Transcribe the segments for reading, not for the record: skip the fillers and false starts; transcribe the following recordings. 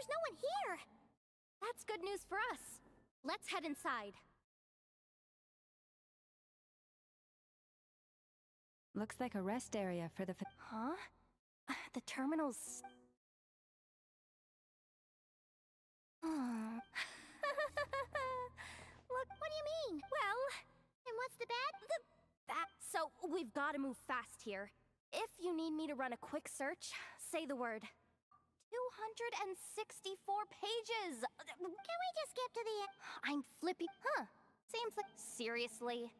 There's no one here! That's good news for us. Let's head inside. Looks like a rest area for the Huh? The terminal's... Look, what do you mean? Well... And what's the bad? So, we've gotta move fast here. If you need me to run a quick search, say the word. 264 pages! Can we just skip to the end? I'm flipping... Seems like... Seriously?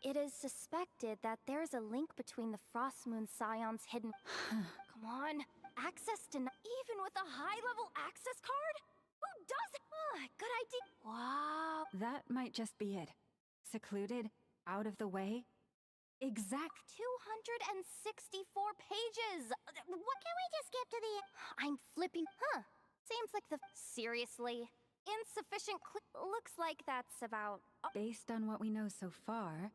It is suspected that there's a link between the Frostmoon Scions hidden... Come on. Access to... Even with a high-level access card? Who does it? Good idea. Wow. That might just be it. Secluded, out of the way. Exact 264 pages! What can we just skip to the... I'm flipping... Seems like the... Seriously? Insufficient looks like that's about... Based on what we know so far,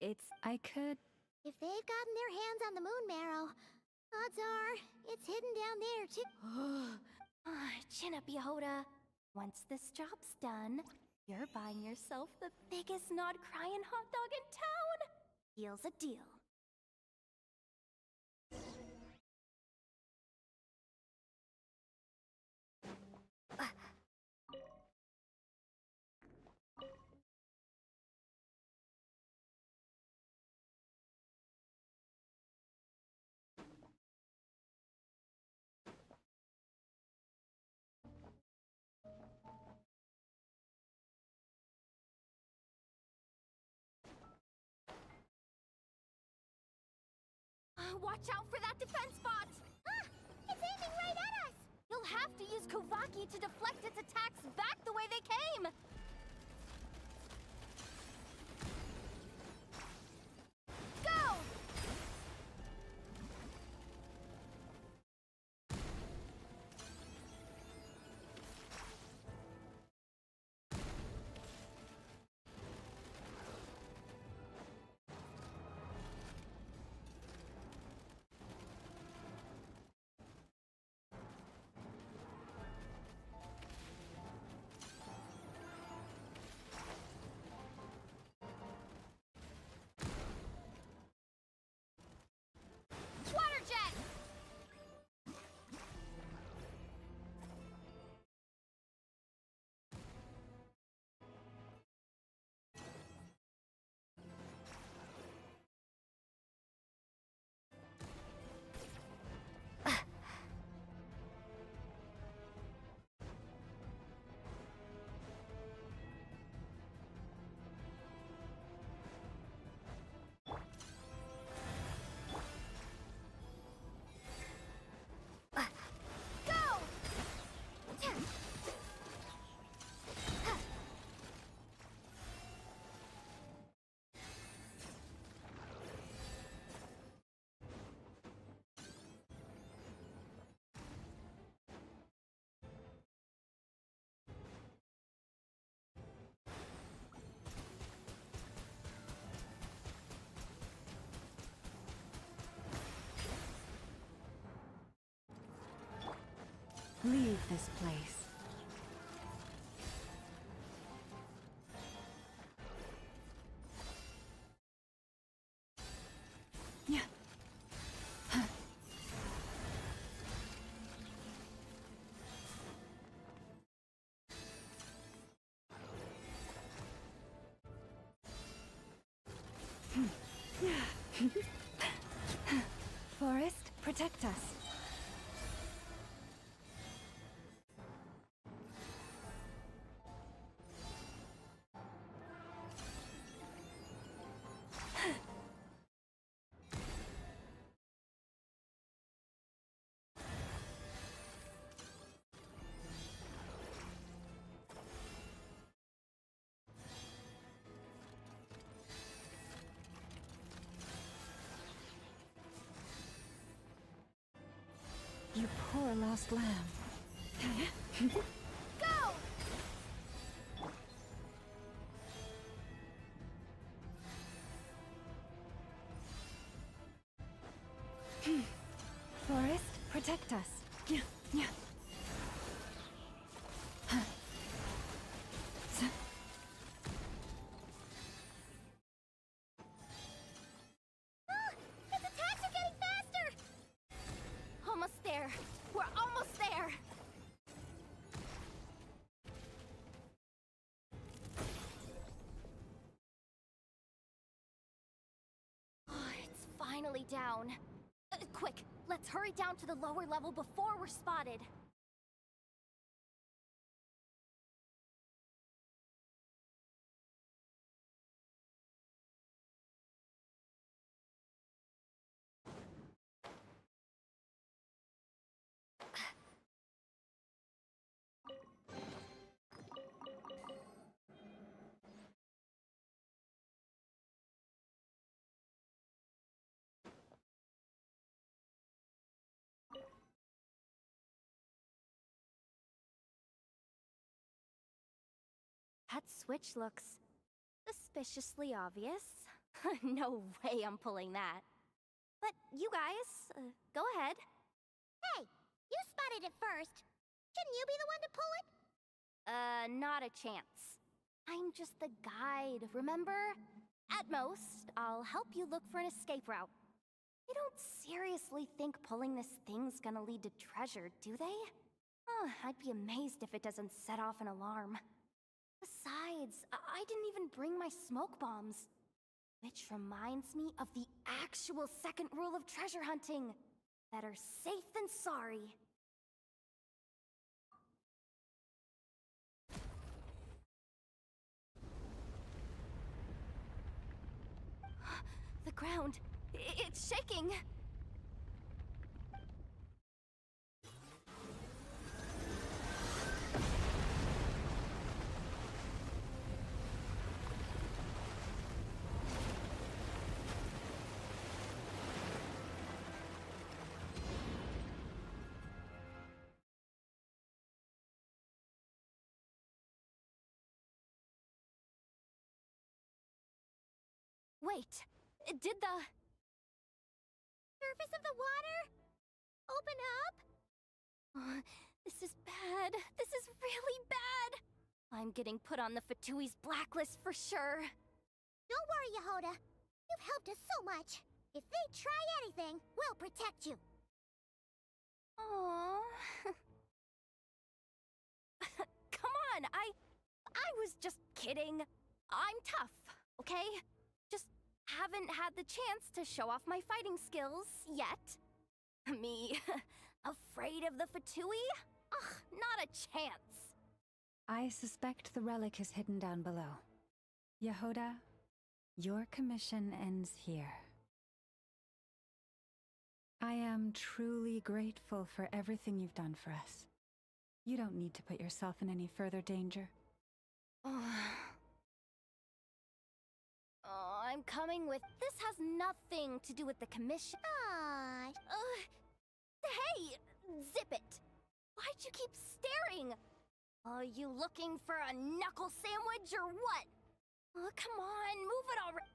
I could... If they've gotten their hands on the moon marrow, odds are it's hidden down there too. Chin up, Yehoda. Once this job's done, you're buying yourself the biggest nod-crying hot dog in town. Deal's a deal. Watch out for that defense bot! It's aiming right at us! You'll have to use Kovaki to deflect its attacks back the way they came! Go! Water jet! Leave this place. Yeah. Forest, protect us. You poor lost lamb. Go! Forest, protect us. Yeah, yeah. way down. Quick, let's hurry down to the lower level before we're spotted. That switch looks suspiciously obvious. No way I'm pulling that. But you guys, go ahead. Hey, you spotted it first. Shouldn't you be the one to pull it? Not a chance. I'm just the guide, remember? At most, I'll help you look for an escape route. They don't seriously think pulling this thing's gonna lead to treasure, do they? I'd be amazed if it doesn't set off an alarm. Besides, I didn't even bring my smoke bombs. Which reminds me of the actual second rule of treasure hunting. Better safe than sorry. The ground, it's shaking. Wait, did the Surface of the water? Open up? This is bad. This is really bad. I'm getting put on the Fatui's blacklist for sure. Don't worry, Yehoda. You've helped us so much. If they try anything, we'll protect you. Aww. Come on, I was just kidding. I'm tough, okay? Just haven't had the chance to show off my fighting skills yet. Me, afraid of the Fatui? Ugh, not a chance. I suspect the relic is hidden down below. Yehoda, your commission ends here. I am truly grateful for everything you've done for us. You don't need to put yourself in any further danger. I'm coming with... This has nothing to do with the commission. Aww. Hey! Zip it! Why'd you keep staring? Are you looking for a knuckle sandwich or what? Oh, come on, move it already!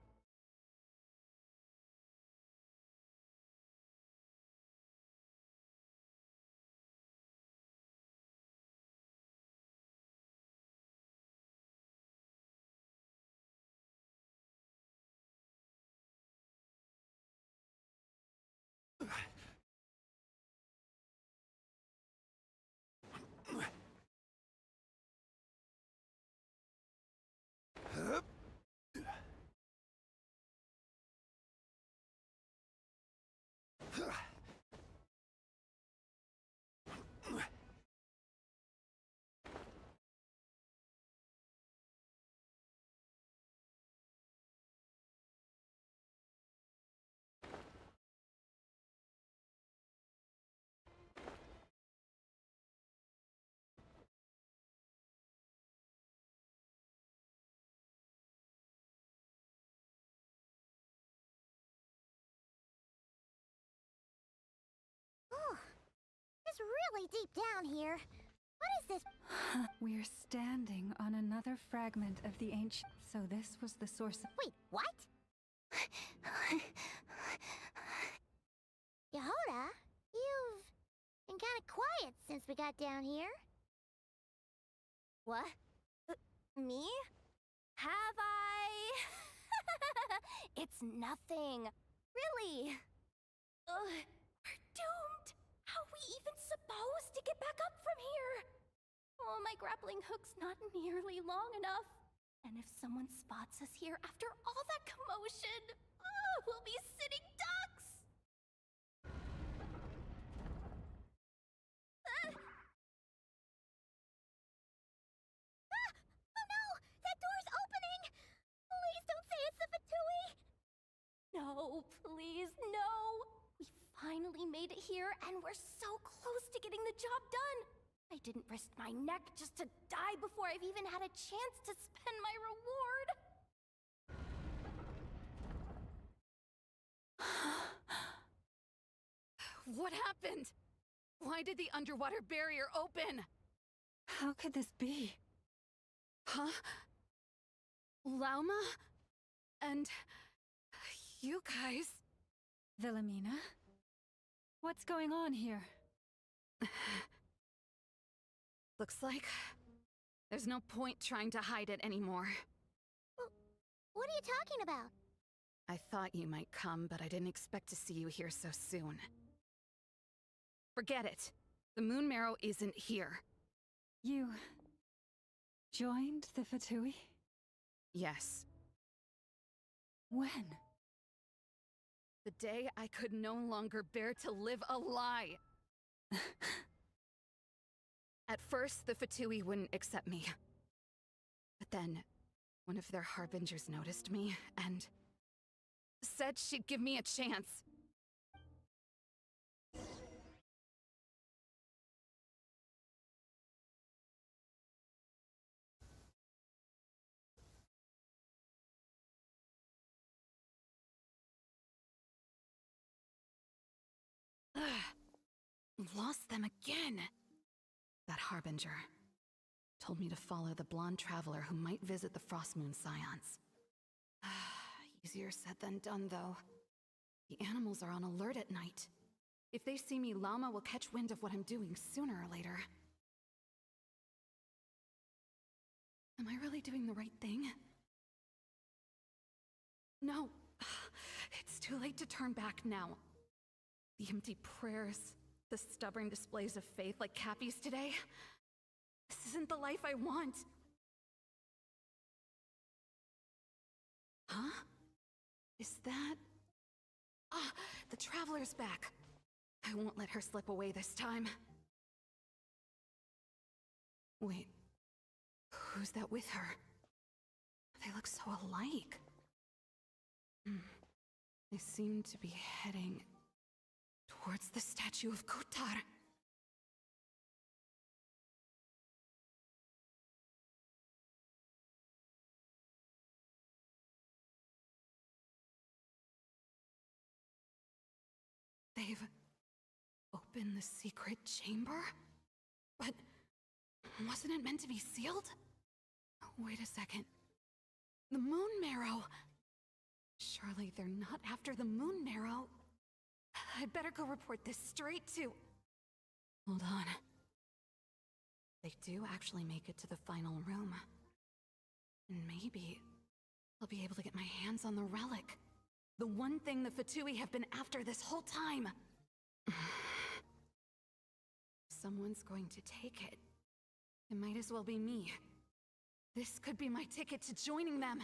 It's really deep down here. What is this? We're standing on another fragment of the ancient... So this was the source of... Wait, what? Yehoda, you've been kind of quiet since we got down here. What? Me? Have I? It's nothing. Really. We're doomed. How are we even supposed to get back up from here? Oh, my grappling hook's not nearly long enough. And if someone spots us here after all that commotion, we'll be sitting ducks. No, please, no! We finally made it here, and we're so close to getting the job done! I didn't risk my neck just to die before I've even had a chance to spend my reward! What happened? Why did the underwater barrier open? How could this be? Huh? Lauma? And... you guys... Wilhelmina? What's going on here? Looks like... there's no point trying to hide it anymore. What are you talking about? I thought you might come, but I didn't expect to see you here so soon. Forget it. The Moon Marrow isn't here. You... joined the Fatui? Yes. When? The day I could no longer bear to live a lie. At first, the Fatui wouldn't accept me. But then, one of their harbingers noticed me, and... said she'd give me a chance. Lost them again. That harbinger told me to follow the blonde traveler who might visit the Frostmoon Scions. Easier said than done, though. The animals are on alert at night. If they see me, Llama will catch wind of what I'm doing sooner or later. Am I really doing the right thing? No. It's too late to turn back now. The empty prayers, the stubborn displays of faith like Cappy's today. This isn't the life I want. Huh? Is that... Ah, the Traveler's back. I won't let her slip away this time. Wait, who's that with her? They look so alike. They seem to be heading towards the statue of Kutar. They've opened the secret chamber? But wasn't it meant to be sealed? Wait a second. The Moon Marrow! Surely they're not after the Moon Marrow. I'd better go report this straight to... Hold on. They do actually make it to the final room. And maybe I'll be able to get my hands on the relic. The one thing the Fatui have been after this whole time. Someone's going to take it. It might as well be me. This could be my ticket to joining them.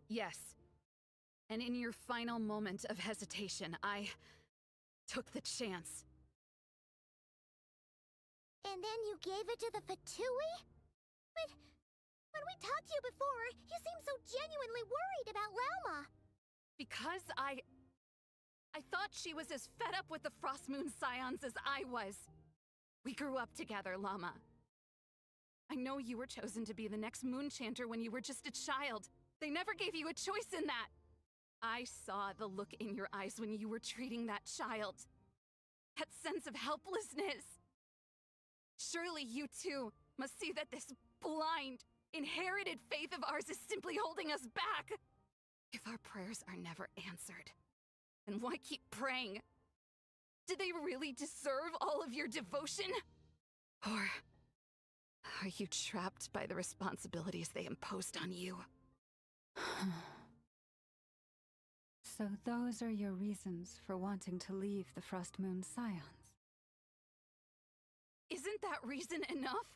Yes. And in your final moment of hesitation, I took the chance. And then you gave it to the Fatui? But when we talked to you before, you seemed so genuinely worried about Lauma. Because I thought she was as fed up with the Frost Moon Scions as I was. We grew up together, Llama. I know you were chosen to be the next Moon Chanter when you were just a child. They never gave you a choice in that. I saw the look in your eyes when you were treating that child. That sense of helplessness. Surely you too must see that this blind, inherited faith of ours is simply holding us back. If our prayers are never answered, then why keep praying? Do they really deserve all of your devotion? Or are you trapped by the responsibilities they imposed on you? So those are your reasons for wanting to leave the Frost Moon Scions? Isn't that reason enough?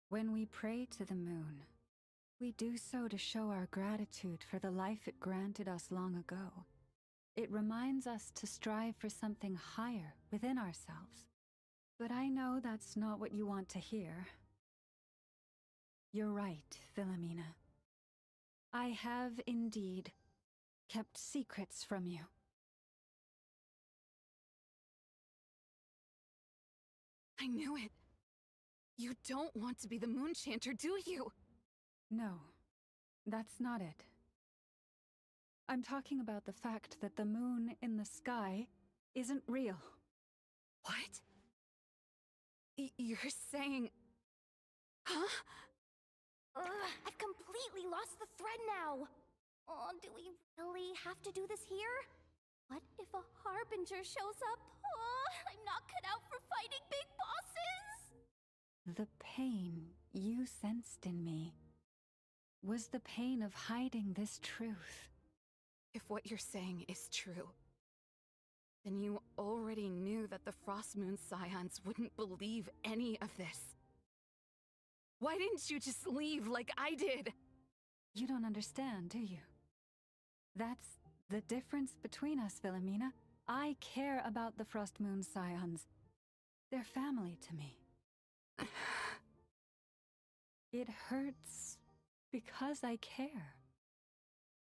When we pray to the moon, we do so to show our gratitude for the life it granted us long ago. It reminds us to strive for something higher within ourselves. But I know that's not what you want to hear. You're right, Philomena. I have indeed kept secrets from you. I knew it. You don't want to be the Moon Chanter, do you? No, that's not it. I'm talking about the fact that the moon in the sky isn't real. What? You're saying... Huh? I've completely lost the thread now. Oh, do we really have to do this here? What if a Harbinger shows up? Oh, I'm not cut out for fighting big bosses! The pain you sensed in me was the pain of hiding this truth. If what you're saying is true, then you already knew that the Frost Moon Scions wouldn't believe any of this. Why didn't you just leave like I did? You don't understand, do you? That's the difference between us, Philomena. I care about the Frost Moon Scions. They're family to me. It hurts because I care.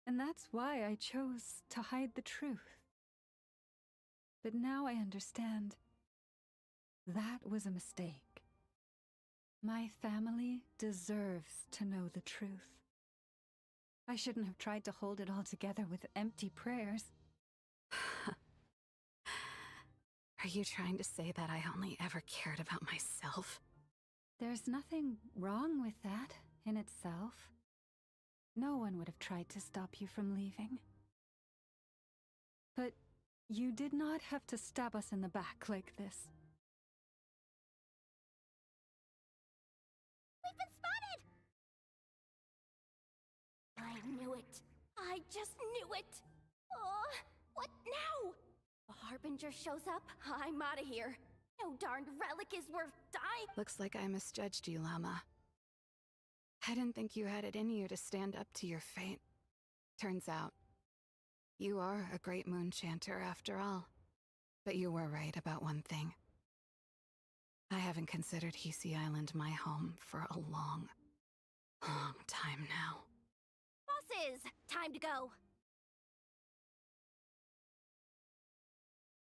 And that's why I chose to hide the truth. But now I understand. That was a mistake. My family deserves to know the truth. I shouldn't have tried to hold it all together with empty prayers. Are you trying to say that I only ever cared about myself? There's nothing wrong with that in itself. No one would have tried to stop you from leaving. But you did not have to stab us in the back like this. We've been spotted! I knew it. I just knew it. What now? A Harbinger shows up, I'm out of here. No darned relic is worth dying. Looks like I misjudged you, Llama. I didn't think you had it in you to stand up to your fate. Turns out, you are a great Moon Chanter after all. But you were right about one thing. I haven't considered Hisi Island my home for a long, long time now. Bosses, time to go.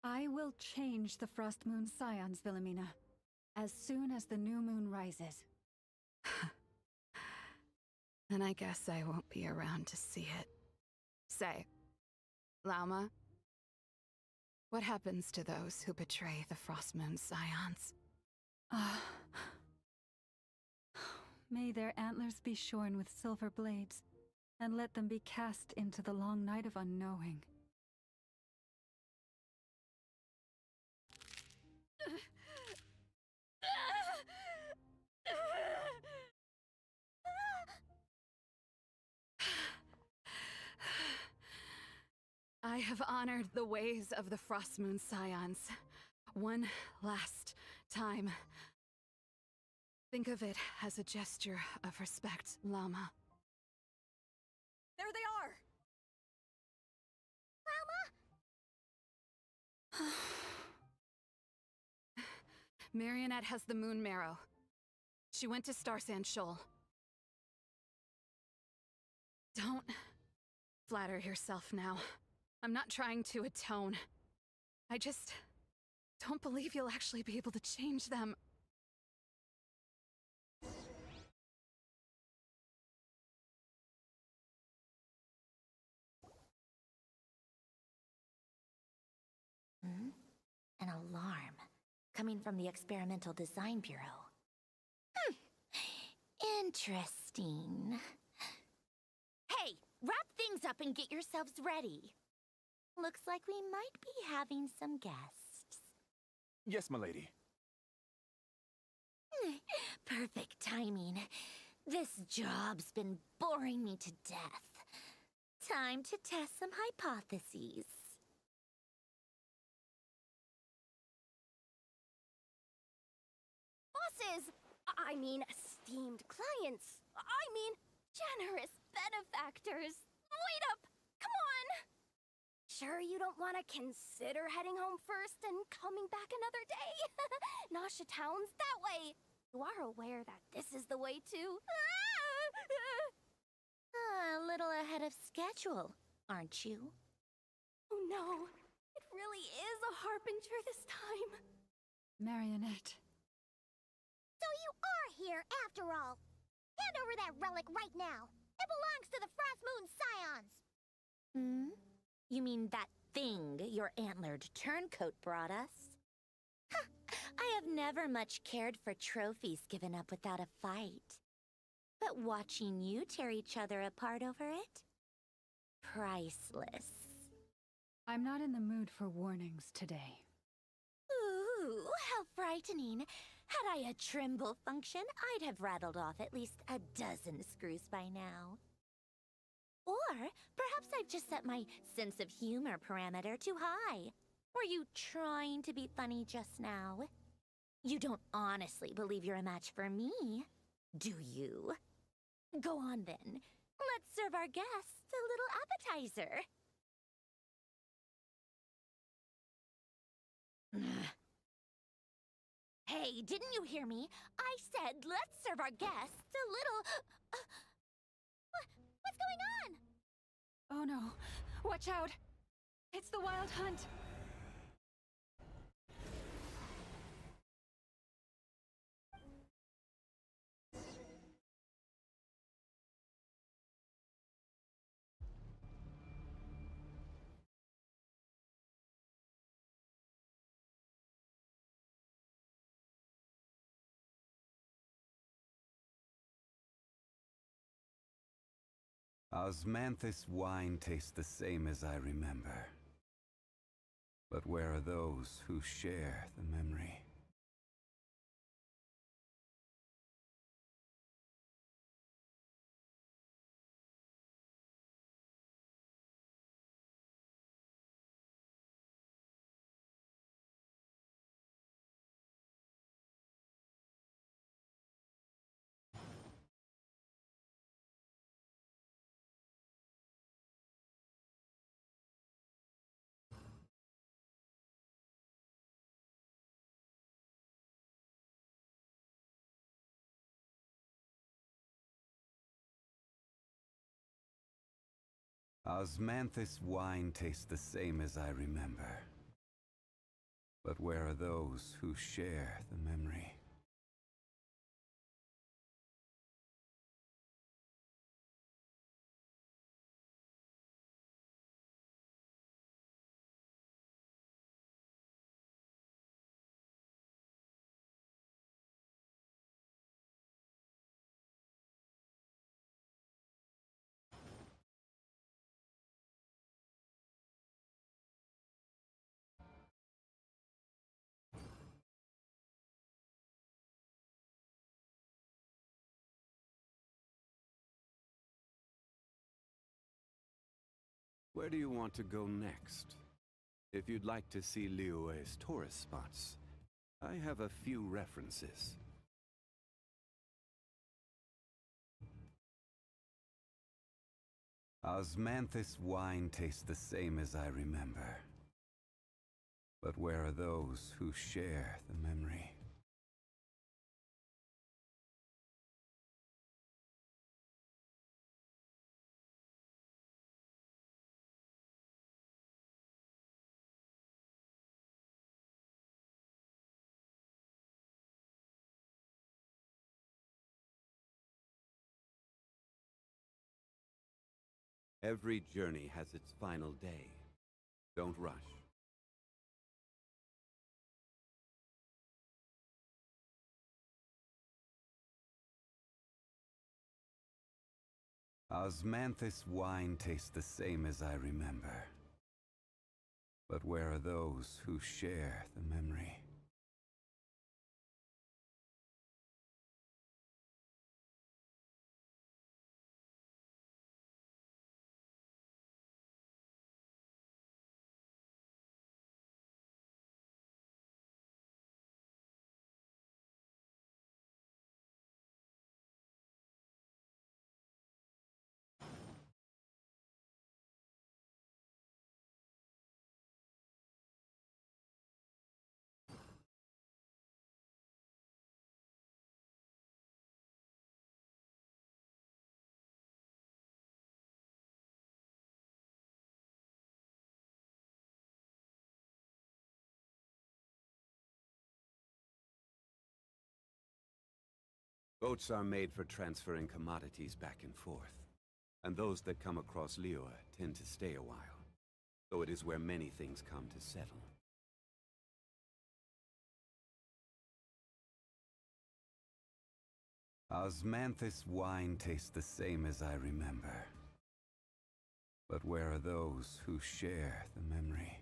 I will change the Frost Moon Scions, Philomena, as soon as the new moon rises. And I guess I won't be around to see it. Say, Lauma, what happens to those who betray the Frost Moon Scions? May their antlers be shorn with silver blades, and let them be cast into the long night of unknowing. I have honored the ways of the Frost Moon Scions one last time. Think of it as a gesture of respect, Llama. There they are! Marionette has the moon marrow. She went to Star Sand Shoal. Don't flatter yourself now. I'm not trying to atone. I just don't believe you'll actually be able to change them. An alarm coming from the Experimental Design Bureau. Interesting. Hey, wrap things up and get yourselves ready. Looks like we might be having some guests. Yes, milady. Perfect timing. This job's been boring me to death. Time to test some hypotheses. Bosses! I mean, esteemed clients. I mean, generous benefactors. Wait up! Come on! Sure you don't want to consider heading home first and coming back another day? Nasha Town's that way. You are aware that this is the way too. A little ahead of schedule, aren't you? Oh no, it really is a harbinger this time. Marionette. So you are here after all. Hand over that relic right now. It belongs to the Frost Moon Scions. You mean that thing your antlered turncoat brought us? I have never much cared for trophies given up without a fight. But watching you tear each other apart over it? Priceless. I'm not in the mood for warnings today. Ooh, how frightening. Had I a Trimble function, I'd have rattled off at least a dozen screws by now. Or perhaps I've just set my sense of humor parameter too high. Were you trying to be funny just now? You don't honestly believe you're a match for me, do you? Go on then. Let's serve our guests a little appetizer. Hey, didn't you hear me? I said let's serve our guests a little... What's going on? Oh no. Watch out! It's the Wild Hunt! Osmanthus wine tastes the same as I remember. But where are those who share the memory? Osmanthus wine tastes the same as I remember. But where are those who share the memory? Where do you want to go next? If you'd like to see Liyue's tourist spots, I have a few references. Osmanthus wine tastes the same as I remember. But where are those who share the memory? Every journey has its final day. Don't rush. Osmanthus wine tastes the same as I remember. But where are those who share the memory? Boats are made for transferring commodities back and forth, and those that come across Liyue tend to stay a while, though it is where many things come to settle. Osmanthus wine tastes the same as I remember. But where are those who share the memory?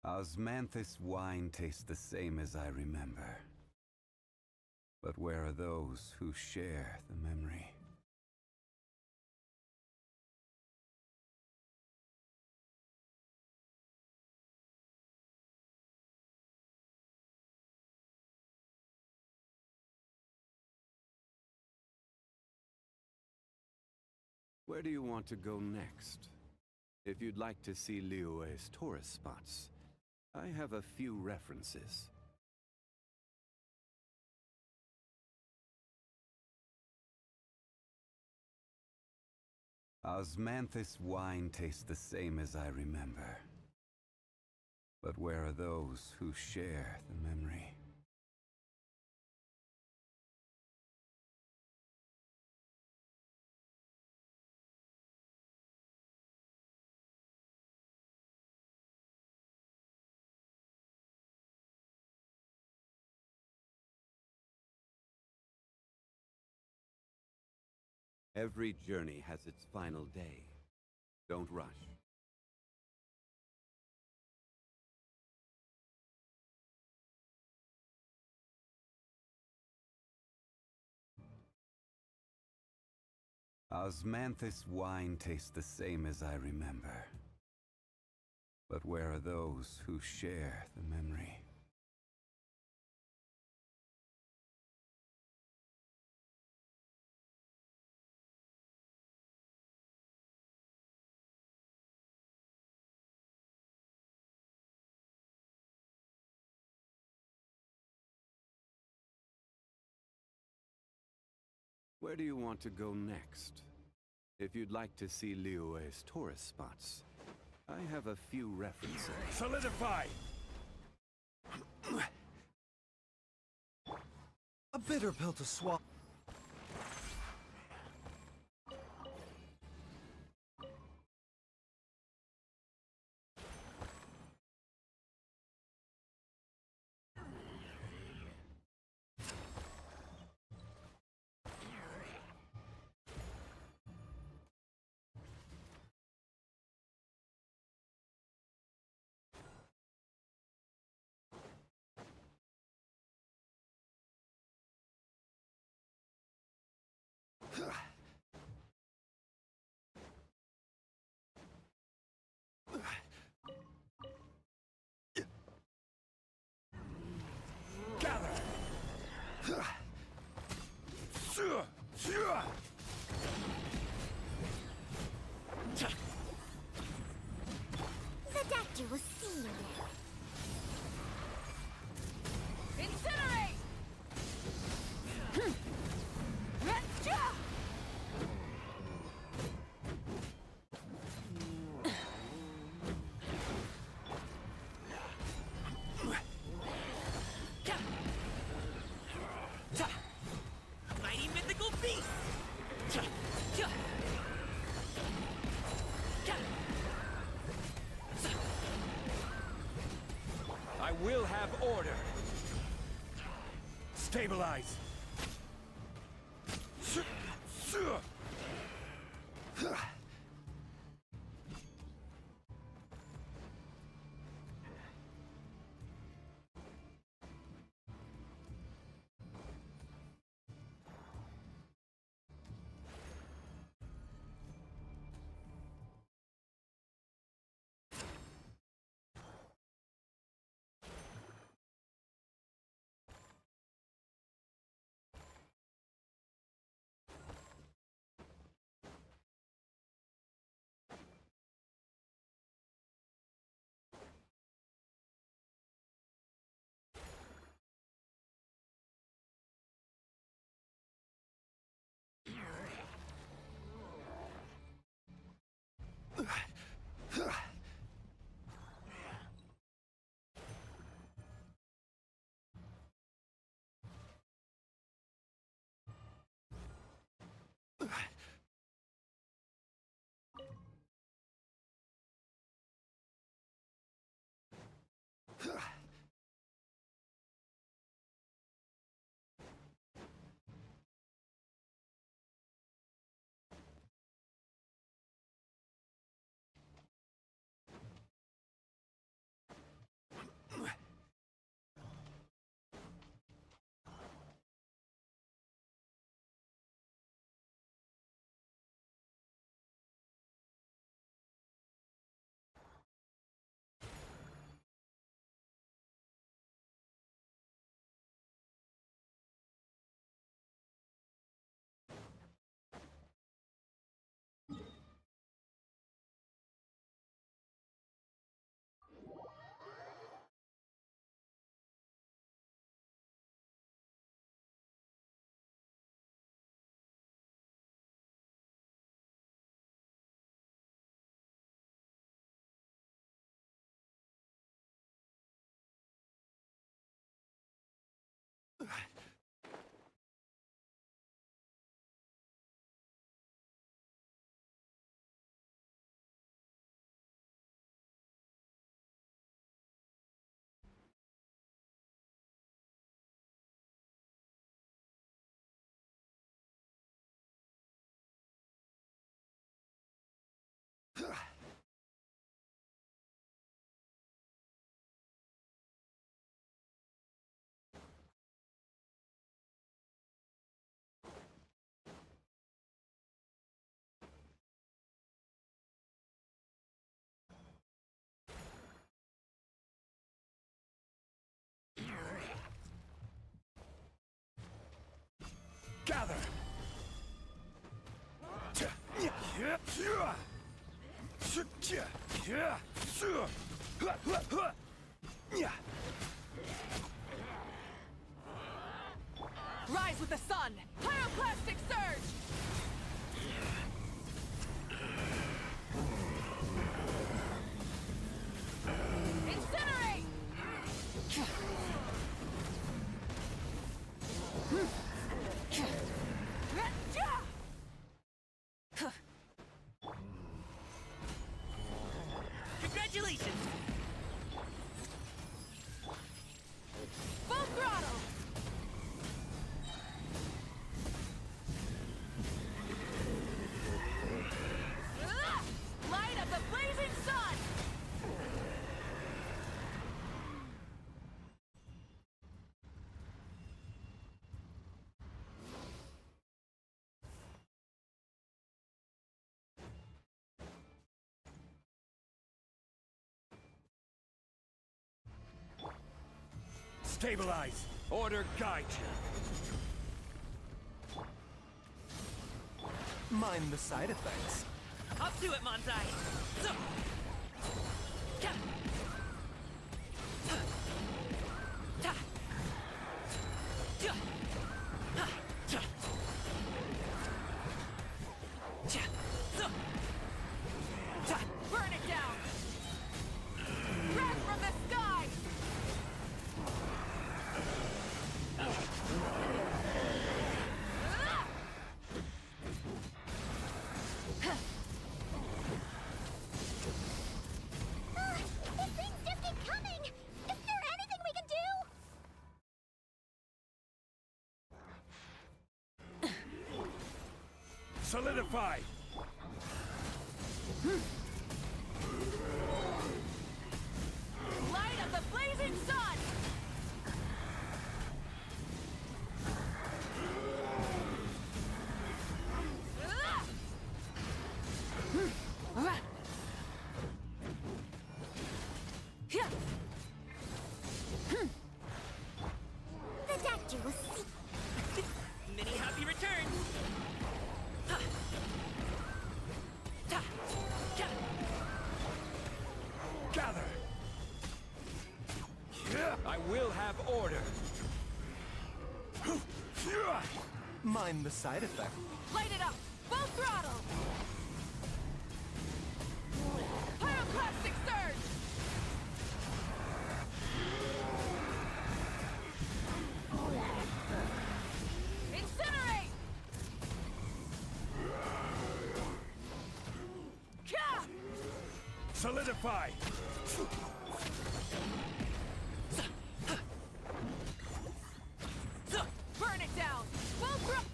Osmanthus wine tastes the same as I remember. But where are those who share the memory? Where do you want to go next? If you'd like to see Liyue's tourist spots, I have a few references. Osmanthus wine tastes the same as I remember. But where are those who share the memory? Every journey has its final day. Don't rush. Osmanthus wine tastes the same as I remember. But where are those who share the memory? Where do you want to go next? If you'd like to see Liyue's tourist spots, I have a few references. Solidify! A bitter pill to swallow. The doctor will see you now. Incinerate! Mighty mythical beast! I will have order. Stabilize. Gather! Rise with the sun! Pyroclastic surge! Incinerate! Congratulations! Full throttle! Light of the blazing sun! Stabilize. Order guide you. Mind the side effects. Up to it, Manzai! So. Ka. Ta. Ja. Ha. Ja. Ja. So. Ta. Burn it down! Wrath from the sky! These things just keep coming! Is there anything we can do? Solidify! Light of the blazing sun! The doctor will see. Many happy returns! Ha. Ta. Ka. Gather! I will have order! Mind the side effect. Light it up! Full throttle! Pyroclastic surge! Incinerate! Ka! Solidify! Burn it down! Full throttle!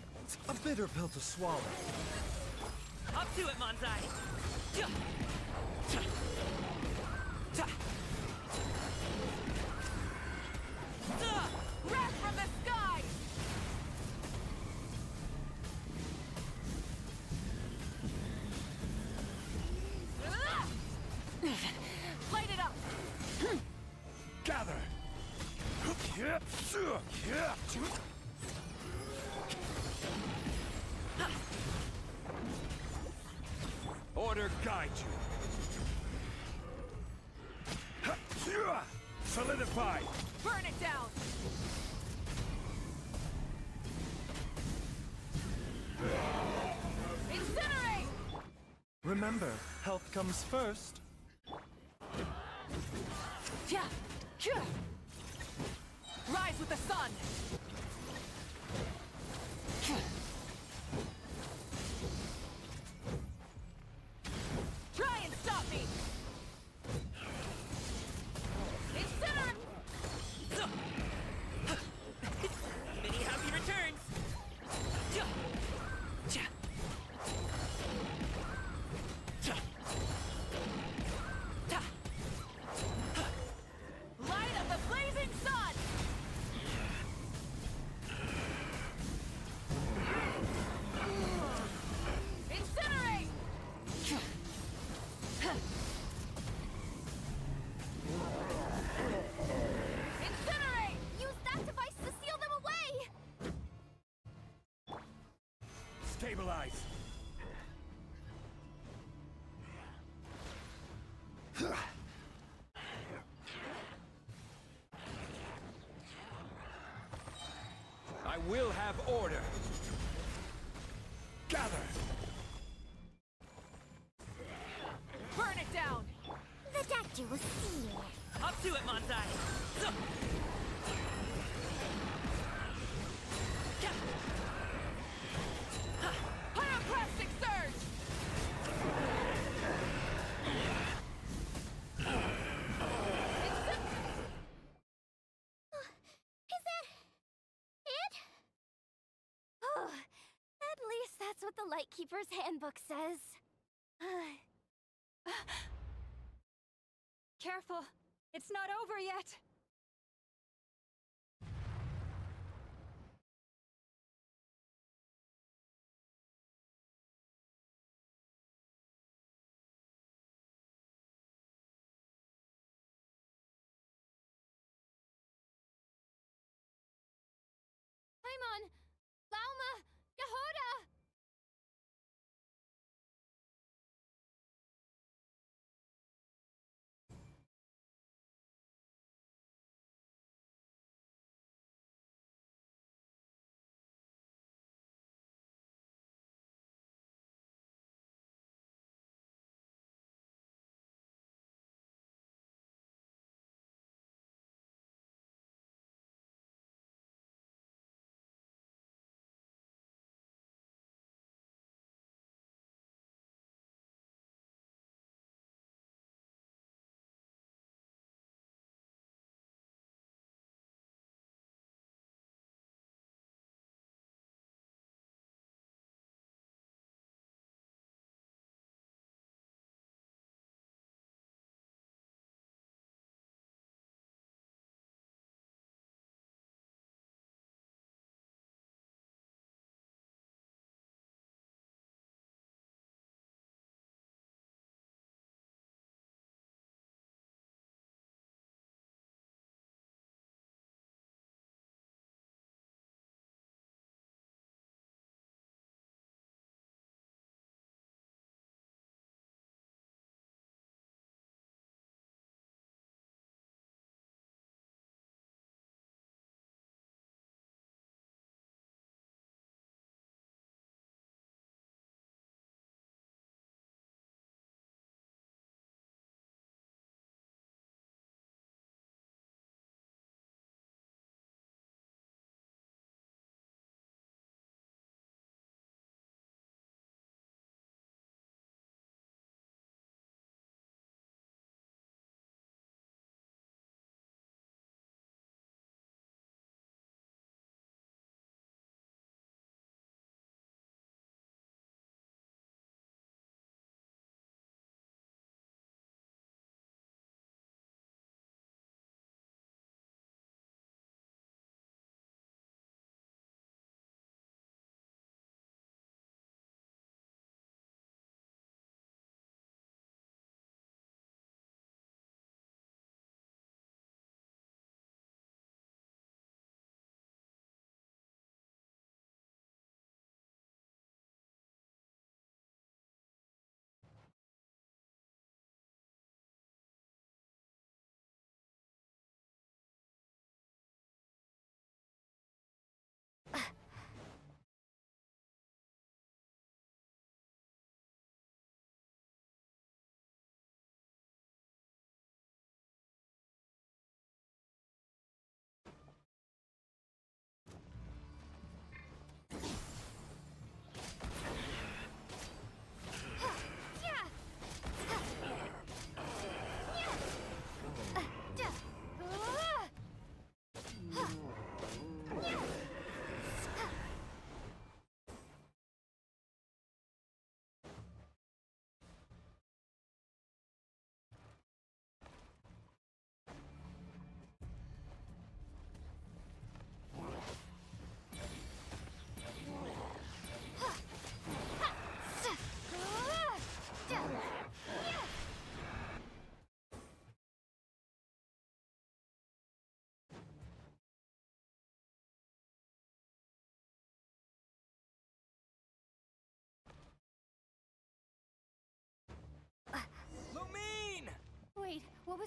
A bitter pill to swallow. Up to it, Manzai! Ja. Ja. Ja. Wrath from the sky! Light it up! Gather! Order guide you! Solidify! Burn it down! Incinerate! Remember, health comes first. Yeah. Yeah. Rise with the sun! Try and stop me! Incinerate! Many happy returns! Ja. Ja. Ja. Ta. Light of the blazing sun! Incinerate! Incinerate! Use that device to seal them away! Stabilize! I will have order! Gather! Burn it down! The doctor will see you. Up to it, Manzai! Pyroclastic surge! Is that it? Oh, at least that's what the Lightkeeper's handbook says. Careful! It's not over yet! Paimon! Lauma! Yehoda!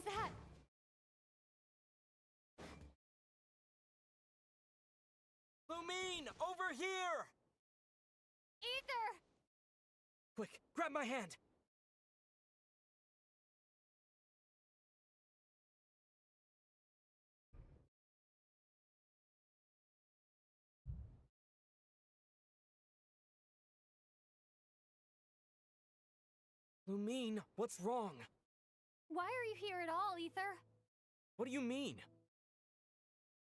that? Lumine, over here! Ether! Quick, grab my hand! Lumine, what's wrong? Why are you here at all, Ether? What do you mean?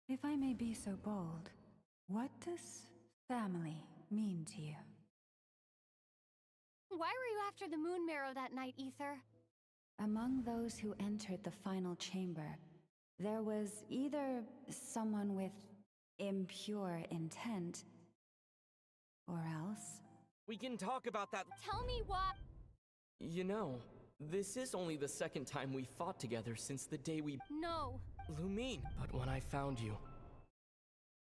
If I may be so bold, what does family mean to you? Why were you after the moon marrow that night, Ether? Among those who entered the final chamber, there was either someone with impure intent, or else... We can talk about that. Tell me what... You know, this is only the second time we fought together since the day we... No. Lumine! But when I found you,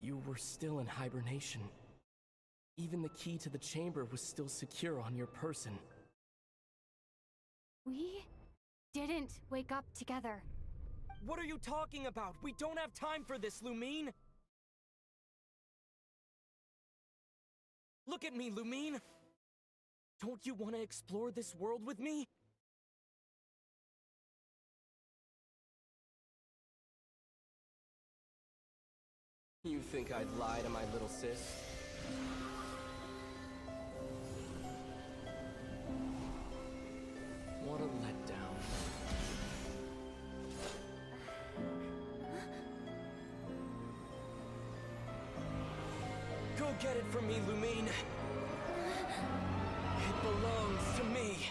you were still in hibernation. Even the key to the chamber was still secure on your person. We didn't wake up together. What are you talking about? We don't have time for this, Lumine! Look at me, Lumine! Don't you want to explore this world with me? You think I'd lie to my little sis? What a letdown. Go get it from me, Lumine! It belongs to me!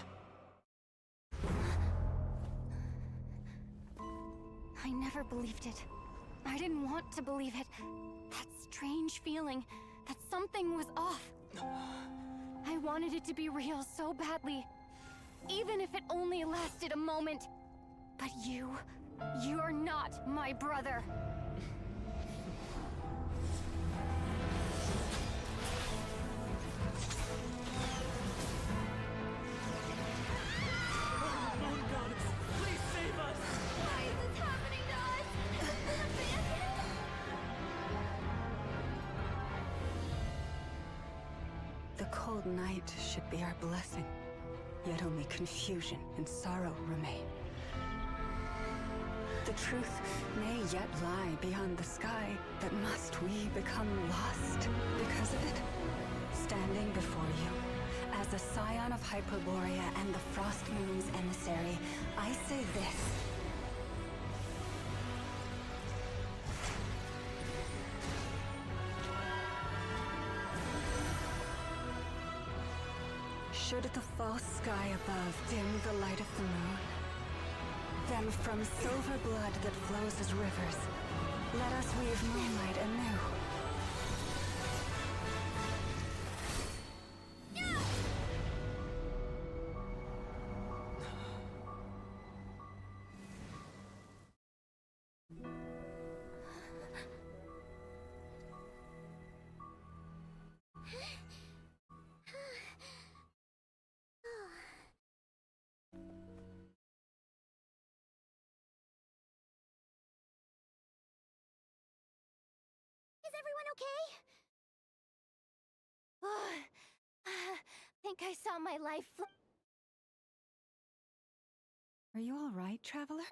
I never believed it. I didn't want to believe it. That strange feeling that something was off. I wanted it to be real so badly. Even if it only lasted a moment. But you're not my brother. Moon goddess, please save us! Why is this happening to us? The cold night should be our blessing, yet only confusion and sorrow remain. The truth may yet lie beyond the sky, but must we become lost because of it? Standing before you, as a scion of Hyperborea and the Frost Moon's emissary, I say this. Should the false sky above dim the light of the moon, then from silver blood that flows as rivers, let us weave moonlight anew. Is everyone okay? Think I saw my life Are you all right, traveler?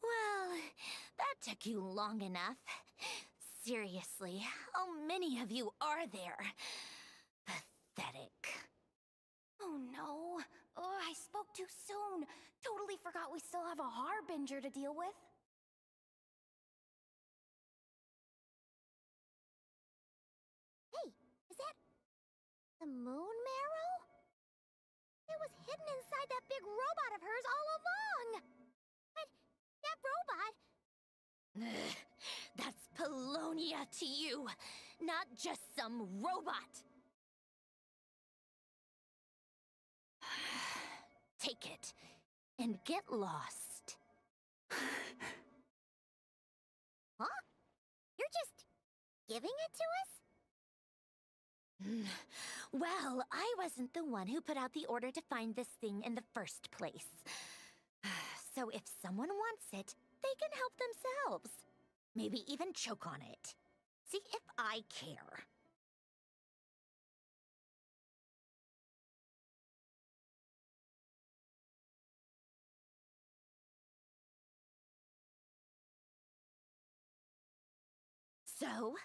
Well, that took you long enough. Seriously, how many of you are there? Pathetic. Oh no. Oh, I spoke too soon. Totally forgot we still have a harbinger to deal with. Hey, is that the moon marrow? It was hidden inside that big robot of hers all along. But that robot... Ugh, that's Polonia to you, not just some robot. Take it and get lost. Huh? You're just giving it to us? Well, I wasn't the one who put out the order to find this thing in the first place. So if someone wants it, they can help themselves. Maybe even choke on it. See if I care. So,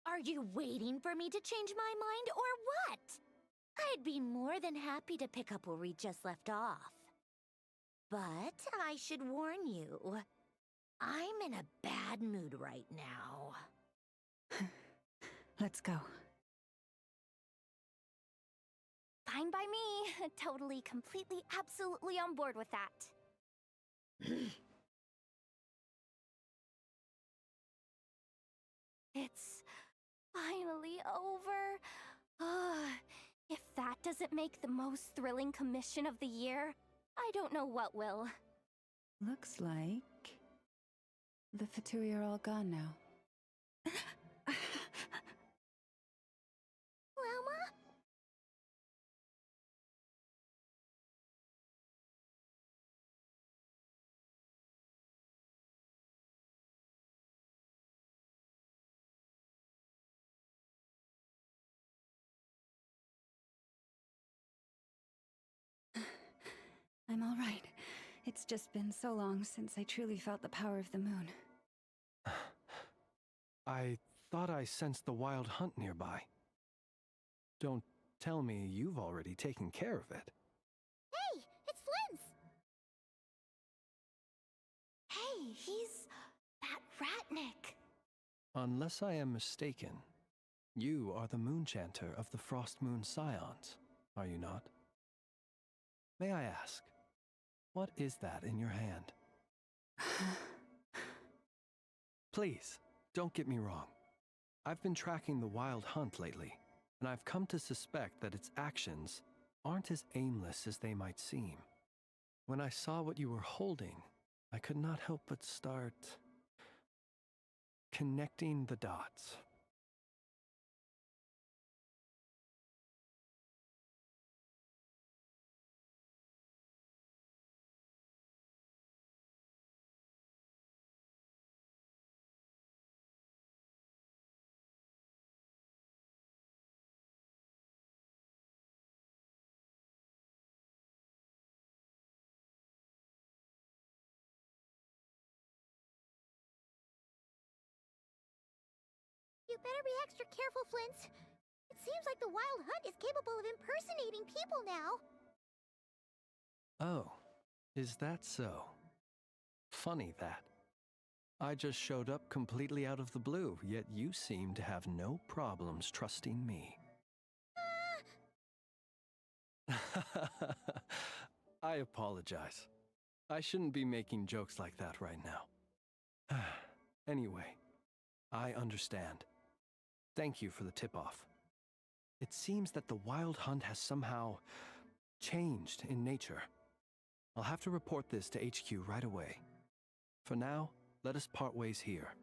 are you waiting for me to change my mind or what? I'd be more than happy to pick up where we just left off. But I should warn you, I'm in a bad mood right now. Let's go. Fine by me. Totally, completely, absolutely on board with that. It's finally over. If that doesn't make the most thrilling commission of the year, I don't know what will. Looks like the Fatui are all gone now. Lama? I'm all right. It's just been so long since I truly felt the power of the moon. I thought I sensed the wild hunt nearby. Don't tell me you've already taken care of it. Hey, it's Linz! Hey, he's that Ratnik. Unless I am mistaken, you are the moon chanter of the Frost Moon Scions, are you not? May I ask, what is that in your hand? Please, don't get me wrong. I've been tracking the wild hunt lately, and I've come to suspect that its actions aren't as aimless as they might seem. When I saw what you were holding, I could not help but start connecting the dots. You better be extra careful, Flint. It seems like the Wild Hunt is capable of impersonating people now. Oh, is that so? Funny that. I just showed up completely out of the blue, yet you seem to have no problems trusting me. I apologize. I shouldn't be making jokes like that right now. Anyway, I understand. Thank you for the tip-off. It seems that the wild hunt has somehow changed in nature. I'll have to report this to HQ right away. For now, let us part ways here.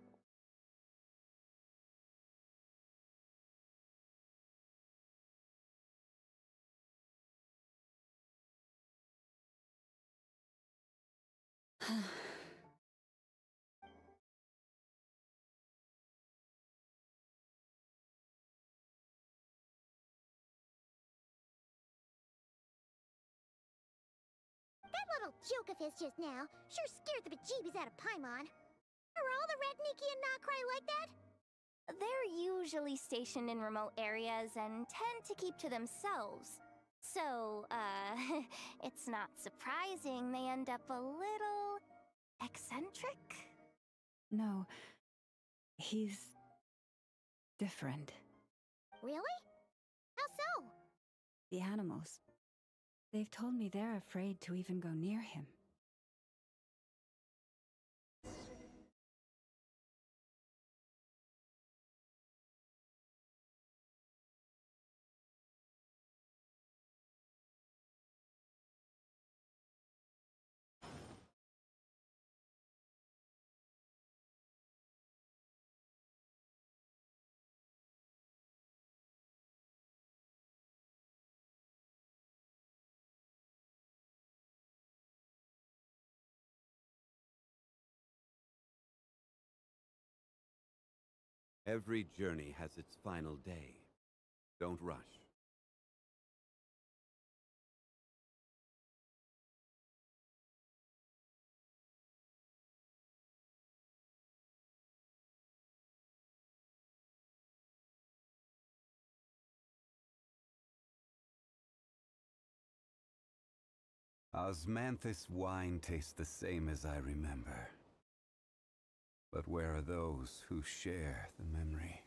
That little joke of his just now sure scared the bejeebies out of Paimon. Are all the Ratniki and Nokrai like that? They're usually stationed in remote areas and tend to keep to themselves. So, it's not surprising they end up a little eccentric. No, he's different. Really? How so? The animals. They've told me they're afraid to even go near him. Every journey has its final day. Don't rush. Osmanthus wine tastes the same as I remember. But where are those who share the memory?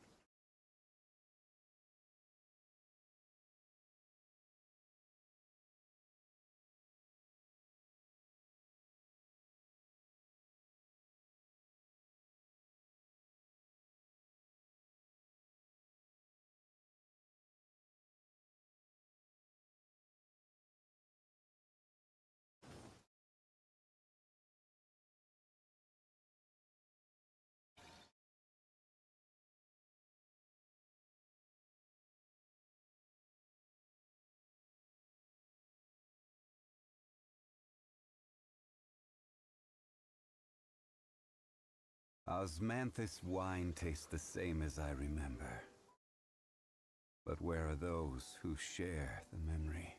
Osmanthus wine tastes the same as I remember. But where are those who share the memory?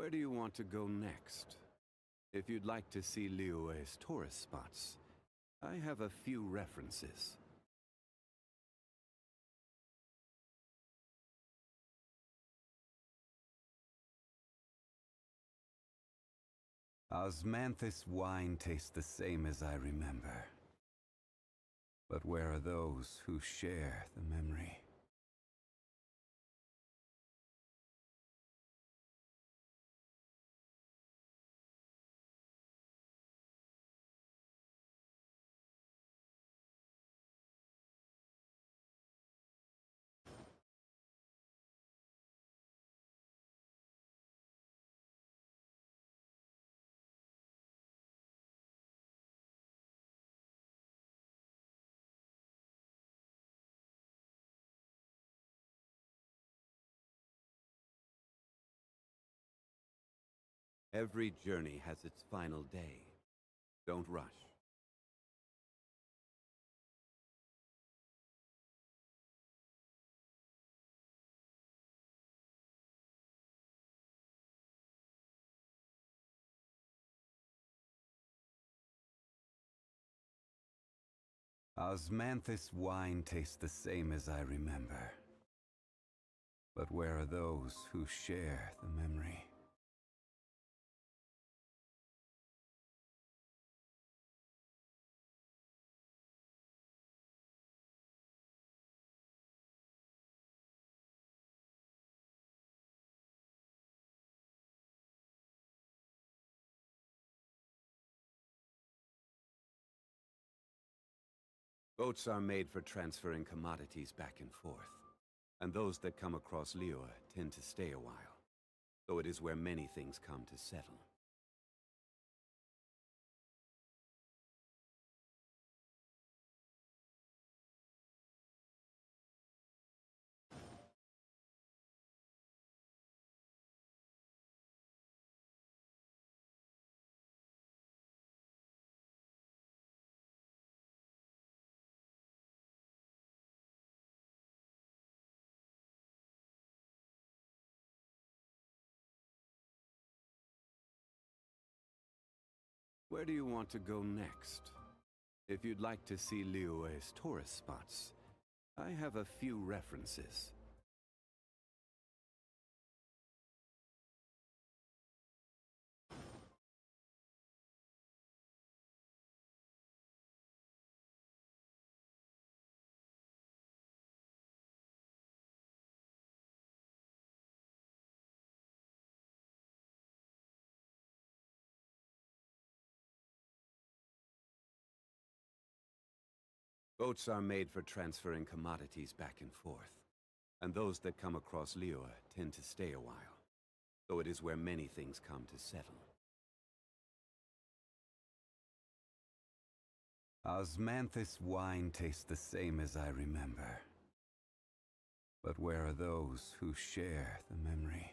Where do you want to go next? If you'd like to see Liyue's tourist spots, I have a few references. Osmanthus wine tastes the same as I remember. But where are those who share the memory? Every journey has its final day. Don't rush. Osmanthus wine tastes the same as I remember. But where are those who share the memory? Boats are made for transferring commodities back and forth, and those that come across Liyue tend to stay a while, though it is where many things come to settle. Where do you want to go next? If you'd like to see Liyue's tourist spots, I have a few references. Boats are made for transferring commodities back and forth, and those that come across Liyue tend to stay a while, though it is where many things come to settle. Osmanthus wine tastes the same as I remember. But where are those who share the memory?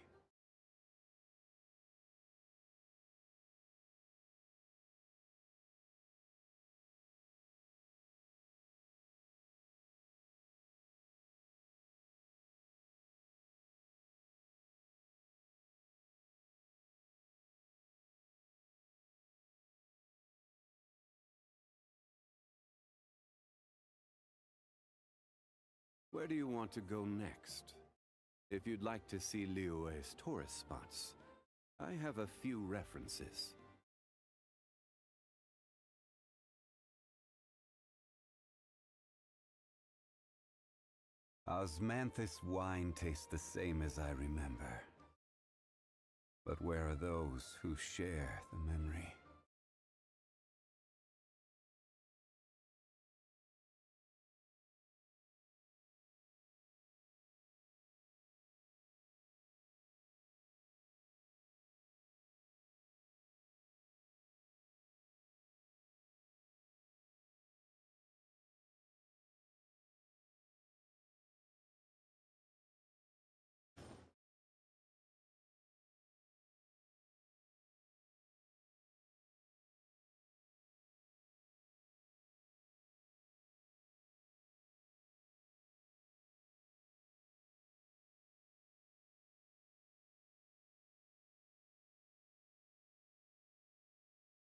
Where do you want to go next? If you'd like to see Liyue's tourist spots, I have a few references. Osmanthus wine tastes the same as I remember. But where are those who share the memory?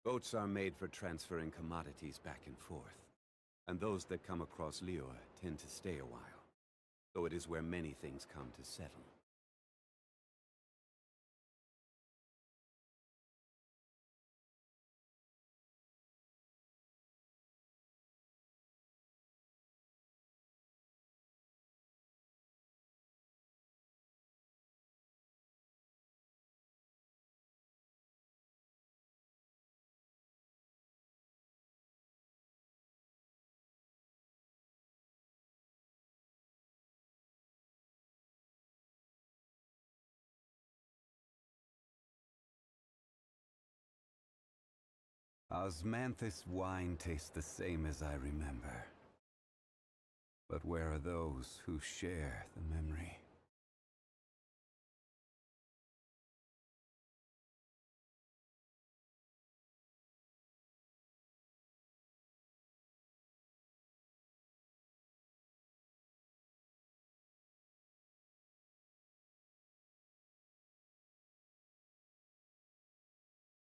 Boats are made for transferring commodities back and forth, and those that come across Liyue tend to stay a while, though it is where many things come to settle. Osmanthus wine tastes the same as I remember. But where are those who share the memory?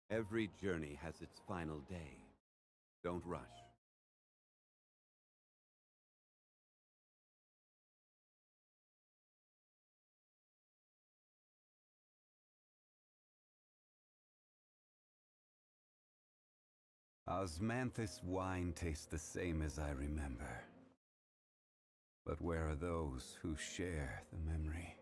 Every journey has its final day. Don't rush. Osmanthus wine tastes the same as I remember. But where are those who share the memory?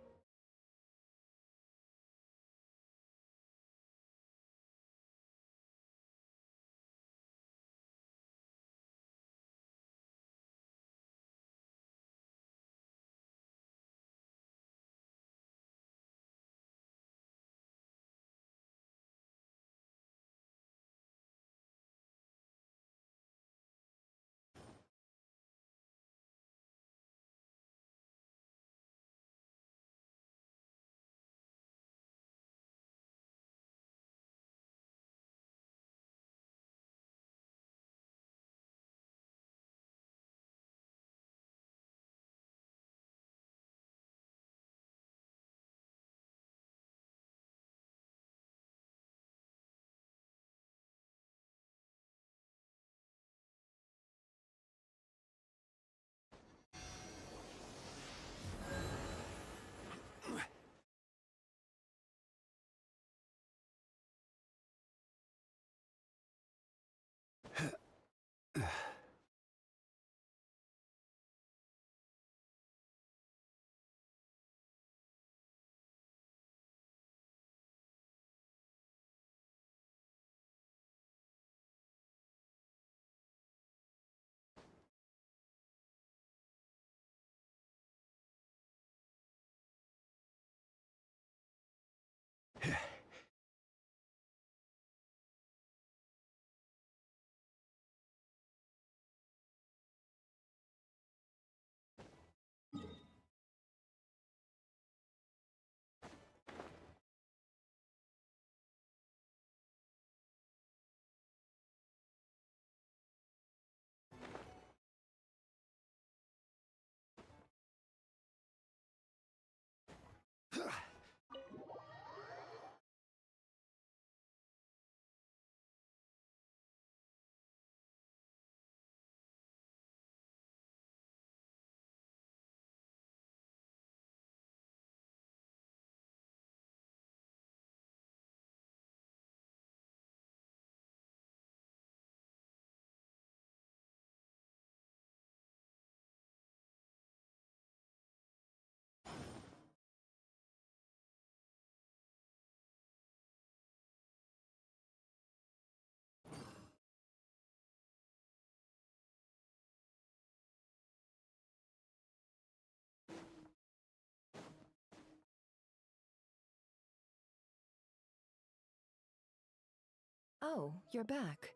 Oh, you're back.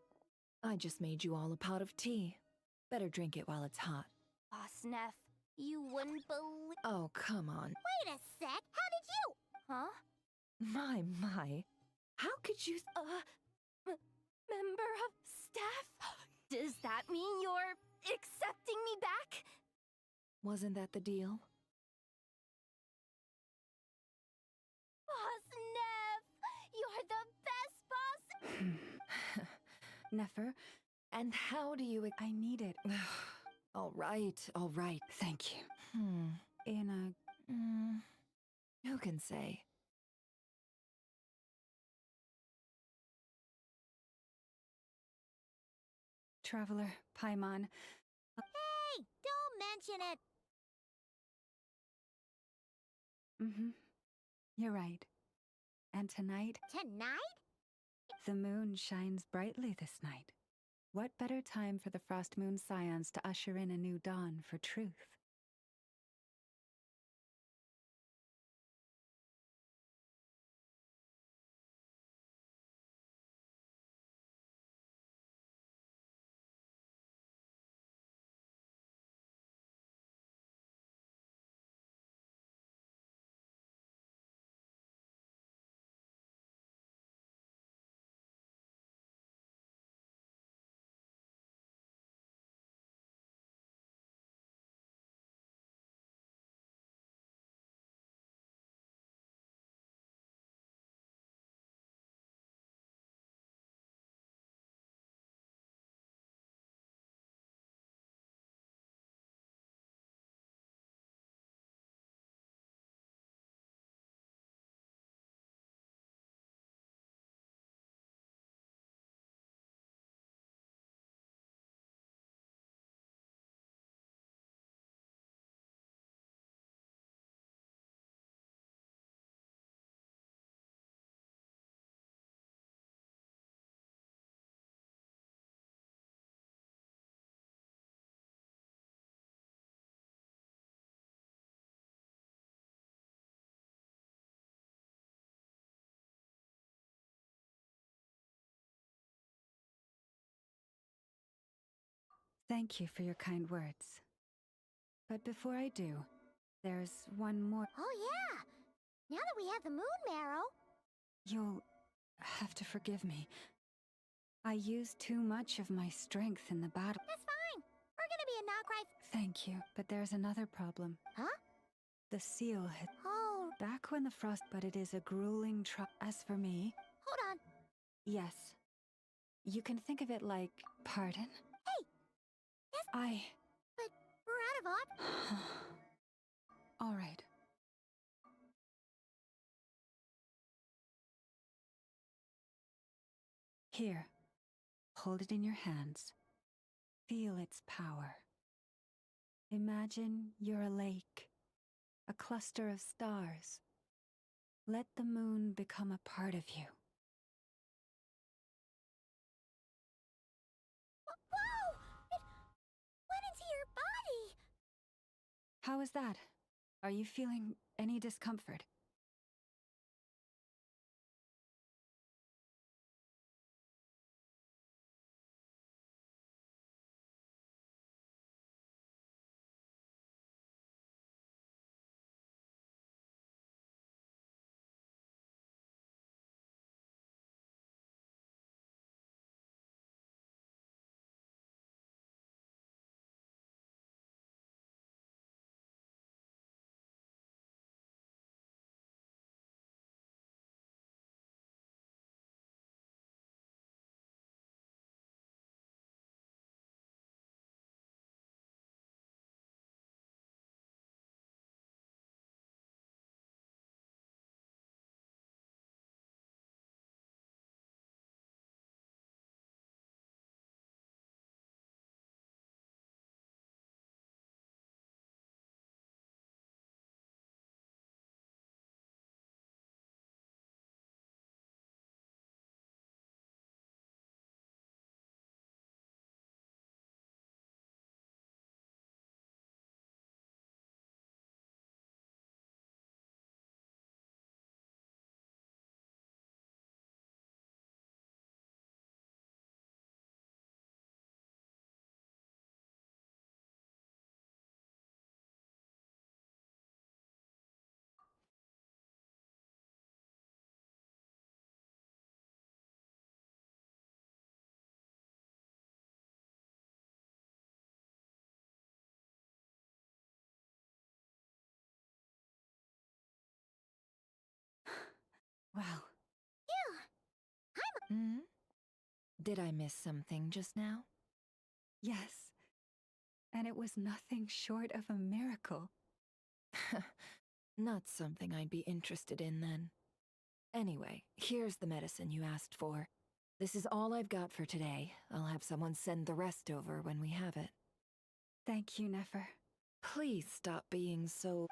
I just made you all a pot of tea. Better drink it while it's hot. Boss Neff, you wouldn't believe. Oh, come on. Wait a sec. How did you? Huh? My. How could you... Member of staff? Does that mean you're accepting me back? Wasn't that the deal? Boss Neff, you're the best boss. Nefer, And how do you... I need it. all right. Thank you. In a... Who can say? Traveler, Paimon. Hey, don't mention it. You're right. And tonight, Tonight? the moon shines brightly this night. What better time for the Frost Moon Scions to usher in a new dawn for truth? Thank you for your kind words. But before I do, there's one more. Oh, yeah. Now that we have the moon marrow. You'll have to forgive me. I used too much of my strength in the battle. That's fine. We're gonna be a knock right. Thank you, but there's another problem. Huh? The seal had... Oh, Back when the frost... But it is a grueling As for me... hold on. Yes. You can think of it like... Pardon? Hey! Yes, but we're out of op. All right. Here. Hold it in your hands. Feel its power. Imagine you're a lake. A cluster of stars. Let the moon become a part of you. Whoa! It went into your body! How is that? Are you feeling any discomfort? Well, Hmm? Did I miss something just now? yes. And it was nothing short of a miracle. Not something I'd be interested in then. Anyway, here's the medicine you asked for. This is all I've got for today. I'll have someone send the rest over when we have it. Thank you, Nefer. Please stop being so...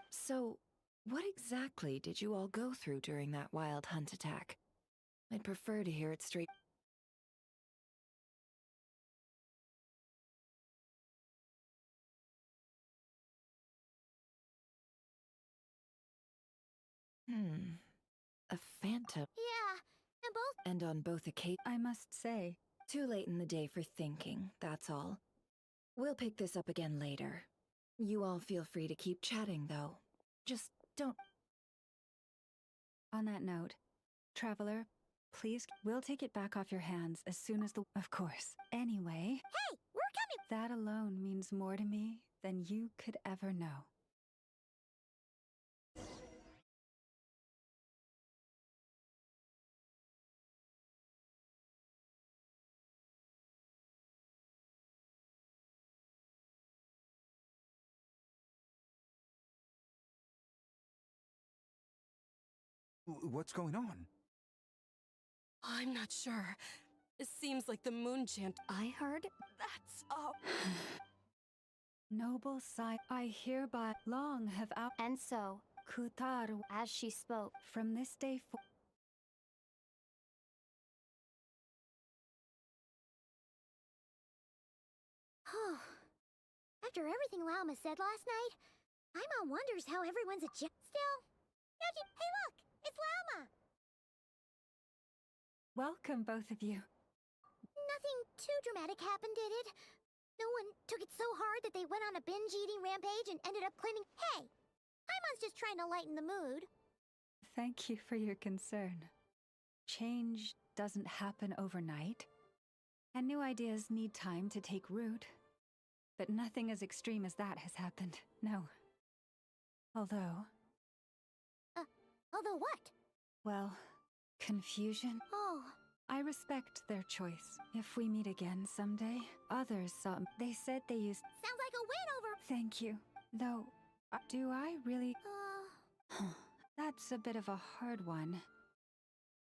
What exactly did you all go through during that wild hunt attack? I'd prefer to hear it straight... A phantom. Yeah, and both. And on both occasions... I must say, Too late in the day for thinking, that's all. We'll pick this up again later. You all feel free to keep chatting, though. Just don't... on that note, Traveler, please, we'll take it back off your hands as soon as the... Of course. Anyway, Hey, we're coming! that alone means more to me than you could ever know. What's going on? I'm not sure. It seems like the moon chant I heard. that's up. Noble Sai, I hereby long have out And so, Kutaru as she spoke, from this day forth. After everything Lauma said last night, Paimon wonders how everyone's still. Yoji, hey look! It's Lauma! Welcome, both of you. Nothing too dramatic happened, did it? No one took it so hard that they went on a binge-eating rampage and ended up claiming, hey, Paimon's just trying to lighten the mood. Thank you for your concern. Change doesn't happen overnight, and new ideas need time to take root. But nothing as extreme as that has happened, no. Although, Although what? well, confusion. Oh, I respect their choice. If we meet again someday, others saw... They said they used... sounds like a win over... Thank you. Though, do I really... Uh, That's a bit of a hard one.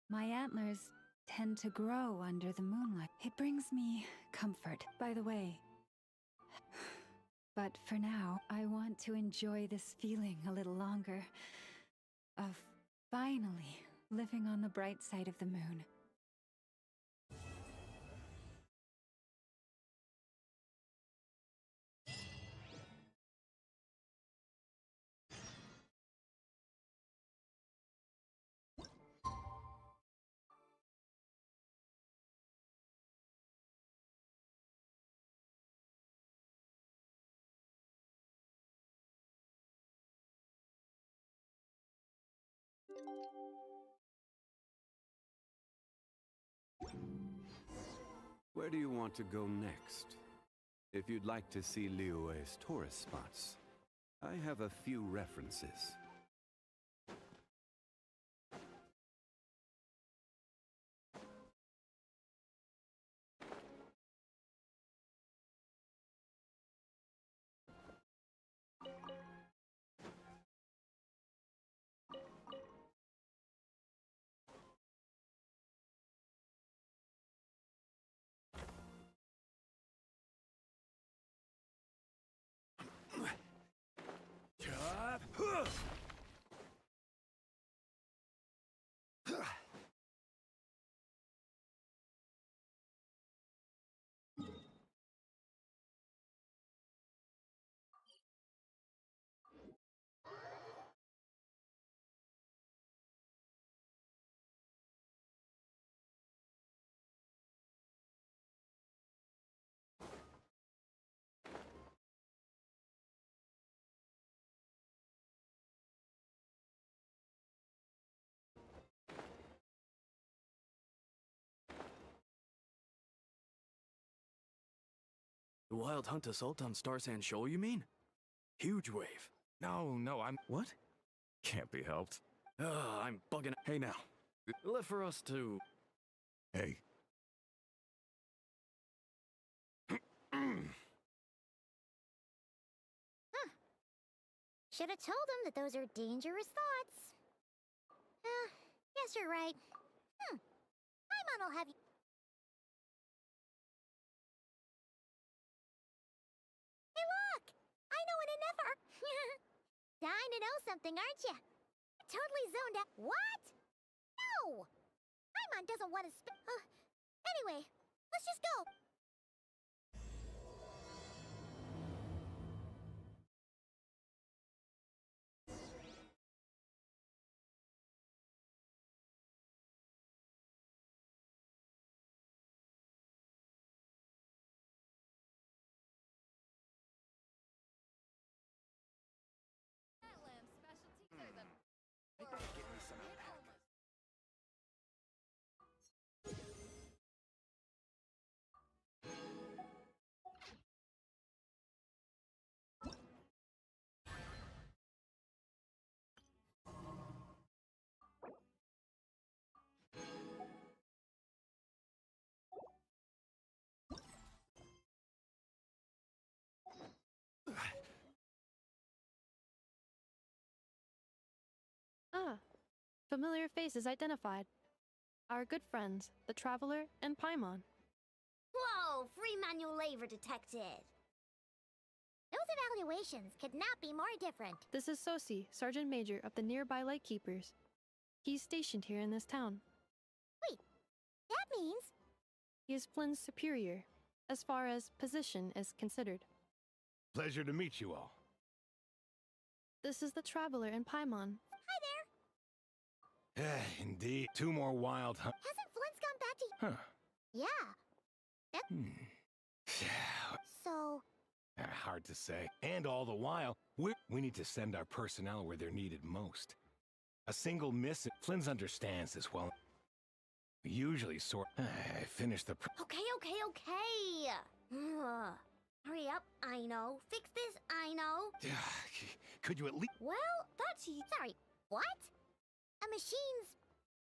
My antlers tend to grow under the moonlight. It brings me comfort, by the way. But for now, I want to enjoy this feeling a little longer. Of finally living on the bright side of the moon. Where do you want to go next? If you'd like to see Liyue's tourist spots, I have a few references. The Wild Hunt Assault on Star Sand Shoal, you mean? Huge wave. No, I'm... What? Can't be helped. I'm bugging. Hey now, Left for us to... Hey. Should have told him that those are dangerous thoughts. Guess you're right. Paimon will have you. Hey, look! I know an endeavor. Dying to know something, aren't you? Totally zoned out. What? No! Paimon doesn't want to anyway, let's just go. Ah, familiar faces identified. Our good friends, the Traveler and Paimon. Whoa, free manual labor detected. Those evaluations could not be more different. This is Sosi, Sergeant Major of the nearby Lightkeepers. He's stationed here in this town. Wait, that means... He is Flynn's superior, as far as position is considered. Pleasure to meet you all. This is the Traveler and Paimon. Hi there. Indeed. 2 more wild Hasn't Flynn's gone back to... Huh. Yeah. So... Hard to say. And all the while, we need to send our personnel where they're needed most. A single miss, Flynn's understands this well. We usually sort... I finished the... Okay. Hurry up, I know. Fix this, I know. Could you at least... Well, that's... Sorry, what? A machine's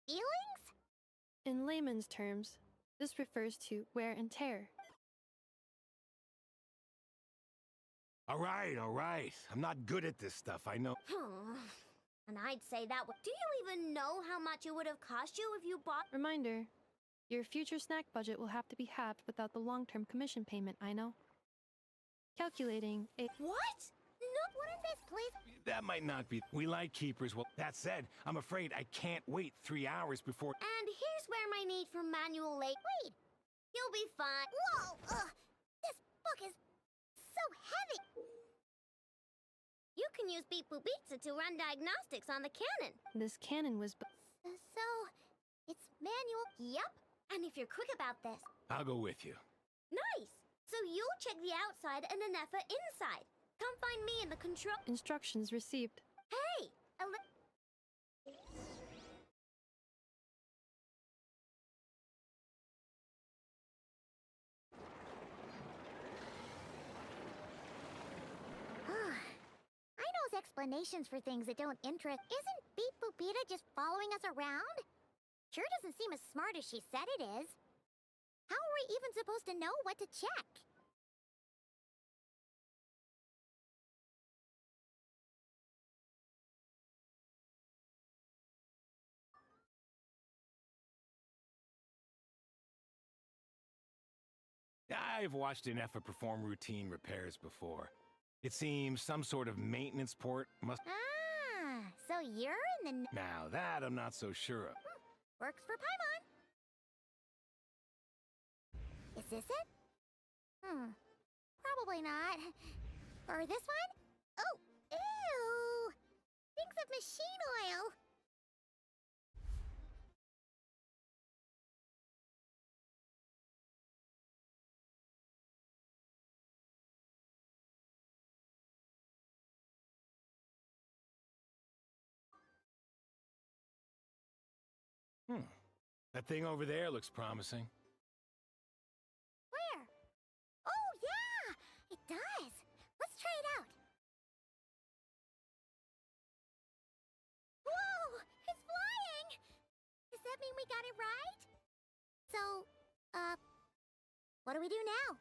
feelings? In layman's terms, this refers to wear and tear. All right. I'm not good at this stuff, I know. And I'd say that would... Do you even know how much it would have cost you if you bought... Reminder, your future snack budget will have to be halved without the long-term commission payment, I know. Calculating a... What? No, what is this, please? That might not be... We like keepers. Well, that said, I'm afraid I can't wait 3 hours before... And here's where my need for manual labor... Wait! You'll be fine. Whoa! This book is so heavy! You can use Beep Boop Pizza to run diagnostics on the cannon. This cannon was... So, it's manual... Yep. And if you're quick about this... I'll go with you. Nice! So you'll check the outside and Anefa inside. Come find me in the control... Instructions received. Hey! I know explanations for things that don't interest... Isn't Beep Boopita just following us around? Sure doesn't seem as smart as she said it is. How are we even supposed to know what to check? I've watched Anefa perform routine repairs before. It seems some sort of maintenance port must... Ah, so you're in the... Now that I'm not so sure of. Works for Paimon. Is this it? Probably not. Or this one? Oh, ew! Thinks of machine oil. That thing over there looks promising. Where? Oh, yeah! It does. Let's try it out. Whoa! It's flying! Is that that mean we got it right? So, what do we do now?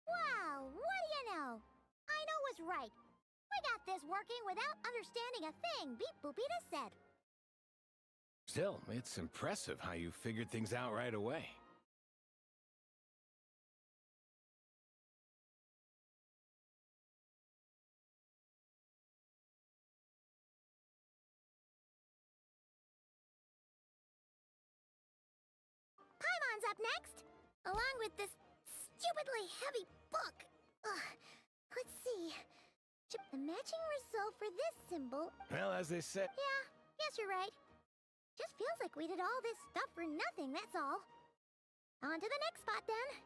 Wow, what do you know? I know was right. We got this working without understanding a thing Beep Boopita said. Still, it's impressive how you figured things out right away. Paimon's up next, along with this stupidly heavy book. Ugh. Let's see. The matching result for this symbol. Well, as they said... Yeah, guess you're right. Just feels like we did all this stuff for nothing, that's all. On to the next spot, then.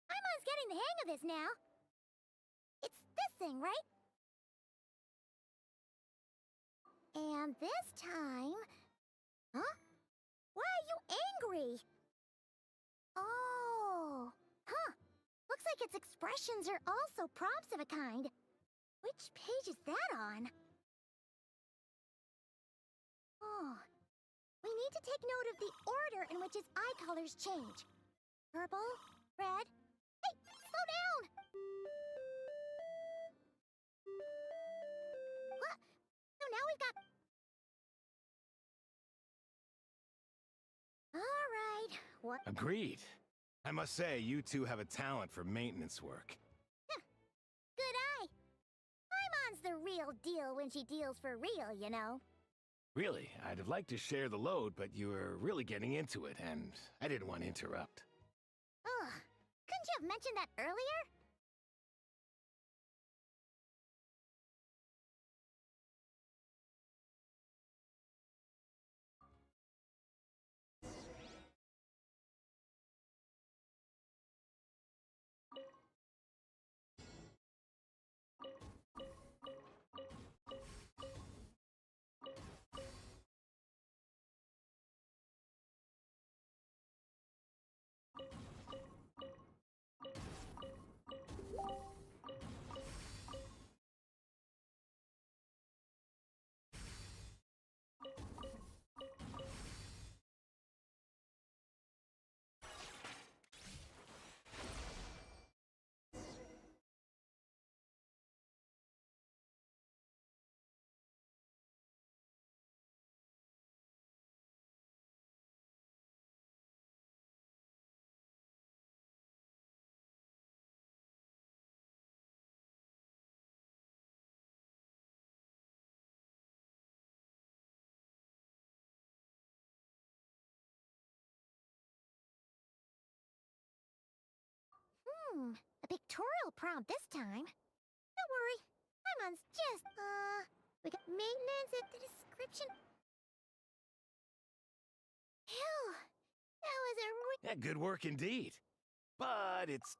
Paimon's getting the hang of this now. It's this thing, right? And this time... Huh? Why are you angry? Oh... Huh. Looks like its expressions are also prompts of a kind. Which page is that on? Oh... We need to take note of the order in which its eye colors change. Purple, red... Hey! Slow down! What? So now we've got... Alright, what... Agreed. I must say, you two have a talent for maintenance work. Good eye. Paimon's the real deal when she deals for real, you know. Really, I'd have liked to share the load, but you were really getting into it, and I didn't want to interrupt. Ugh. Couldn't you have mentioned that earlier? A pictorial prompt this time. Don't worry, Paimon's just, we got maintenance at the description. Phew, that was a Yeah, good work indeed. But it's...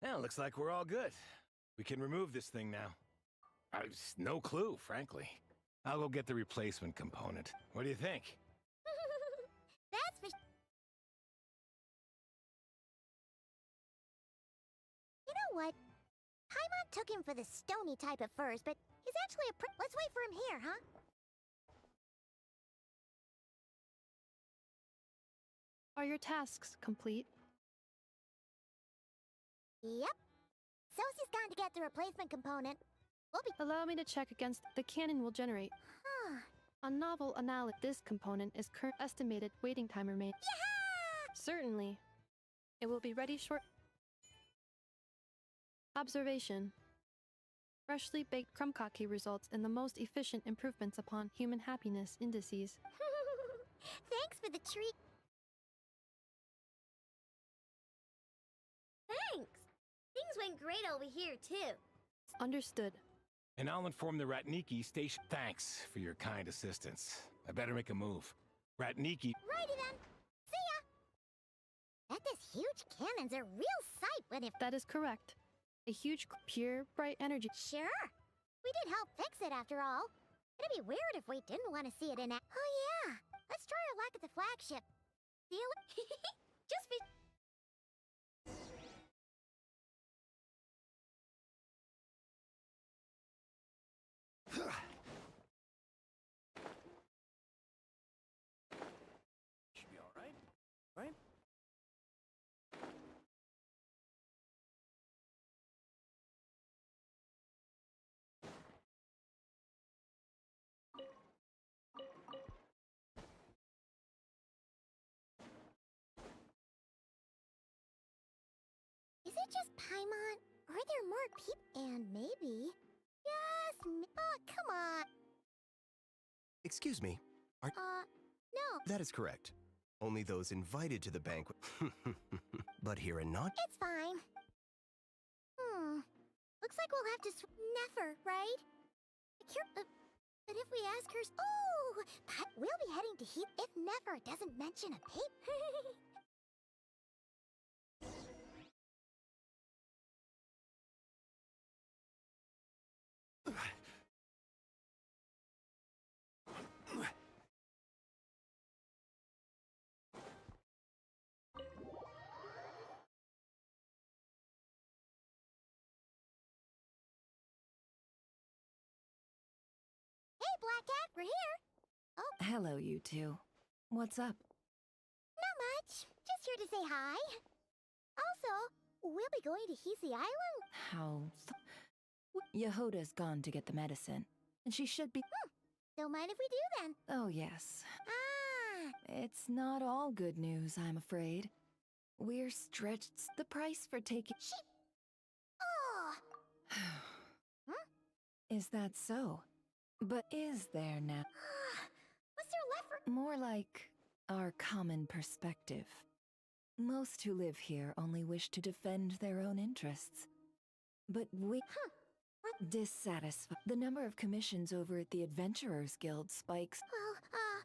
Well, looks like we're all good. We can remove this thing now. No clue, frankly. I'll go get the replacement component. What do you think? That's for... You know what? Paimon took him for the stony type at first, but he's actually a Let's wait for him here, huh? Are your tasks complete? Yep. Sosie's gone to get the replacement component. We'll be... Allow me to check against the cannon will generate. A novel analysis. This component is current estimated waiting time remain. Yeah! Certainly. It will be ready short. Observation. Freshly baked krumkake results in the most efficient improvements upon human happiness indices. Thanks for the treat. Thanks. Things went great over here, too. Understood. And I'll inform the Ratniki station. Thanks for your kind assistance. I better make a move. Ratniki... Righty then. See ya! Bet this huge cannon's a real sight when it... That is correct. A huge, pure, bright energy. Sure. We did help fix it, after all. It'd be weird if we didn't want to see it in a... Oh, yeah. Let's try our luck at the flagship. Deal? Just be... Should be all right, right? Is it just Paimon? Are there more people? And maybe... Yes, oh, come on. Excuse me. No. That is correct. Only those invited to the banquet. But here and not. It's fine. Looks like we'll have to Never, right? But if we ask her... Oh! We'll be heading to Heath if Never doesn't mention a paper. Black Cat, we're here. Oh. Hello, you two. What's up? Not much. Just here to say hi. Also, we'll be going to Hisi Island. How... Yehoda's gone to get the medicine, and she should be... Don't mind if we do, then. Oh, yes. Ah! It's not all good news, I'm afraid. We're stretched the price for taking... Oh! Is that so? But is there now? What's there left for... More like our common perspective. Most who live here only wish to defend their own interests. But we... dissatisfied. The number of commissions over at the Adventurers Guild spikes.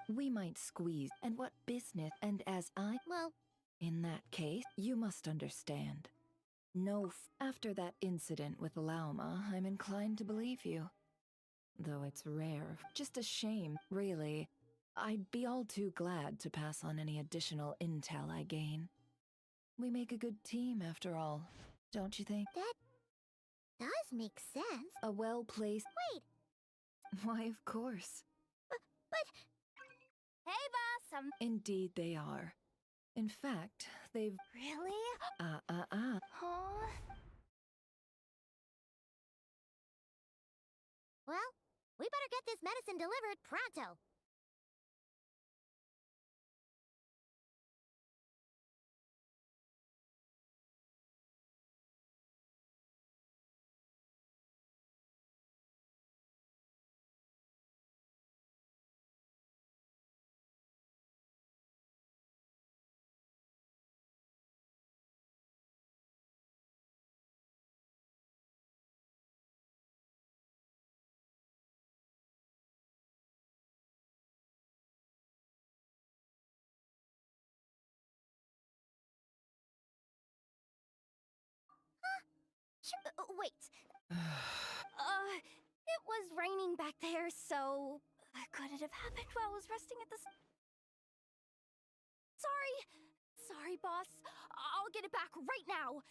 We might squeeze. And what business? And as I... Well... In that case, you must understand. No, after that incident with Lauma, I'm inclined to believe you. Though it's rare. Just a shame, really. I'd be all too glad to pass on any additional intel I gain. We make a good team, after all, don't you think? That does make sense. A well-placed... Wait! Why, of course. But... Hey, boss, Indeed they are. In fact, they've... Really? Huh? Well, we better get this medicine delivered pronto. Wait. It was raining back there, so... Could it have happened while I was resting at the... Sorry, boss. I'll get it back right now.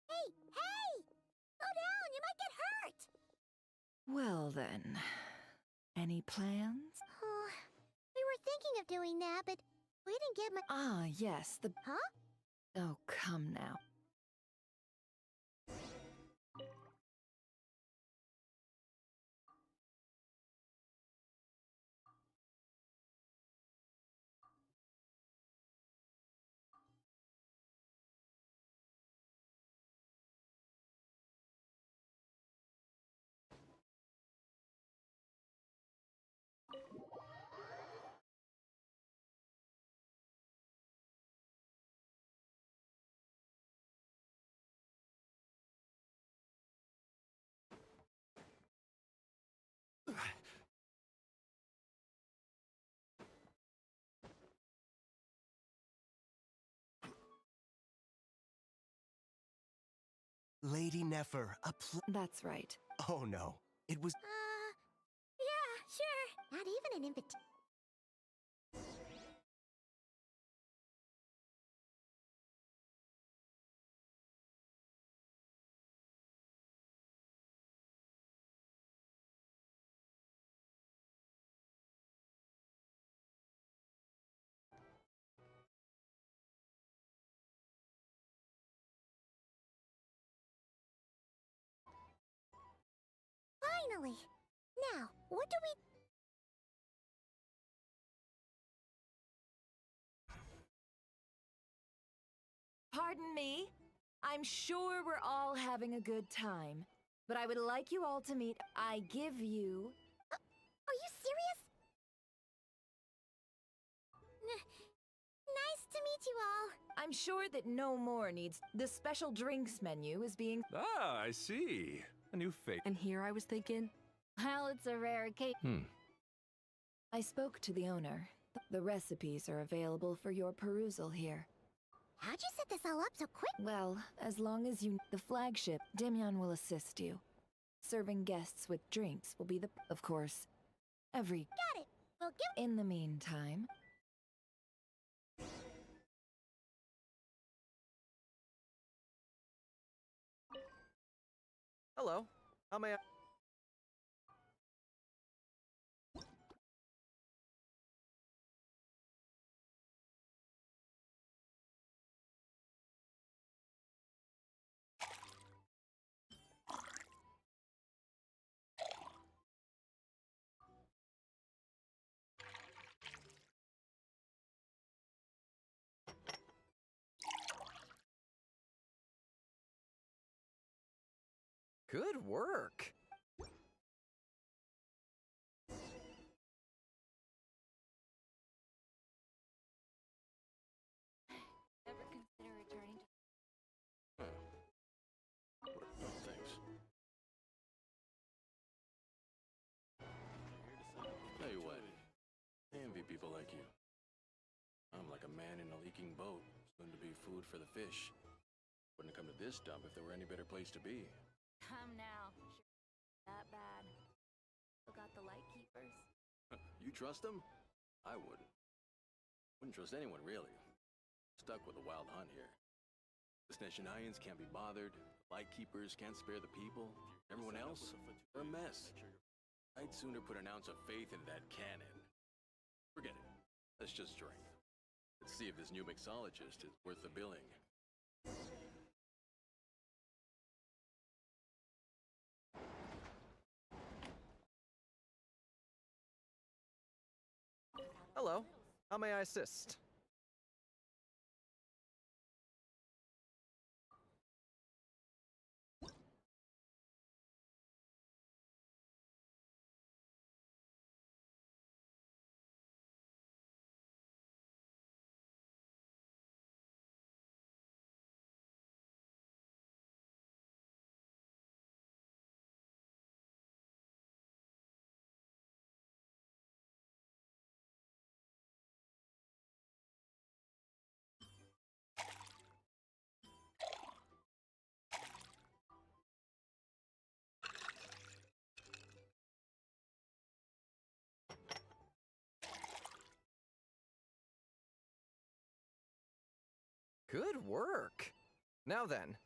Hey! Slow down, you might get hurt! Well then, any plans? We were thinking of doing that, but we didn't get my... Ah, yes, the... Huh? Oh, come now. Lady Nefer, That's right. Oh no, it was... Yeah, sure. Not even an invitation. Finally! Now, what do we... Pardon me? I'm sure we're all having a good time. But I would like you all to meet... I give you... Are you serious? Nice to meet you all. I'm sure that no more needs... The special drinks menu is being... Ah, I see. A new fate. And here I was thinking... Well, it's a rare occasion. I spoke to the owner. The recipes are available for your perusal here. How'd you set this all up so quick? Well, as long as you... The flagship, Demyon will assist you. Serving guests with drinks will be the... Of course, every... Got it. We'll give... In the meantime... Hello. How may I... Good work. leaking boat, soon to be food for the fish. Wouldn't come to this dump if there were any better place to be. Come now. Sure, that bad. Still got the light keepers. You trust them? I wouldn't. Wouldn't trust anyone, really. Stuck with a wild hunt here. The Sneshanians can't be bothered. Lightkeepers can't spare the people. Everyone else, they're a mess. I'd sooner put an ounce of faith into that cannon. Forget it. Let's just drink. Let's see if this new mixologist is worth the billing. Hello. How may I assist? Good work! Now then,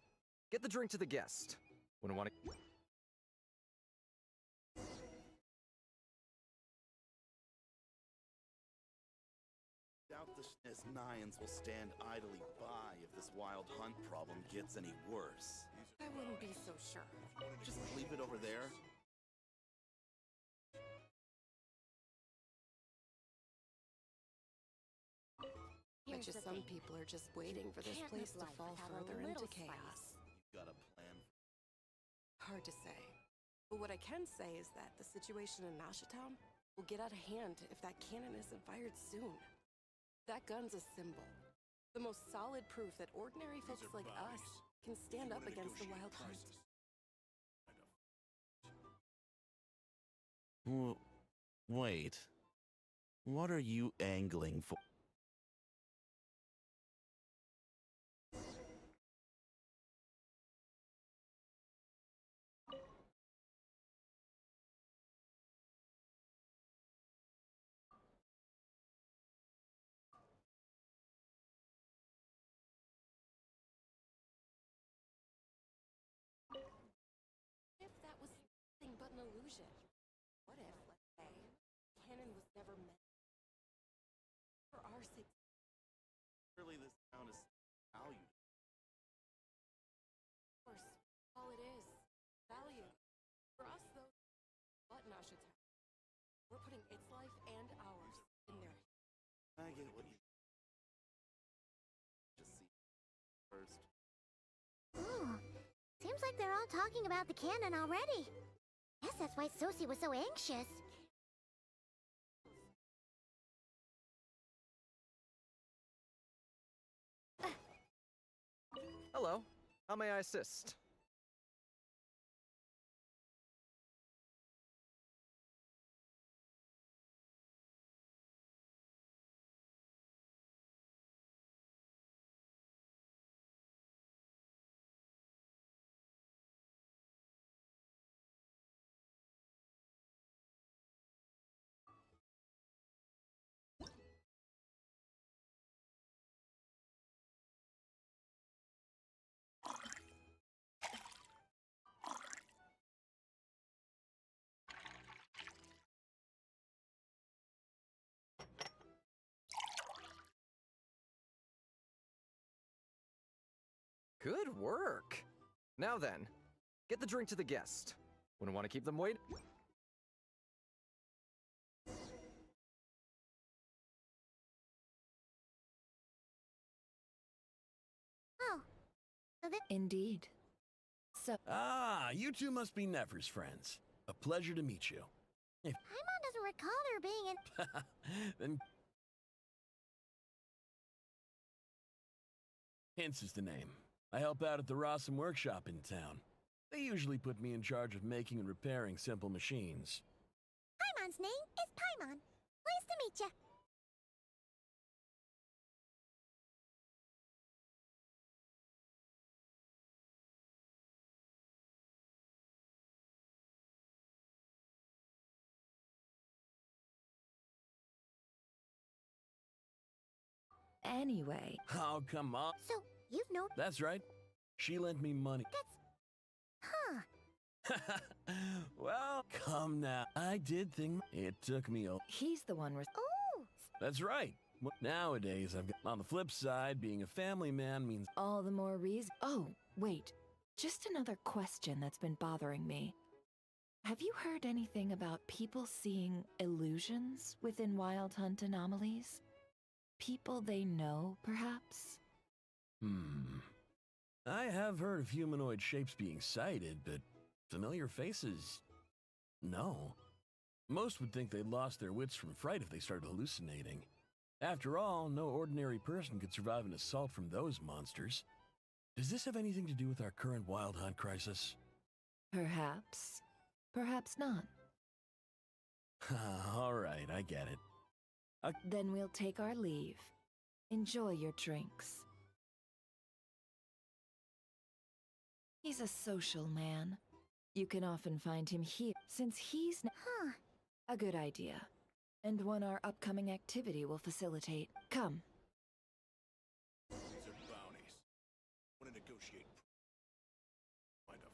get the drink to the guest. Wouldn't want to... Doubt the Sneznians will stand idly by if this wild hunt problem gets any worse. I wouldn't be so sure. Just leave it over there. Bet you some people are just waiting for this place to fall further into chaos. You got a plan? Hard to say. But what I can say is that the situation in Nashatown will get out of hand if that cannon isn't fired soon. That gun's a symbol. The most solid proof that ordinary folks like us can stand up against the wild hunt. Wait. What are you angling for? If that was nothing but an illusion? What if, let's say, cannon was never meant for our sake? Surely this town is valued. Of course, all it is, value. For us, though, but Nashatown. We're putting its life and ours in there. I get what you... Just see first. Ooh, seems like they're all talking about the cannon already. Guess that's why Sosie was so anxious. Hello. How may I assist? Good work! Now then, get the drink to the guest. Wouldn't want to keep them waiting. Oh, so Indeed. So... Ah, you two must be Nefer's friends. A pleasure to meet you. If Paimon doesn't recall there being an... then... Hints is the name. I help out at the Rossum workshop in town. They usually put me in charge of making and repairing simple machines. Paimon's name is Paimon. Pleased to meet ya. Anyway. Oh, come on. So, you've known... That's right. She lent me money. Huh. Well, come now. I did think it took me a... He's the one Oh! That's right. Nowadays, I've got... On the flip side, being a family man means... All the more reason... Oh, wait. Just another question that's been bothering me. Have you heard anything about people seeing illusions within Wild Hunt anomalies? People they know, perhaps? I have heard of humanoid shapes being sighted, but familiar faces... No. Most would think they'd lost their wits from fright if they started hallucinating. After all, no ordinary person could survive an assault from those monsters. Does this have anything to do with our current Wild Hunt crisis? Perhaps. Perhaps not. All right, I get it. Then we'll take our leave. Enjoy your drinks. He's a social man. You can often find him here, since he's a good idea. And one our upcoming activity will facilitate. Come. These are bounties. Want to negotiate. Find a...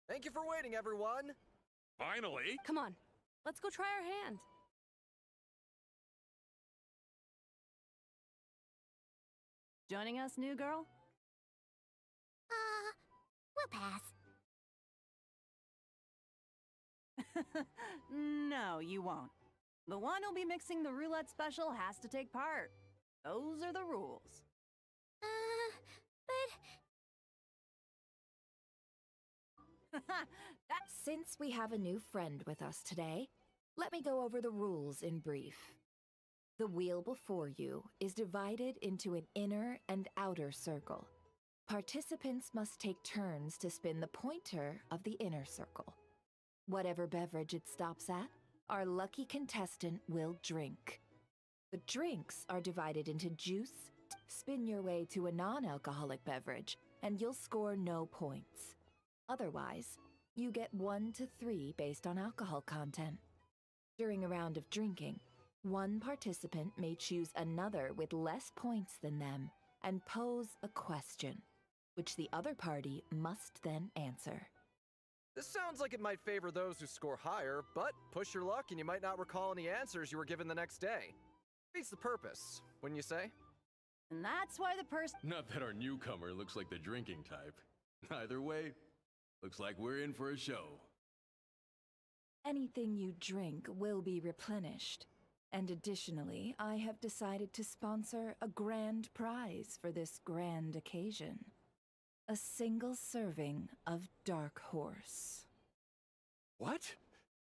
Thank you for waiting, everyone! Finally! Come on, let's go try our hand. Joining us, new girl? We'll pass. No, you won't. The one who'll be mixing the roulette special has to take part. Those are the rules. But... Since we have a new friend with us today, let me go over the rules in brief. The wheel before you is divided into an inner and outer circle. Participants must take turns to spin the pointer of the inner circle. Whatever beverage it stops at, our lucky contestant will drink. The drinks are divided into juice. Spin your way to a non-alcoholic beverage, and you'll score no points. Otherwise, you get 1 to 3 based on alcohol content. During a round of drinking, one participant may choose another with less points than them and pose a question, which the other party must then answer. This sounds like it might favor those who score higher, but push your luck and you might not recall any answers you were given the next day. Beats the purpose, wouldn't you say? And that's why the person... Not that our newcomer looks like the drinking type. Either way, looks like we're in for a show. Anything you drink will be replenished. And additionally, I have decided to sponsor a grand prize for this grand occasion. A single serving of Dark Horse. What?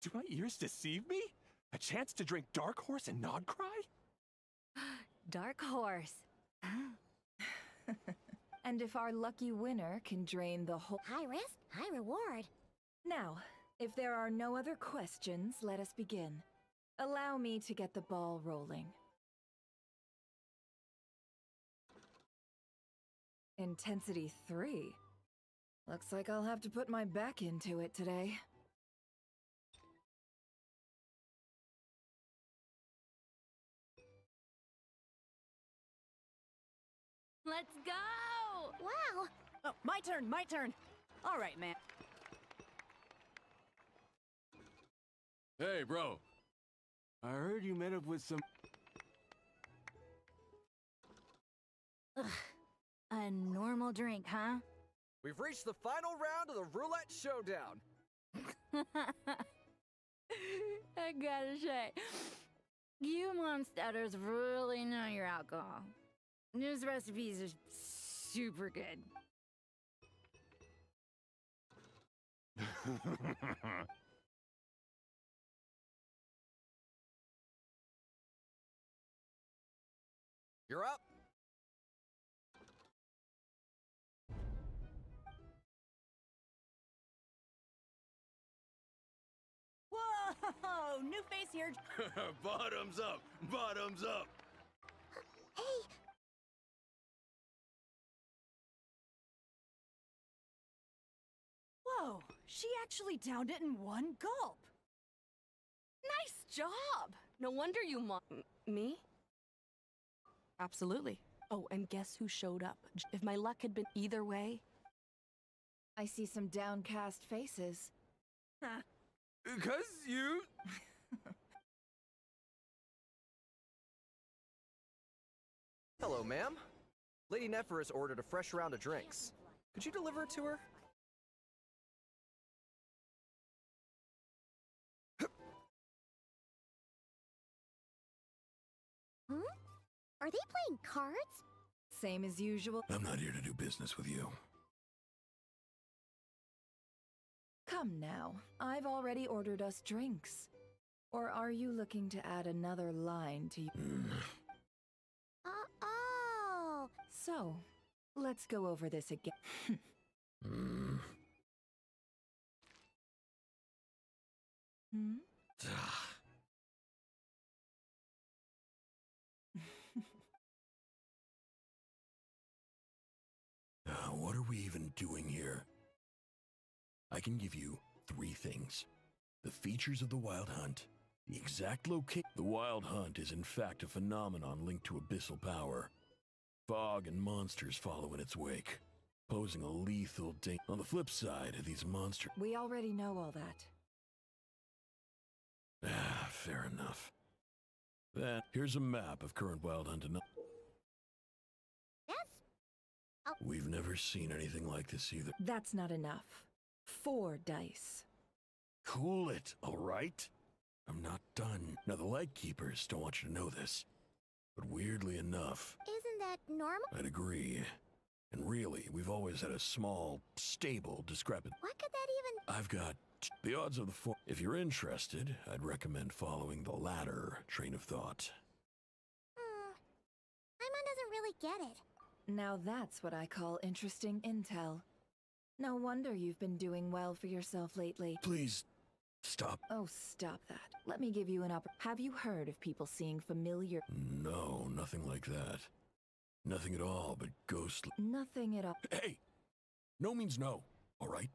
Do my ears deceive me? A chance to drink Dark Horse and not cry? Dark Horse. And if our lucky winner can drain the whole... High risk, high reward. Now, if there are no other questions, let us begin. Allow me to get the ball rolling. Intensity 3. Looks like I'll have to put my back into it today. Let's go! Wow! Oh, my turn, my turn. All right, man. Hey, bro. I heard you met up with some... Ugh. A normal drink, huh? We've reached the final round of the roulette showdown. I gotta say, you monsters really know your alcohol. These recipes are super good. You're up. Whoa! New face here. Bottoms up! Bottoms up! Hey! Whoa! She actually downed it in one gulp! Nice job! No wonder you me? Absolutely. Oh, and guess who showed up? If my luck had been either way... I see some downcast faces. Because you... Hello, ma'am. Lady Nefer has ordered a fresh round of drinks. Could you deliver it to her? Hmm? Are they playing cards? Same as usual. I'm not here to do business with you. Come now, I've already ordered us drinks. Or are you looking to add another line to Oh! So, let's go over this again. Hmm? What are we even doing here? I can give you 3 things. The features of the Wild Hunt, the exact location. The Wild Hunt is in fact a phenomenon linked to abyssal power. Fog and monsters follow in its wake, posing a lethal danger. On the flip side, these monsters... We already know all that. Fair enough. Then, here's a map of current Wild Hunt. We've never seen anything like this either. That's not enough. 4 dice. Cool it, all right? I'm not done. Now, the Lightkeepers don't want you to know this, but weirdly enough... Isn't that normal? I'd agree. And really, we've always had a small, stable discrepancy. What could that even... I've got the odds of the 4. If you're interested, I'd recommend following the latter train of thought. Paimon doesn't really get it. Now that's what I call interesting intel. No wonder you've been doing well for yourself lately. Please, stop. Oh, stop that. Let me give you an Have you heard of people seeing familiar... No, nothing like that. Nothing at all but ghostly... Nothing at all. Hey! No means no, all right?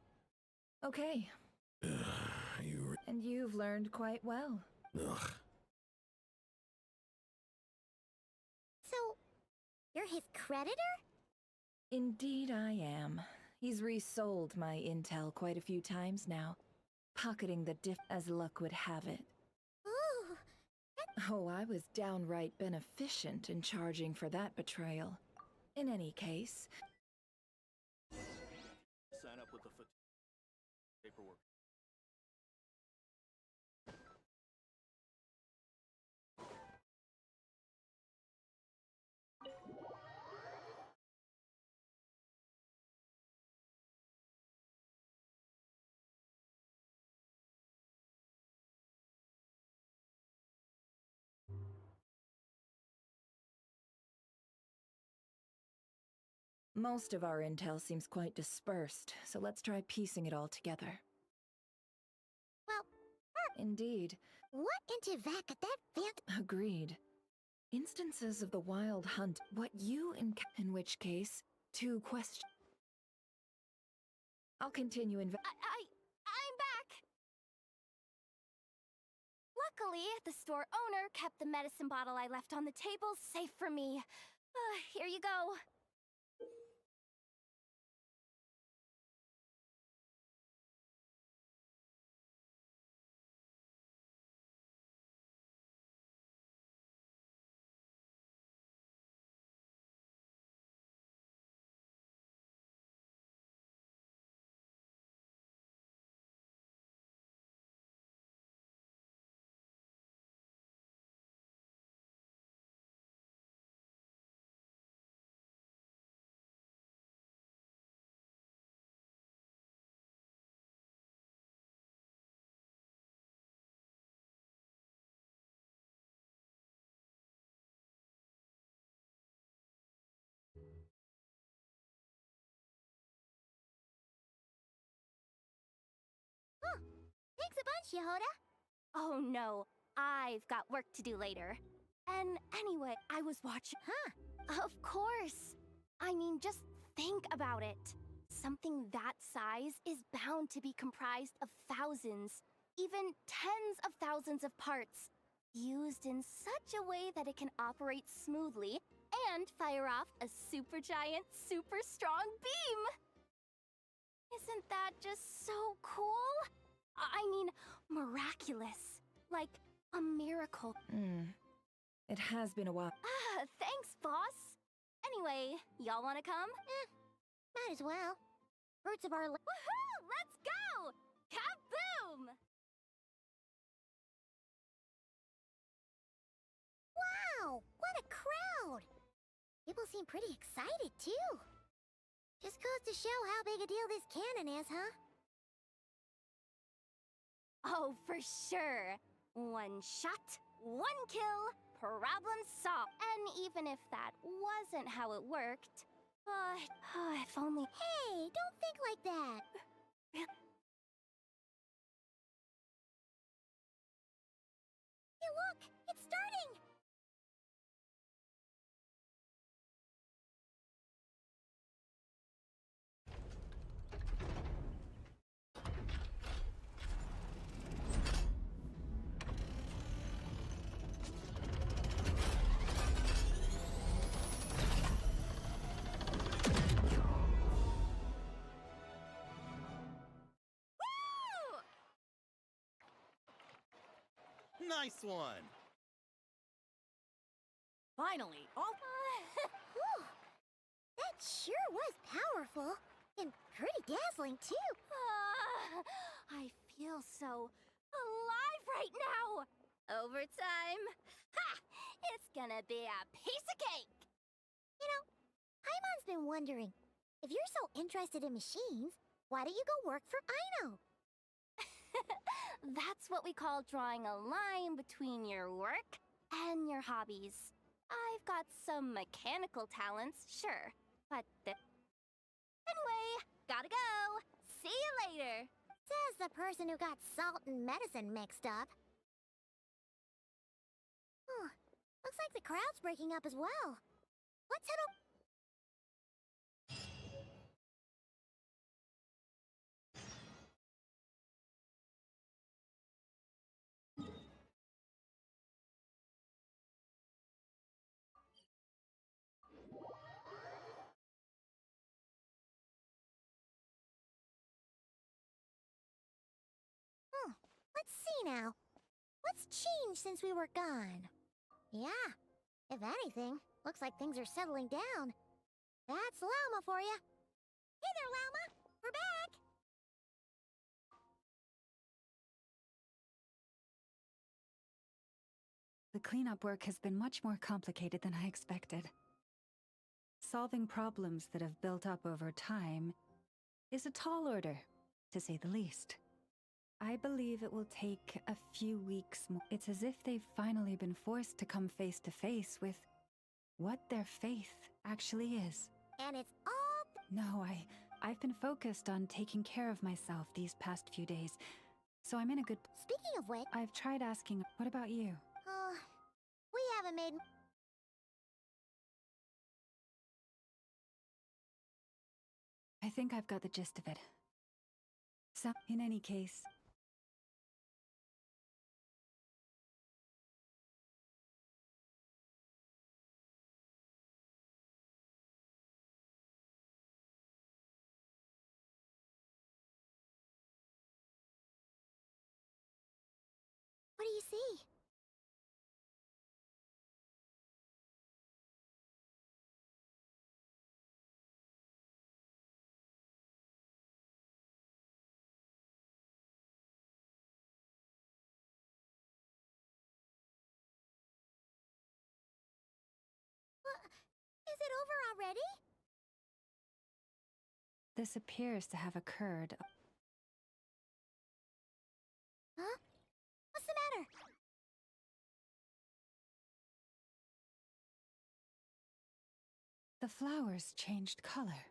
Okay. And you've learned quite well. Ugh. So, you're his creditor? Indeed I am. He's resold my intel quite a few times now, pocketing the diff as luck would have it. Ooh! Oh, I was downright beneficent in charging for that betrayal. In any case... Sign up with the paperwork. Most of our intel seems quite dispersed, so let's try piecing it all together. Well, Indeed. What into that could that Agreed. Instances of the Wild Hunt, what you in which case, 2 questions. I'll continue I'm back! Luckily, the store owner kept the medicine bottle I left on the table safe for me. Here you go. Thanks a bunch, Yehoda. Oh no, I've got work to do later. And anyway, I was watching... Of course! I mean, just think about it. something that size is bound to be comprised of thousands, even tens of thousands of parts, used in such a way that it can operate smoothly and fire off a supergiant, super strong beam! Isn't that just so cool? I mean, miraculous. Like a miracle. It has been a while. Thanks, boss. Anyway, y'all wanna come? Might as well. Fruits of our Woohoo! Let's go! Kaboom! Wow! What a crowd! People seem pretty excited, too. Just goes to show how big a deal this cannon is, huh? Oh, for sure. One shot, one kill, problem solved. And even if that wasn't how it worked, if only... Hey, don't think like that. Hey, look! It's starting! Nice one! Finally, all. Whew. That sure was powerful. And pretty dazzling, too. I feel so alive right now! Overtime! Ha! It's gonna be a piece of cake! You know, Paimon's been wondering, if you're so interested in machines, why don't you go work for Aino? That's what we call drawing a line between your work and your hobbies. I've got some mechanical talents, sure, but anyway, gotta go. See you later. Says the person who got salt and medicine mixed up. Looks like the crowd's breaking up as well. Let's head over. Let's see now. What's changed since we were gone? Yeah, if anything, looks like things are settling down. That's Llama for you. Hey there, Llama. We're back. The cleanup work has been much more complicated than I expected. Solving problems that have built up over time is a tall order, to say the least. I believe it will take a few weeks more. It's as if they've finally been forced to come face to face with what their faith actually is. And it's all... No, I've been focused on taking care of myself these past few days, so I'm in a good... Speaking of which... I've tried asking, what about you? We haven't made... I think I've got the gist of it. So, in any case... What do you see? Is it over already? This appears to have occurred. Huh? What's the matter? The flowers changed color.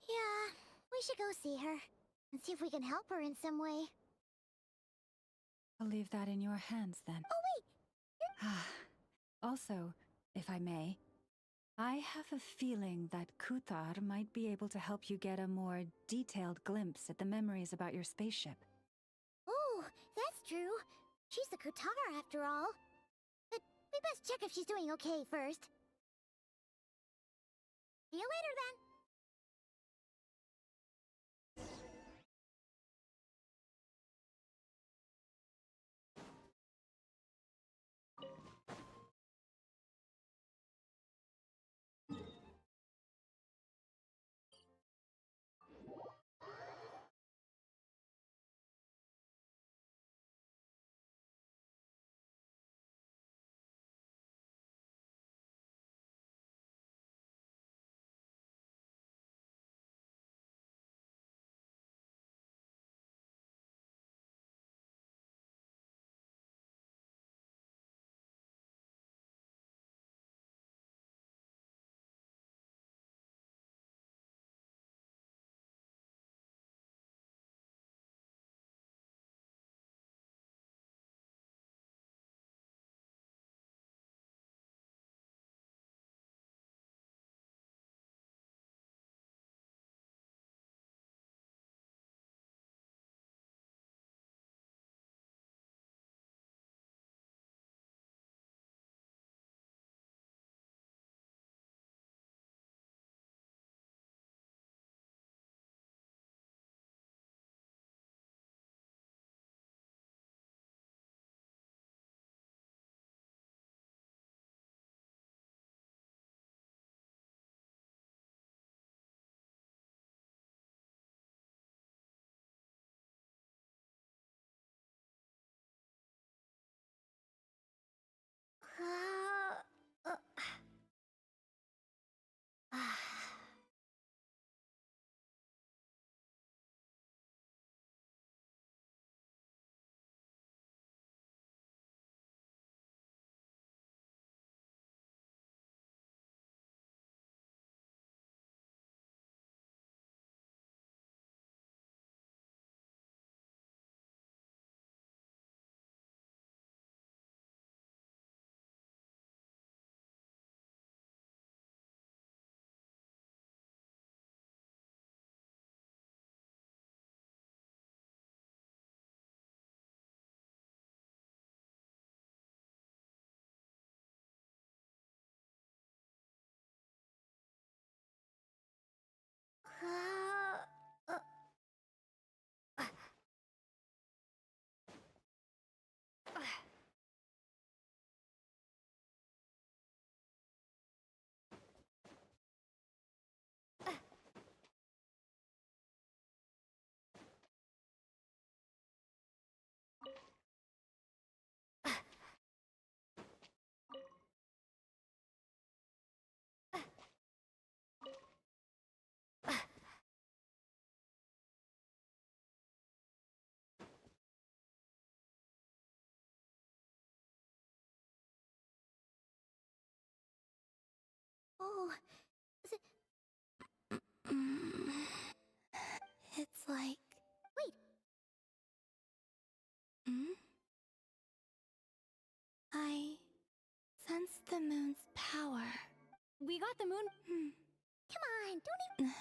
Yeah, we should go see her and see if we can help her in some way. I'll leave that in your hands then. Oh, wait! Also, if I may, I have a feeling that Kuthar might be able to help you get a more detailed glimpse at the memories about your spaceship. Oh, that's true. She's the Kutar after all. But we best check if she's doing okay first. See you later then. Oh, is it... It's like... Wait! I sense the moon's power. We got the moon. Come on, don't even...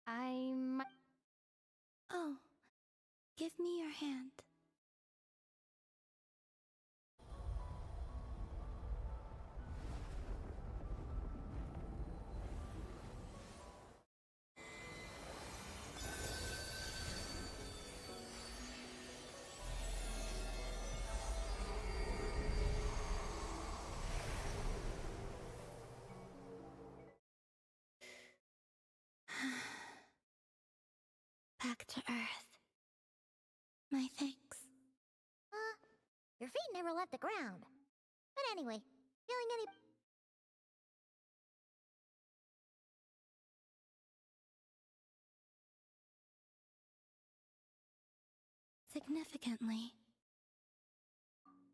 I'm... Oh, give me your hand. Back to Earth. My thanks. Your feet never left the ground. But anyway, feeling any... Significantly,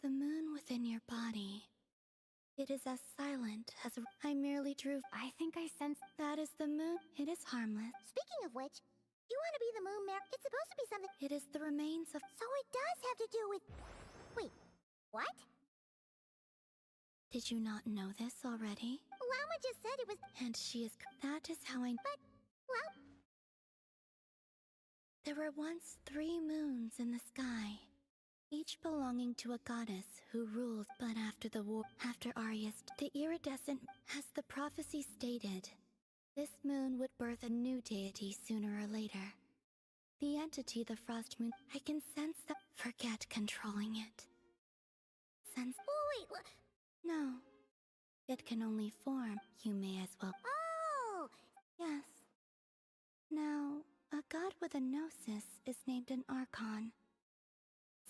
the moon within your body It is as silent as I merely drew. I think I sense that is the moon. It is harmless. Speaking of which, you want to be the moon mare? It's supposed to be something. It is the remains of. So it does have to do with. Wait, what? Did you not know this already? Llama just said it was. And she is. That is how I. But, well. There were once 3 moons in the sky, each belonging to a goddess who ruled. But after the war, after Arius, the iridescent, as the prophecy stated, this moon would birth a new deity sooner or later. The entity, the frost moon, I can sense that. Forget controlling it. Sense. Oh, wait, no. It can only form. You may as well. Oh! Yes. Now, a god with a gnosis is named an Archon.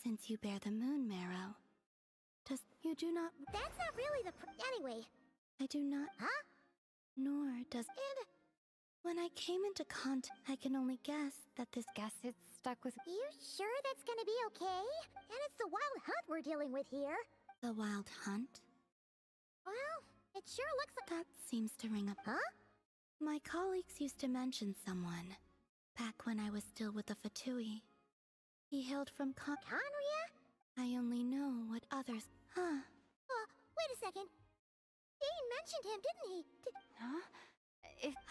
Since you bear the moon marrow, you do not. That's not really the. Anyway. I do not. Huh? Nor does. And. When I came into contact, I can only guess that this. Guess it's stuck with. You sure that's gonna be okay? And it's the wild hunt we're dealing with here. The wild hunt? Well, it sure looks like. That seems to ring a. Huh? My colleagues used to mention someone. Back when I was still with the Fatui. He hailed from Conria? I only know what others. Huh. Wait a second. Dane mentioned him, didn't he? Huh?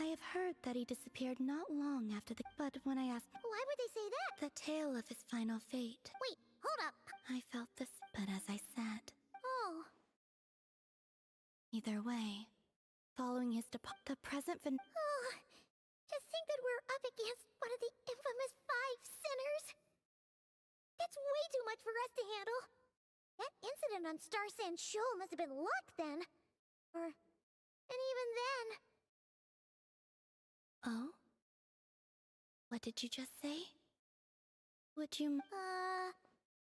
I have heard that he disappeared not long after the. But when I asked. Why would they say that? The tale of his final fate. Wait, hold up. I felt this, but as I said. Oh. Either way, following his the present Oh, to think that we're up against one of the infamous 5 sinners. That's way too much for us to handle. That incident on Star Sand Shoal must have been luck then. And even then. Oh? What did you just say? Would you?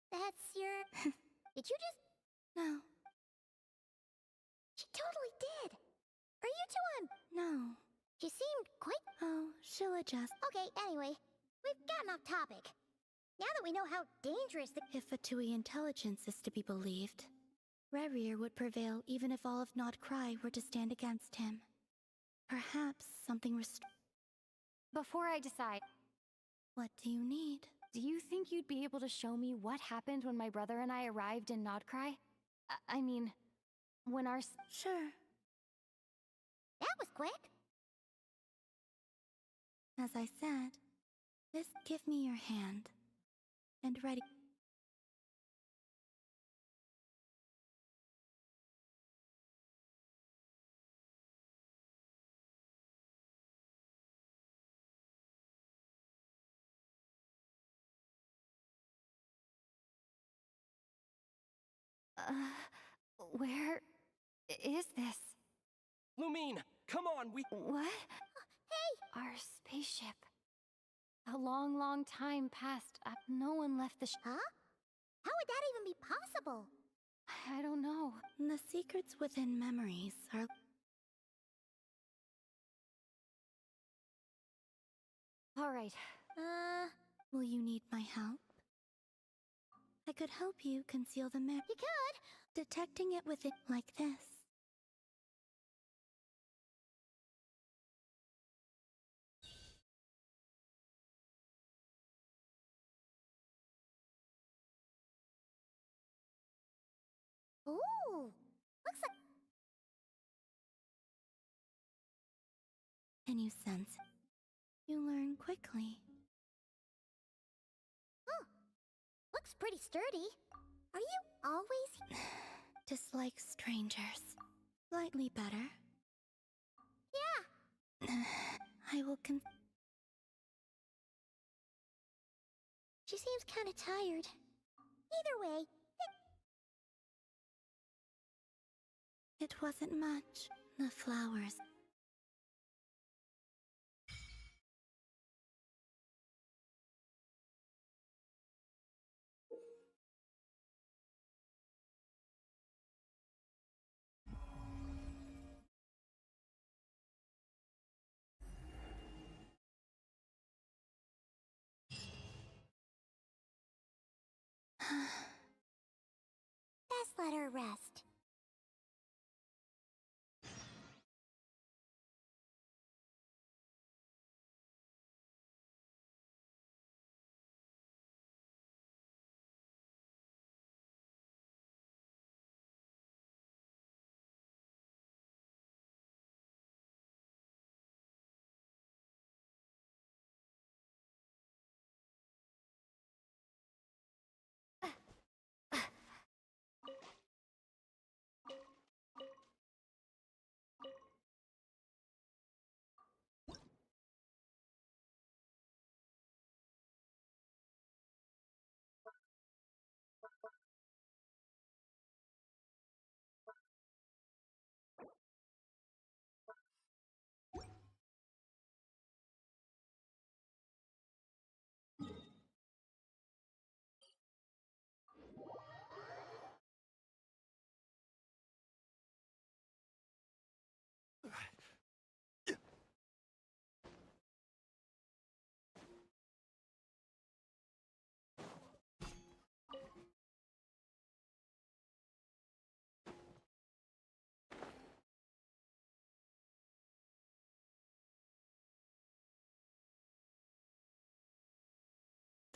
That's your. Did you just? No. She totally did. Are you two on? No. She seemed quite. Oh, she'll adjust. Okay, anyway, we've gotten off topic. Now that we know how dangerous the. If Fatui intelligence is to be believed, Rerir would prevail even if all of Nod Cry were to stand against him. Perhaps something Before I decide, what do you need? Do you think you'd be able to show me what happened when my brother and I arrived in Nodcry? I mean, when our. Sure. That was quick. As I said, give me your hand. And ready. Where is this? Lumine, come on, What? Hey! Our spaceship. A long, long time passed. No one left the Huh? How would that even be possible? I don't know. The secrets within memories are. All right. Will you need my help? I could help you conceal the memory. You could! Detecting it with it like this. Ooh! Looks like. Can you sense it? You learn quickly. Oh! Looks pretty sturdy. Are you always. Dislike strangers. Slightly better. Yeah! I will She seems kinda tired. Either way, It wasn't much. The flowers. best let her rest.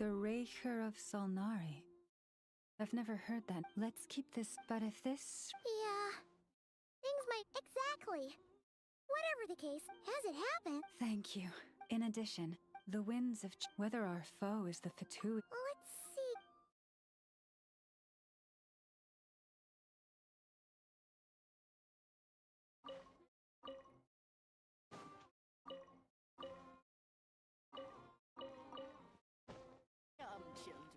The Raker of Solnari. I've never heard that. Let's keep this. But if this. Yeah. Things might. Exactly. Whatever the case, has it happened? Thank you. In addition, the winds of. Whether our foe is the Fatu. Let's see. Come, children.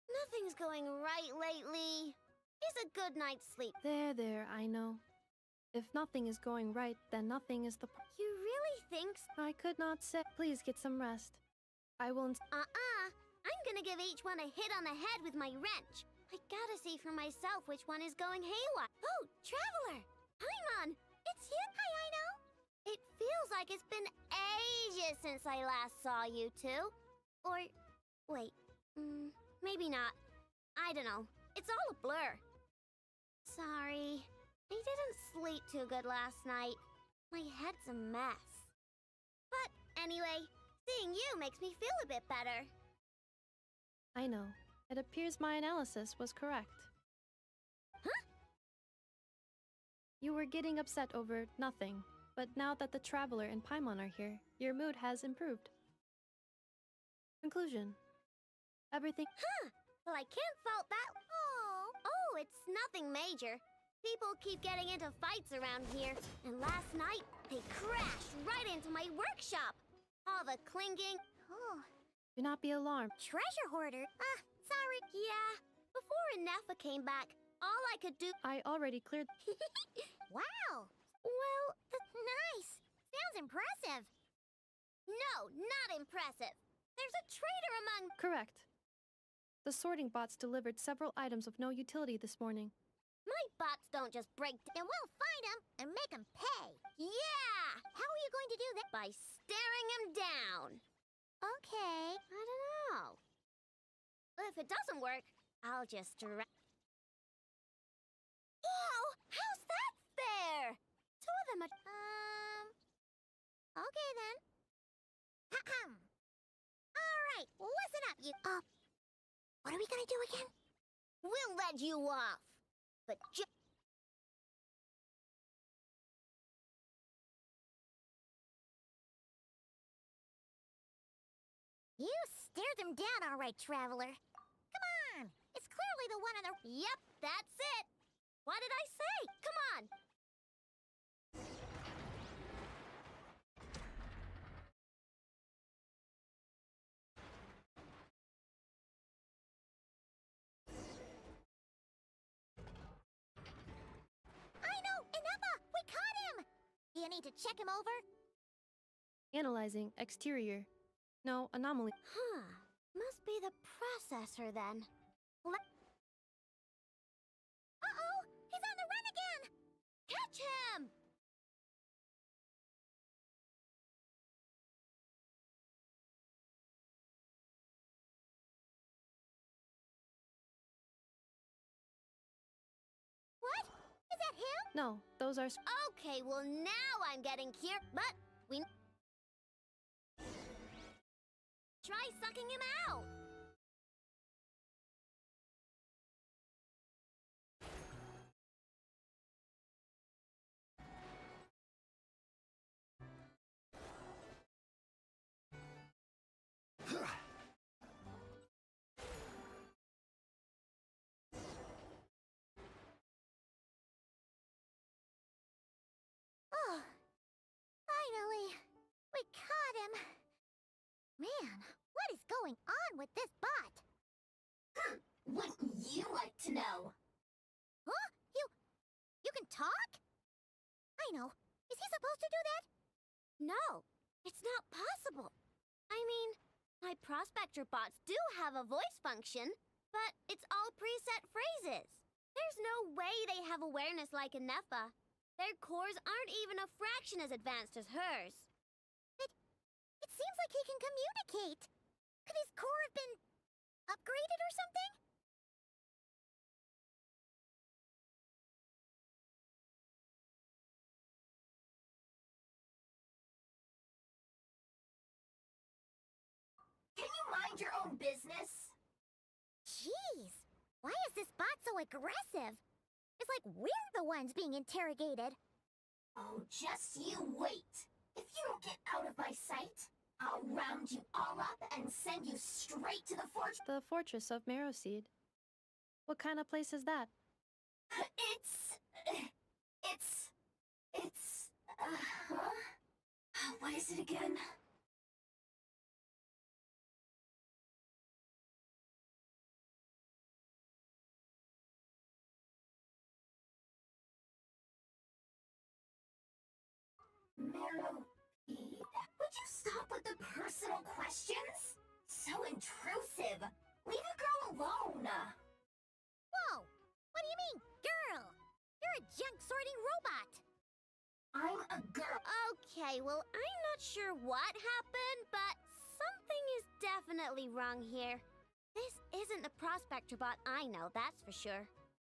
Nothing's going right lately. Is a good night's sleep. There, I know. If nothing is going right, then nothing is the You really think I could not say. Please get some rest. I will. I'm gonna give each one a hit on the head with my wrench. I gotta see for myself which one is going haywire. Oh, Traveler! Paimon! It's you! Hi, I know! It feels like it's been ages since I last saw you two. Or, wait, maybe not. I don't know. It's all a blur. Sorry. I didn't sleep too good last night. My head's a mess. But anyway, seeing you makes me feel a bit better. I know. It appears my analysis was correct. Huh? You were getting upset over nothing, but now that the Traveler and Paimon are here, your mood has improved. Conclusion. Everything. Huh! Well, I can't fault that. Oh, it's nothing major. People keep getting into fights around here, and last night, they crashed right into my workshop. All the clinking. Oh. Do not be alarmed. Treasure hoarder? Sorry. Yeah. Before Inefa came back, all I could do. I already cleared. Wow. Well, that's nice. Sounds impressive. No, not impressive. There's a traitor among. Correct. The sorting bots delivered several items of no utility this morning. My bots don't just break, and we'll find them and make them pay. Yeah! How are you going to do that? By staring them down. Okay, I don't know. If it doesn't work, I'll just Whoa! How's that fair? Two of them are... Okay then. Alright, listen up, you... what are we gonna do again? We'll let you off. But you stared them down all right, Traveler. Come on! It's clearly the one on the... Yep, that's it! What did I say? Come on! I know! Inefa! We caught him! You need to check him over? Analyzing exterior. No anomaly. Huh. Must be the processor then. Uh-oh! He's on the run again! Catch him! What? Is that him? No, those are... Okay, well now I'm getting here, but we... Try sucking him out! We caught him. Man, what is going on with this bot? Wouldn't you like to know? Huh? You can talk? I know. Is he supposed to do that? No, it's not possible. I mean, my prospector bots do have a voice function, but it's all preset phrases. There's no way they have awareness like a Nepha. Their cores aren't even a fraction as advanced as hers. It seems like he can communicate. Could his core have been upgraded or something? Can you mind your own business? Jeez, why is this bot so aggressive? It's like we're the ones being interrogated. Oh, just you wait. If you don't get out of my sight, I'll round you all up and send you straight to the fortress. The fortress of Meroseed. What kind of place is that? What is it again? Meropede. Would you stop with the personal questions? So intrusive. Leave a girl alone. Whoa! What do you mean, girl? You're a junk sorting robot. I'm a girl. Okay, well, I'm not sure what happened, but something is definitely wrong here. This isn't the prospector bot I know, that's for sure.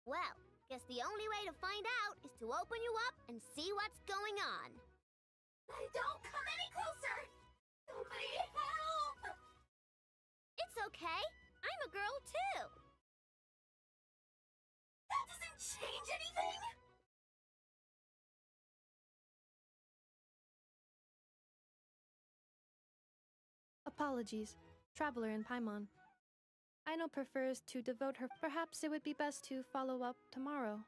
Well, guess the only way to find out is to open you up and see what's going on. Don't come any closer! Somebody help! It's okay. I'm a girl too. That doesn't change anything! Apologies, traveler in Paimon. Aino prefers to devote her. Perhaps it would be best to follow up tomorrow.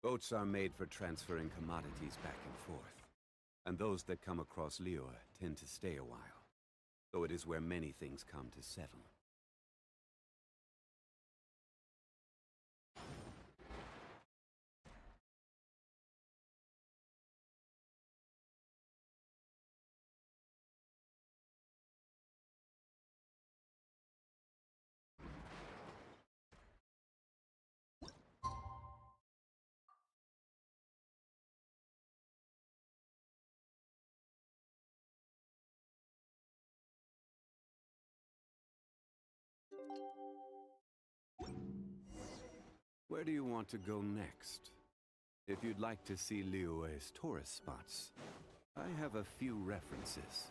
Boats are made for transferring commodities back and forth, and those that come across Liyue tend to stay a while, though it is where many things come to settle. Where do you want to go next? If you'd like to see Liyue's tourist spots, I have a few references.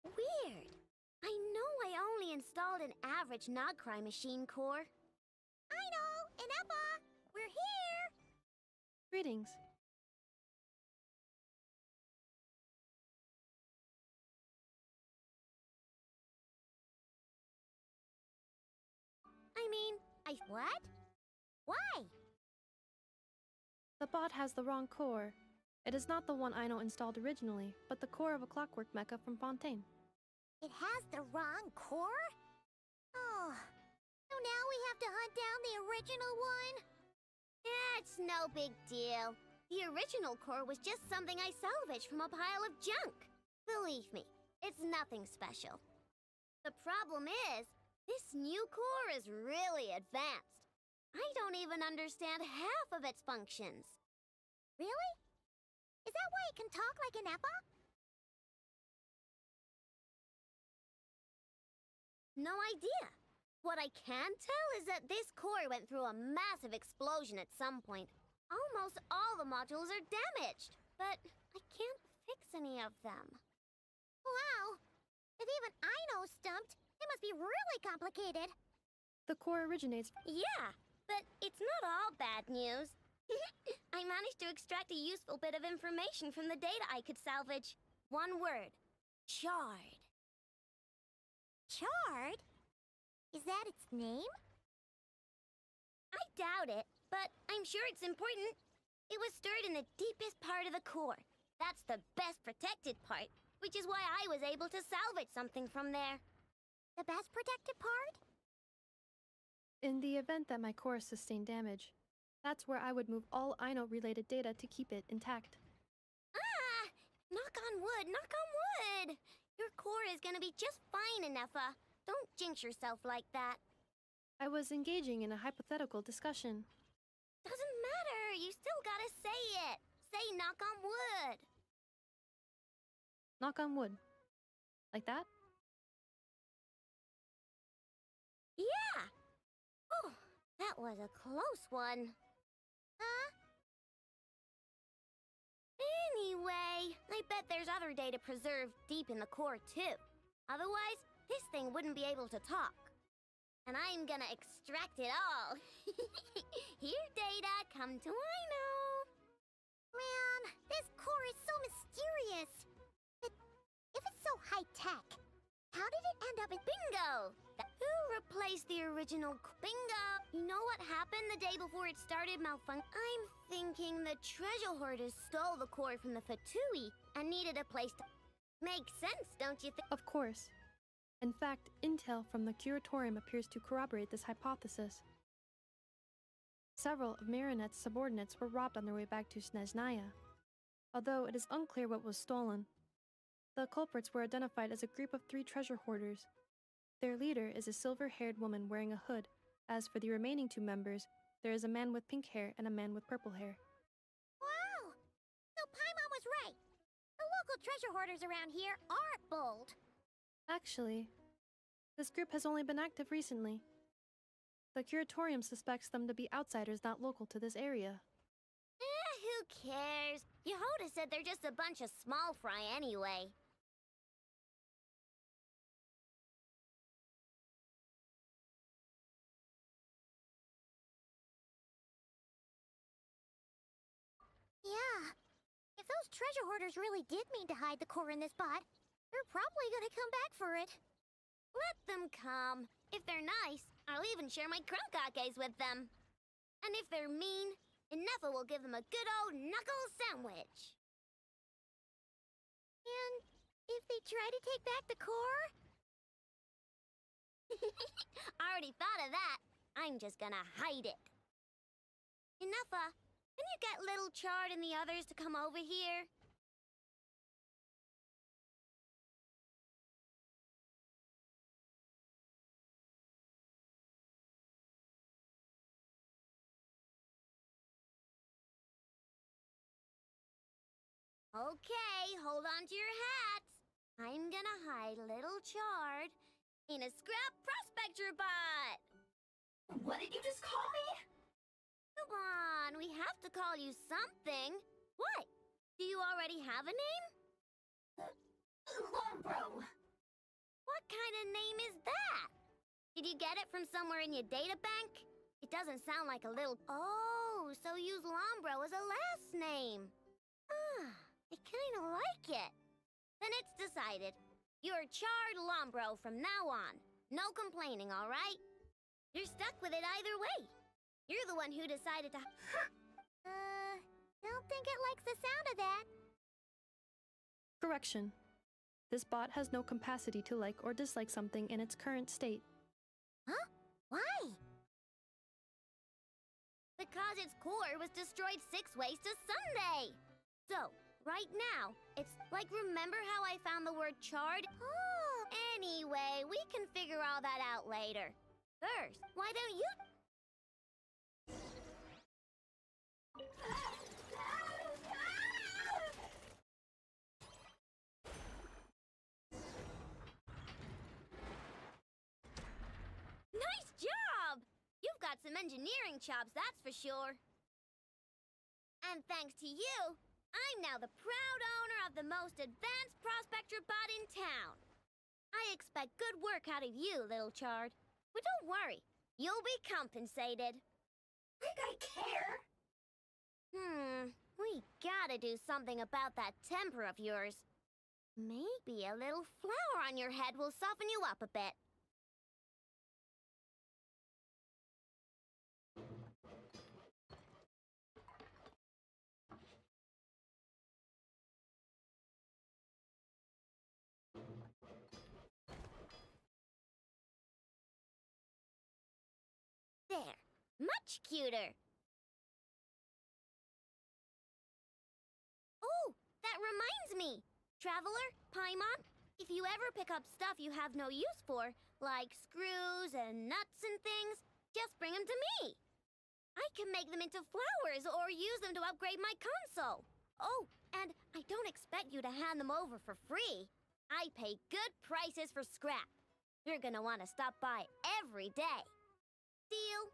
Weird. I know I only installed an average Nogcry machine core. I know, Ineppa! We're here! Greetings. What? Why? The bot has the wrong core. It is not the one Aino installed originally, but the core of a clockwork mecha from Fontaine. It has the wrong core? Oh, so now we have to hunt down the original one? It's no big deal. The original core was just something I salvaged from a pile of junk. Believe me, it's nothing special. The problem is, this new core is really advanced. I don't even understand half of its functions. Really? Is that why it can talk like an Ineppa? No idea. What I can tell is that this core went through a massive explosion at some point. Almost all the modules are damaged. but I can't fix any of them. Wow! If even I know stumped, it must be really complicated. The core originates. Yeah, but it's not all bad news. I managed to extract a useful bit of information from the data I could salvage. One word. Shard. Shard? Is that its name? I doubt it, but I'm sure it's important. It was stored in the deepest part of the core. That's the best protected part, which is why I was able to salvage something from there. The best protected part? In the event that my core sustained damage, that's where I would move all Ino-related data to keep it intact. Ah! Knock on wood, knock on wood! Your core is gonna be just fine, Inefa. Don't jinx yourself like that. I was engaging in a hypothetical discussion. Doesn't matter, you still gotta say it. Say knock on wood. Knock on wood. Like that? Yeah! Oh, that was a close one. Huh? Anyway, I bet there's other data preserved deep in the core too. Otherwise, this thing wouldn't be able to talk. And I'm gonna extract it all. Here, data, come to Ino. Man, this core is so mysterious. But if it's so high-tech, how did it end up in Bingo? Who replaced the original Bingo? You know what happened the day before it started malfunctioning? I'm thinking the treasure hoarders stole the core from the Fatui and needed a place to... Makes sense, don't you think? Of course. In fact, intel from the Curatorium appears to corroborate this hypothesis. Several of Marinette's subordinates were robbed on their way back to Snezhnaya, although it is unclear what was stolen. The culprits were identified as a group of 3 treasure hoarders. Their leader is a silver-haired woman wearing a hood. As for the remaining 2 members, there is a man with pink hair and a man with purple hair. Wow! So Paimon was right. The local treasure hoarders around here aren't bold. Actually, this group has only been active recently. The Curatorium suspects them to be outsiders not local to this area. Who cares? Yehoda said they're just a bunch of small fry anyway. Yeah. If those treasure hoarders really did mean to hide the core in this spot, they're probably gonna come back for it. Let them come. If they're nice, I'll even share my crunkakes with them. And if they're mean, Inefa will give them a good old knuckle sandwich. And if they try to take back the core? I already thought of that. I'm just gonna hide it. Inefa, can you get Little Chard and the others to come over here? Okay, hold on to your hats. I'm gonna hide Little Chard in a scrap prospector bot. What did you just call me? Come on, we have to call you something. What? Do you already have a name? Lombro. What kind of name is that? Did you get it from somewhere in your data bank? It doesn't sound like a little... Oh, so use Lombro as a last name. Ah, I kinda like it. Then it's decided. You're Chard Lombro from now on. No complaining, all right? You're stuck with it either way. You're the one who decided to... don't think it likes the sound of that. Correction. This bot has no capacity to like or dislike something in its current state. Huh? Why? Because its core was destroyed 6 ways to Sunday. So, right now, it's like, remember how I found the word chard? Oh, anyway, we can figure all that out later. First, why don't you... Nice job! You've got some engineering chops, that's for sure. And thanks to you, I'm now the proud owner of the most advanced prospector bot in town. I expect good work out of you, little Chard. But don't worry, you'll be compensated. Like I care. We gotta do something about that temper of yours. Maybe a little flour on your head will soften you up a bit. There, much cuter. Oh, that reminds me. Traveler, Paimon, if you ever pick up stuff you have no use for, like screws and nuts and things, just bring them to me. I can make them into flowers or use them to upgrade my console. Oh, and I don't expect you to hand them over for free. I pay good prices for scrap. You're gonna want to stop by every day. Deal?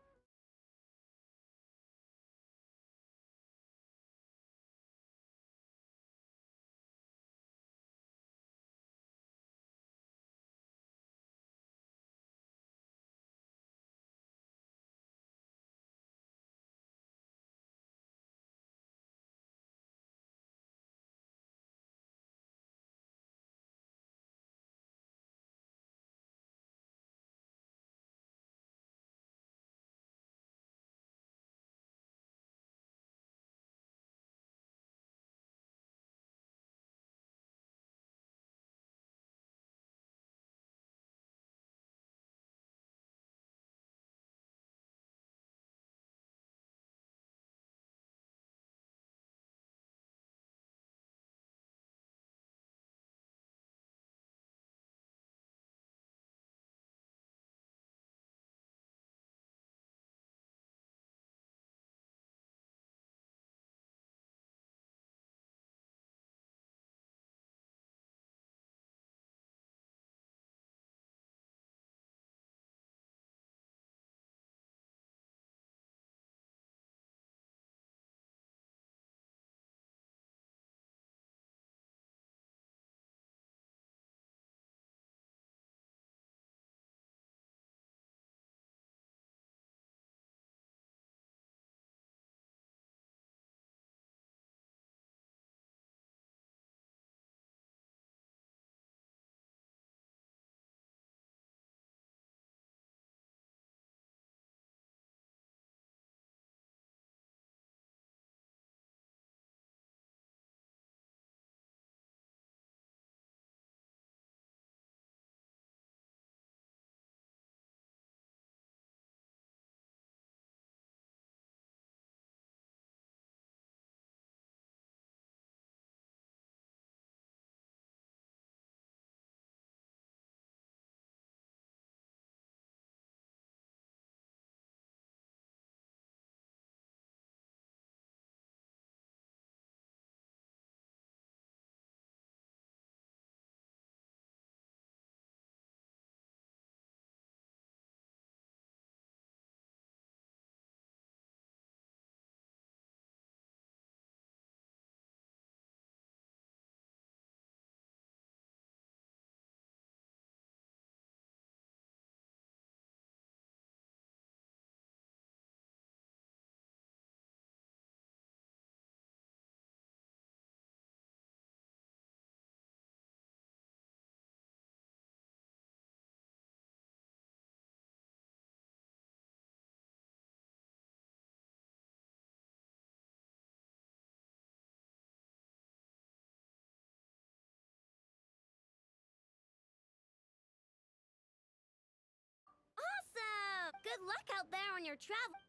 Awesome! Good luck out there on your travel.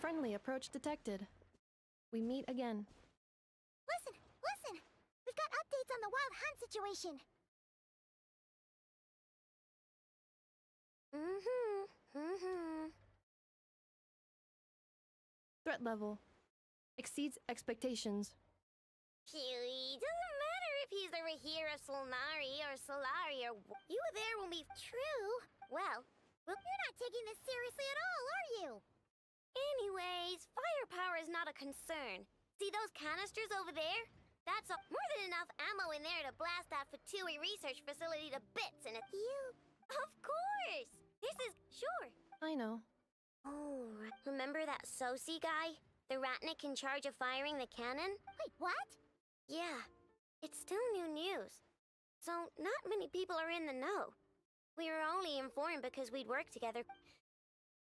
Friendly approach detected. We meet again. Listen, listen! We've got updates on the wild hunt situation. Threat level exceeds expectations. Huey, doesn't matter if he's the Rahira Solnari or Solari or you were there when we true. Well, you're not taking this seriously at all, are you? Anyways, firepower is not a concern. See those canisters over there? That's more than enough ammo in there to blast that Fatui research facility to bits and Of course! This is... sure. I know. Oh, remember that Sosi guy? The Ratnik in charge of firing the cannon? Wait, what? Yeah, it's still new news. So, not many people are in the know. We were only informed because we'd worked together.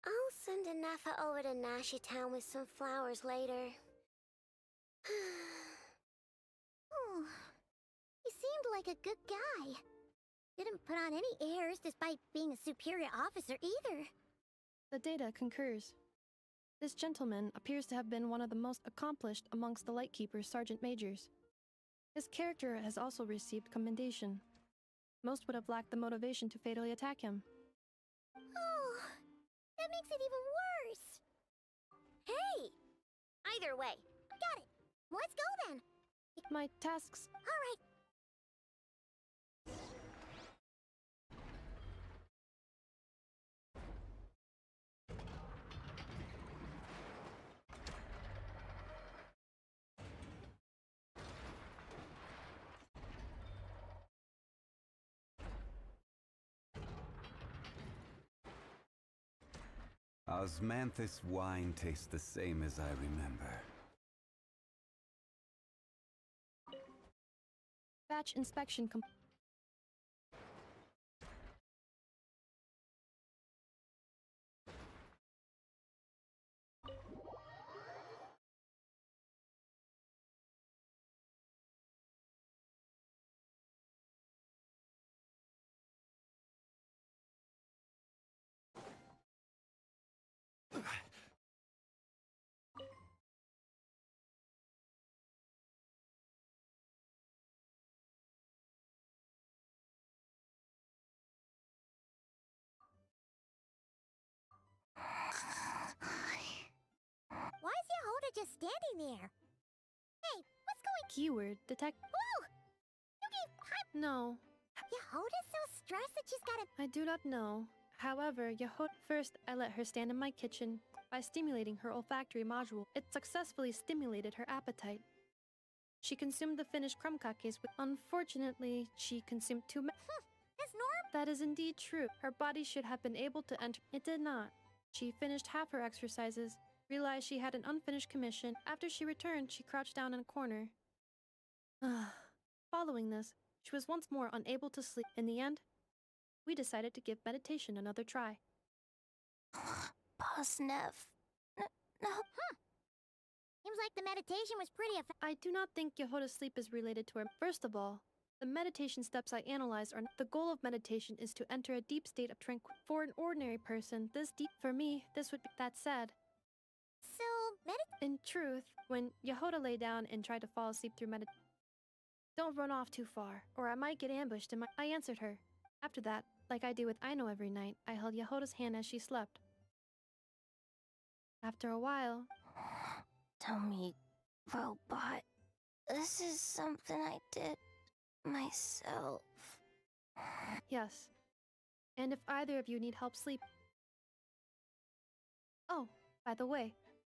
I'll send Anafa over to Nashi Town with some flowers later. Oh, he seemed like a good guy. Didn't put on any airs despite being a superior officer either. The data concurs. This gentleman appears to have been one of the most accomplished amongst the Lightkeeper's sergeant majors. His character has also received commendation. Most would have lacked the motivation to fatally attack him. Oh, that makes it even worse. Hey! Either way, got it. Let's go then. My tasks. All right. Osmanthus wine tastes the same as I remember. Batch inspection Why is Yehoda just standing there? Hey, what's going... Keyword detect... Whoa! You gave... No. Yehoda's so stressed that she's gotta... I do not know. However, First, I let her stand in my kitchen. By stimulating her olfactory module, it successfully stimulated her appetite. She consumed the finished crumb cakes, but unfortunately, she consumed too many. That's normal. That is indeed true. Her body should have been able to enter. It did not. She finished half her exercises, realized she had an unfinished commission. After she returned, she crouched down in a corner. Following this, she was once more unable to sleep. In the end, we decided to give meditation another try. Boss Nev. No. Seems like the meditation was pretty effective. I do not think Yehoda's sleep is related to her. First of all, the meditation steps I analyzed are the goal of meditation is to enter a deep state of tranquility. For an ordinary person, this deep. For me, this would be. That said. So, in truth, when Yehoda lay down and tried to fall asleep through meditation. Don't run off too far, or I might get ambushed in my. I answered her. After that, like I do with Aino every night, I held Yehoda's hand as she slept. After a while... Tell me, robot, this is something I did myself. Yes. And if either of you need help sleep... Oh, by the way,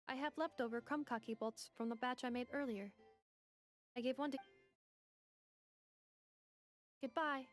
I have leftover crumb kaki bolts from the batch I made earlier. I gave one to... Goodbye.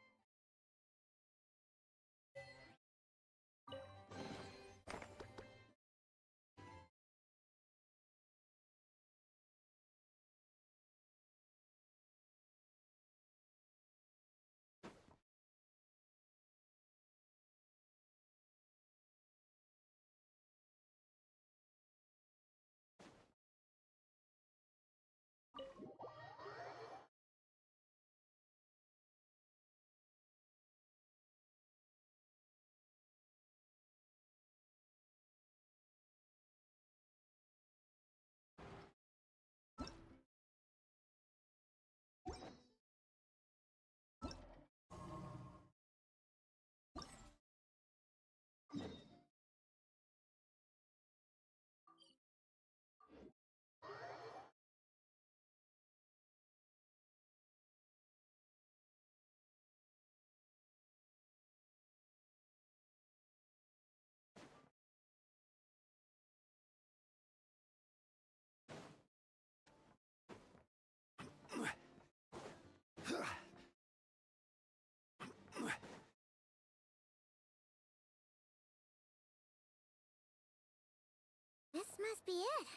This must be it.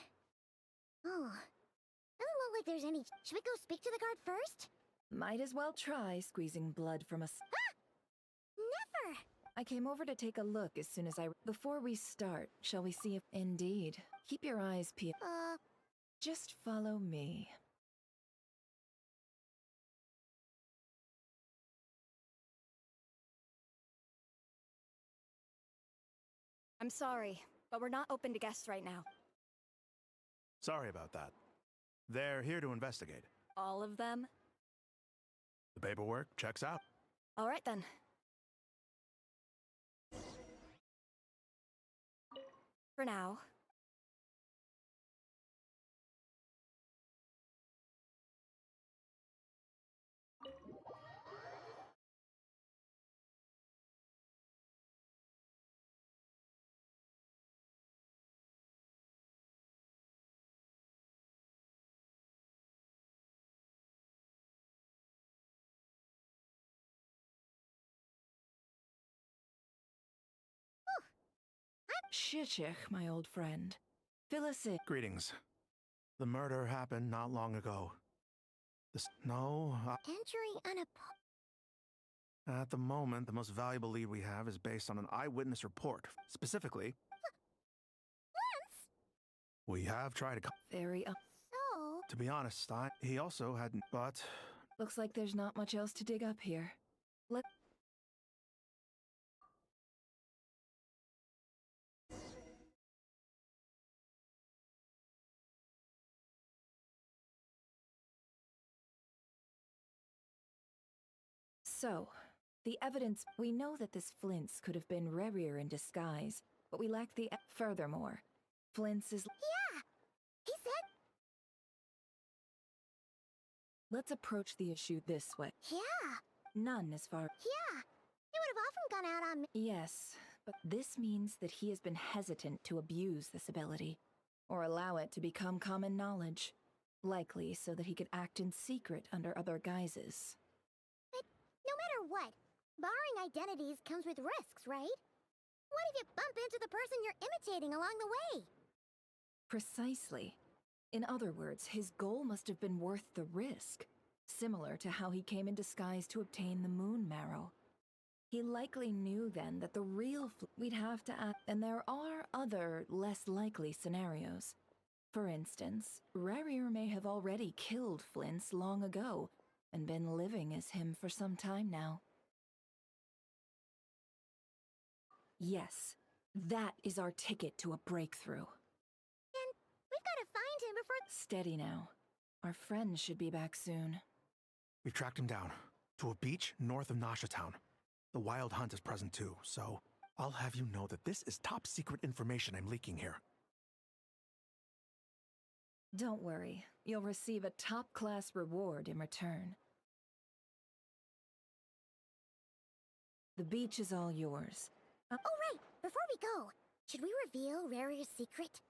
Oh, doesn't look like there's any. Should we go speak to the guard first? Might as well try squeezing blood from us. Never! I came over to take a look as soon as Before we start, shall we see if... Indeed. Keep your eyes peeled. Just follow me. I'm sorry, but we're not open to guests right now. Sorry about that. They're here to investigate. All of them? The paperwork checks out. All right then. For now. Shishich, my old friend. Fill us in. Greetings. The murder happened not long ago. No, Entering at the moment, the most valuable lead we have is based on an eyewitness report. Specifically, we have tried to... Very So... To be honest, he also hadn't... But... Looks like there's not much else to dig up here. So, the evidence... We know that this Flint's could have been Rerir in disguise, but we lack the... Furthermore, Flint's is... Yeah! He said... Let's approach the issue this way. Yeah! None as far... Yeah! He would have often gone out on me. Yes, but this means that he has been hesitant to abuse this ability, or allow it to become common knowledge. Likely so that he could act in secret under other guises. But no matter what, barring identities comes with risks, right? What if you bump into the person you're imitating along the way? Precisely. In other words, his goal must have been worth the risk, similar to how he came in disguise to obtain the moon marrow. He likely knew then that the real we'd have to act, and there are other, less likely scenarios. For instance, Rerir may have already killed Flint's long ago, and been living as him for some time now. Yes, that is our ticket to a breakthrough. And we've got to find him before... Steady now. Our friend should be back soon. We've tracked him down to a beach north of Nasha Town. The Wild Hunt is present too, so I'll have you know that this is top secret information I'm leaking here. Don't worry, you'll receive a top-class reward in return. The beach is all yours. Oh right, before we go, should we reveal Rarir's secret?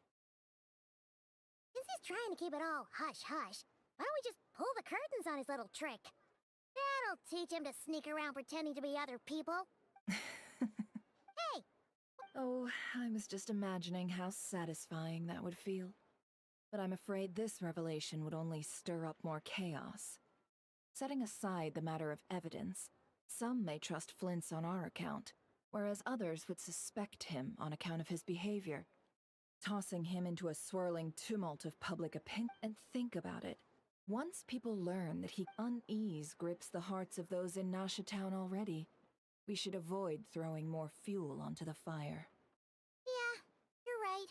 Since he's trying to keep it all hush-hush, why don't we just pull the curtains on his little trick? That'll teach him to sneak around pretending to be other people. Hey! Oh, I was just imagining how satisfying that would feel. But I'm afraid this revelation would only stir up more chaos. Setting aside the matter of evidence, some may trust Flint's on our account, whereas others would suspect him on account of his behavior. Tossing him into a swirling tumult of public opinion. And think about it. Once people learn that unease grips the hearts of those in Nasha Town already, we should avoid throwing more fuel onto the fire. Yeah, you're right.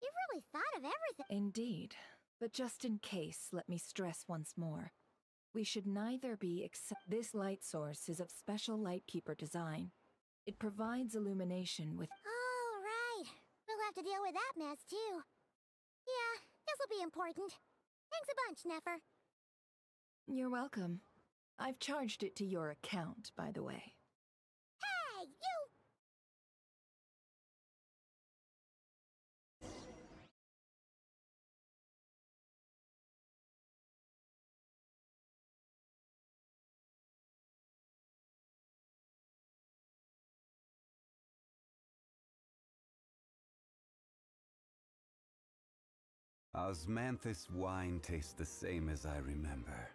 You've really thought of everything. Indeed. But just in case, let me stress once more. We should neither be This light source is of special Lightkeeper design. It provides illumination with... Oh, right. We'll have to deal with that mess, too. Yeah, this'll be important. Thanks a bunch, Nefer. You're welcome. I've charged it to your account, by the way. Hey, you! Osmanthus wine tastes the same as I remember.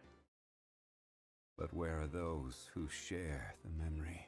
But where are those who share the memory?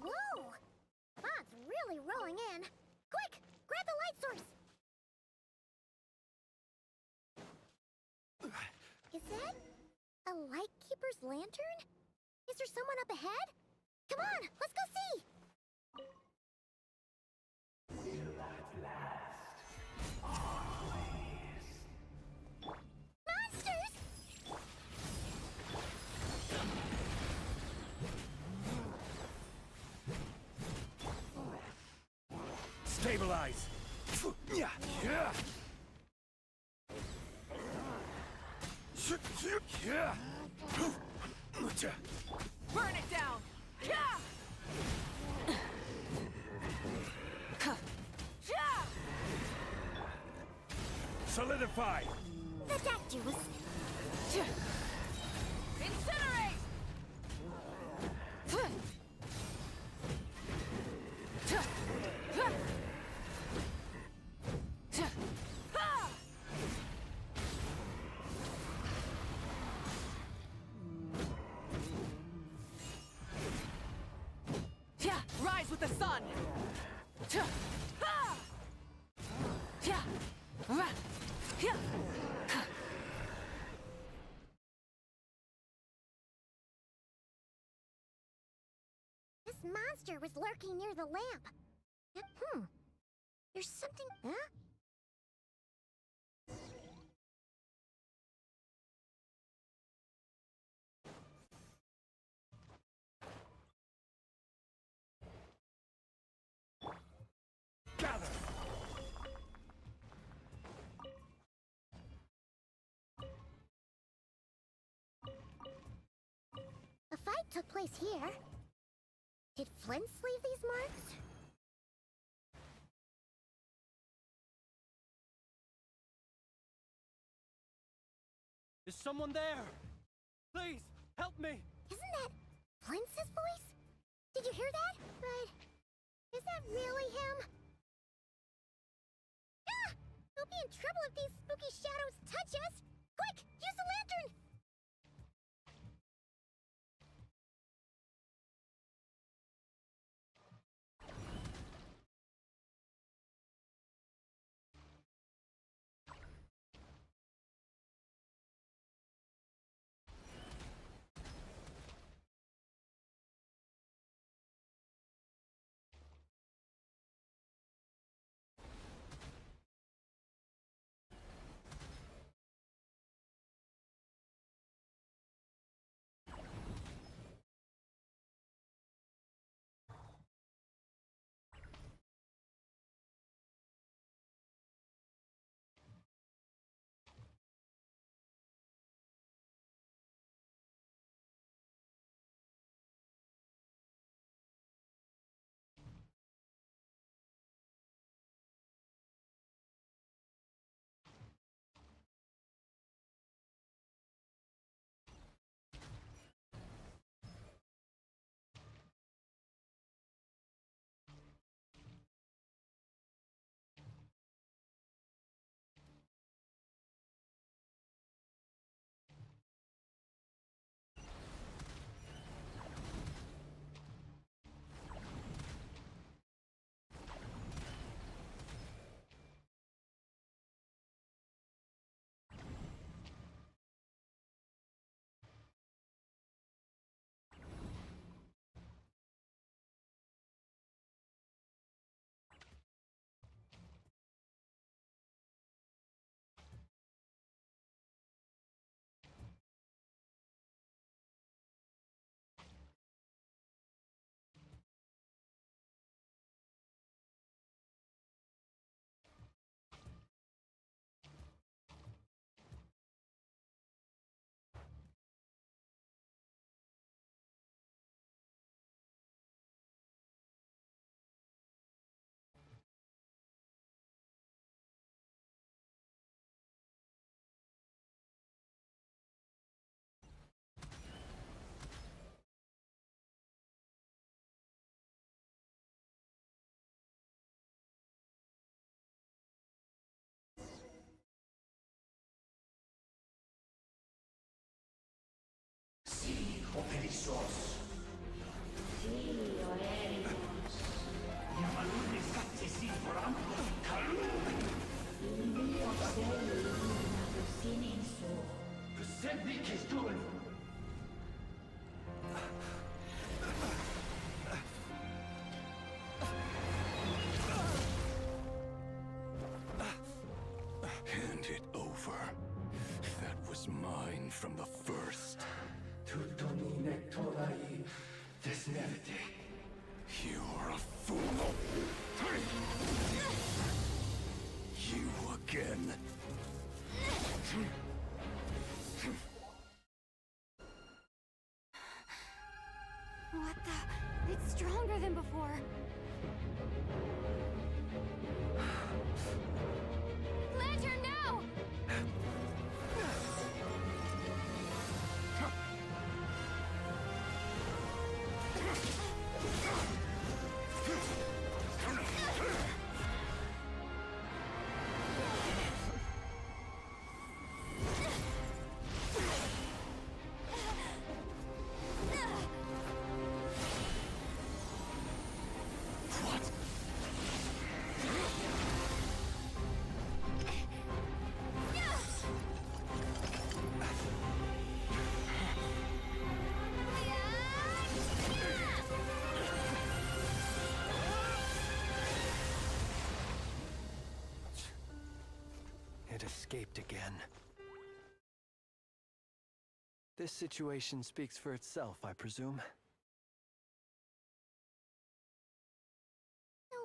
Whoa! Fog's really rolling in. Quick! Grab the light source! Is that a lightkeeper's lantern? Is there someone up ahead? Come on, let's go see! Monsters! Stabilize! Yeah. Burn it down! Solidify! Vacuous! Incinerate! Rise with the sun! This monster was lurking near the lamp. There's something... Huh? Gather! A fight took place here. Did Flint leave these marks? Is someone there? Please, help me! Isn't that Flint's voice? Did you hear that? But is that really him? Ah! We'll be in trouble if these spooky shadows touch us! Quick, use the lantern! Hand it over. That was mine from the first. You're a fool. You again. What the? It's stronger than before. Lantern, now! It escaped again. This situation speaks for itself, I presume. So,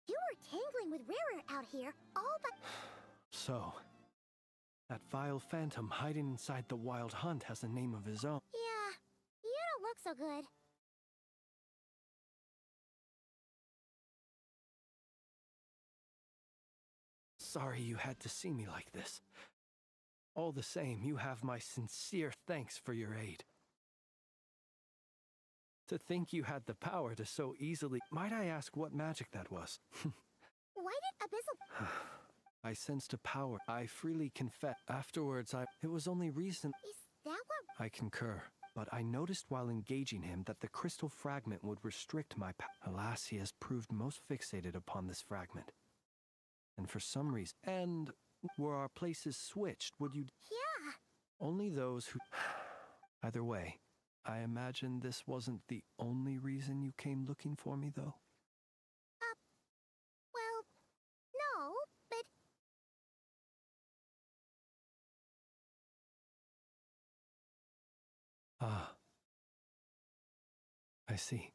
you were tangling with Rarer out here, all but... So, that vile phantom hiding inside the Wild Hunt has a name of his own. Yeah, you don't look so good. Sorry you had to see me like this. All the same, you have my sincere thanks for your aid. To think you had the power to so easily... Might I ask what magic that was? Why did Abyssal... I sensed a power. I freely confess. Afterwards, It was only recent... Is that what... I concur. But I noticed while engaging him that the crystal fragment would restrict my Alas, he has proved most fixated upon this fragment. And for some reason... And... Were our places switched, would you... Yeah. Only those who... Either way, I imagine this wasn't the only reason you came looking for me, though? Well... No, but... Ah. I see.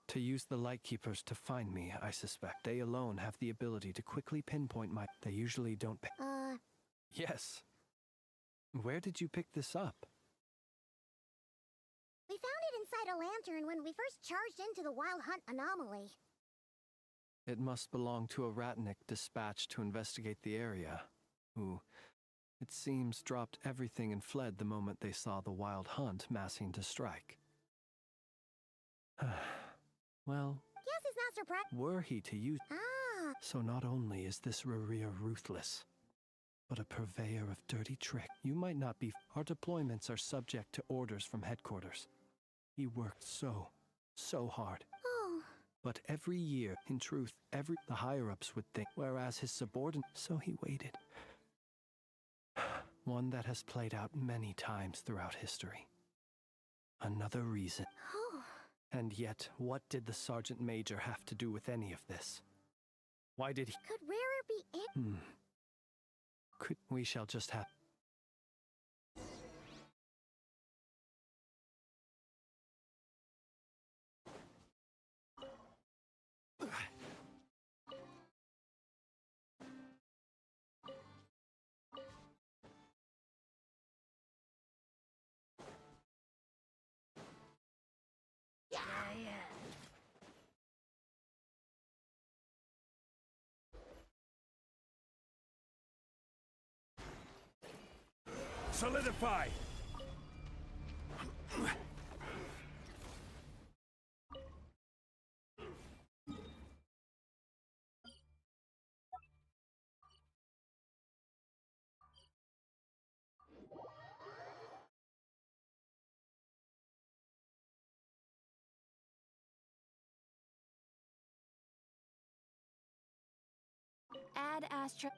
To use the Lightkeepers to find me, I suspect. They alone have the ability to quickly pinpoint my... They usually don't... Yes. Where did you pick this up? We found it inside a lantern when we first charged into the Wild Hunt anomaly. It must belong to a Ratnik dispatched to investigate the area, who, it seems, dropped everything and fled the moment they saw the Wild Hunt massing to strike. Well... Guess he's not surprised. Were he to use... Ah! So not only is this Rarir ruthless, but a purveyor of dirty trick. You might not be... Our deployments are subject to orders from headquarters. He worked so hard. Oh. But every year, in truth, the higher-ups would think, whereas his subordinate... So he waited. One that has played out many times throughout history. Another reason. Oh. And yet, what did the Sergeant Major have to do with any of this? Why did he... Could Rarer be in... We shall just have... Solidify! Add Astra.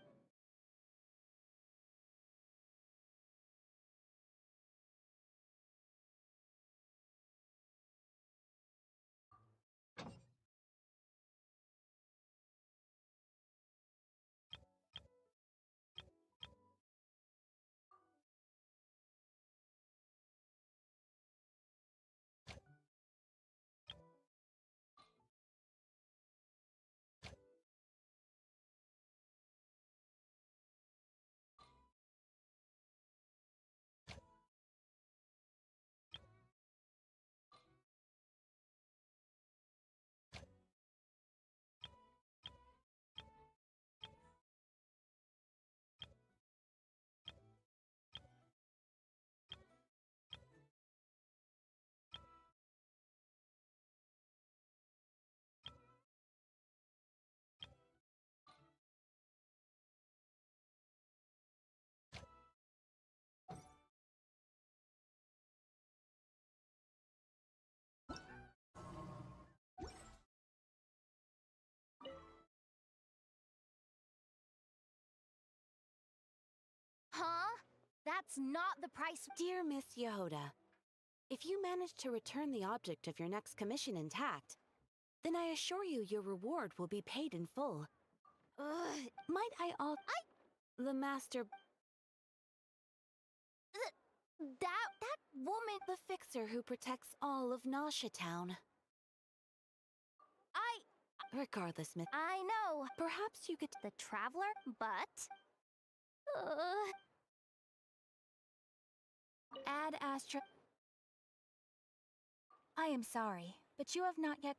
Huh? That's not the price. Dear Miss Yehoda, if you manage to return the object of your next commission intact, then I assure you your reward will be paid in full. Might I the master... That woman... The fixer who protects all of Nasha Town. Regardless, Miss... I know. Perhaps you could... The Traveler, but... Add Astra... I am sorry, but you have not yet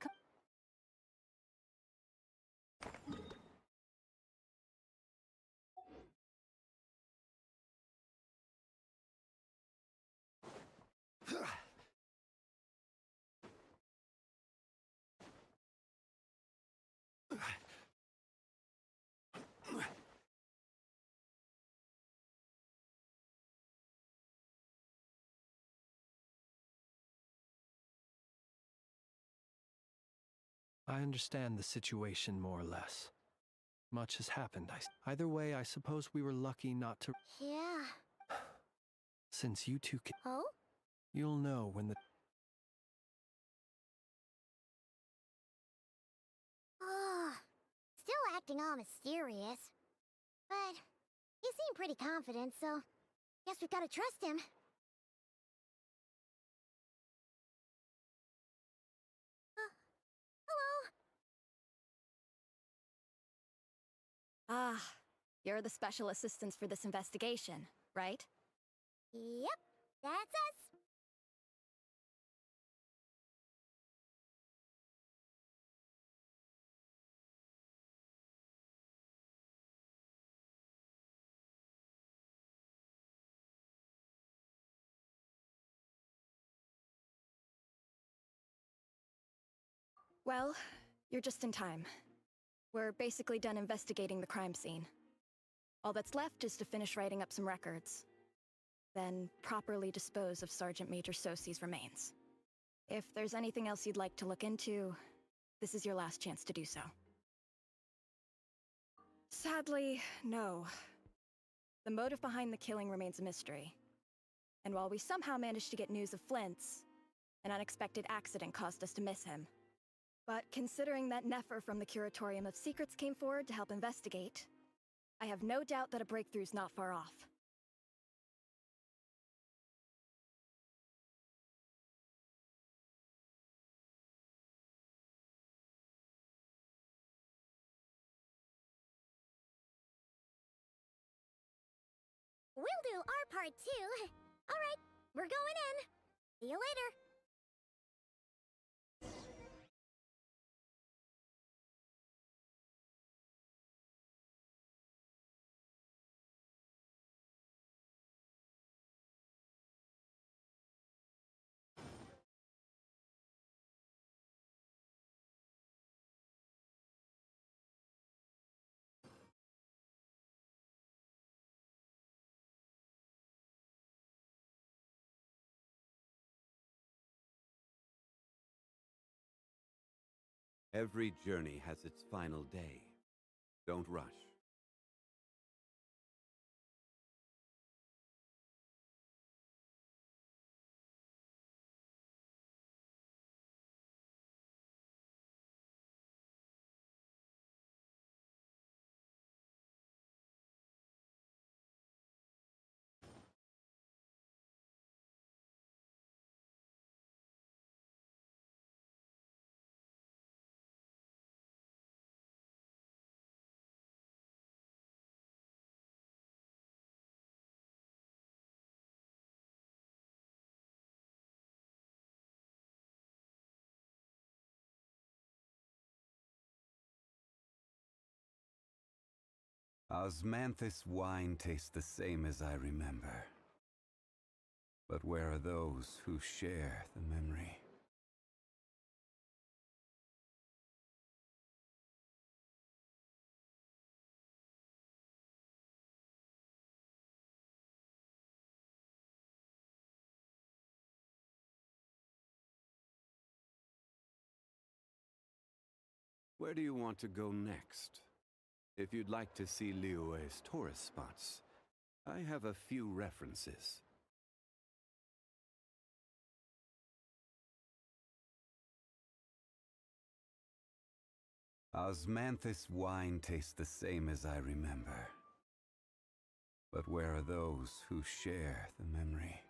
I understand the situation more or less. Much has happened. Either way, I suppose we were lucky not to... Yeah. Since you two can... Oh? You'll know when the... Still acting all mysterious. But you seem pretty confident, so guess we've gotta trust him. Hello? Ah, you're the special assistants for this investigation, right? Yep, that's us. Well, you're just in time. We're basically done investigating the crime scene. All that's left is to finish writing up some records. Then properly dispose of Sergeant Major Sosi's remains. If there's anything else you'd like to look into, this is your last chance to do so. Sadly, no. The motive behind the killing remains a mystery. And while we somehow managed to get news of Flint's, an unexpected accident caused us to miss him. But considering that Nefer from the Curatorium of Secrets came forward to help investigate, I have no doubt that a breakthrough's not far off. We'll do our part too. All right, we're going in. See you later. Every journey has its final day. Don't rush. Osmanthus wine tastes the same as I remember. But where are those who share the memory? Where do you want to go next? If you'd like to see Liyue's tourist spots, I have a few references. Osmanthus wine tastes the same as I remember. But where are those who share the memory?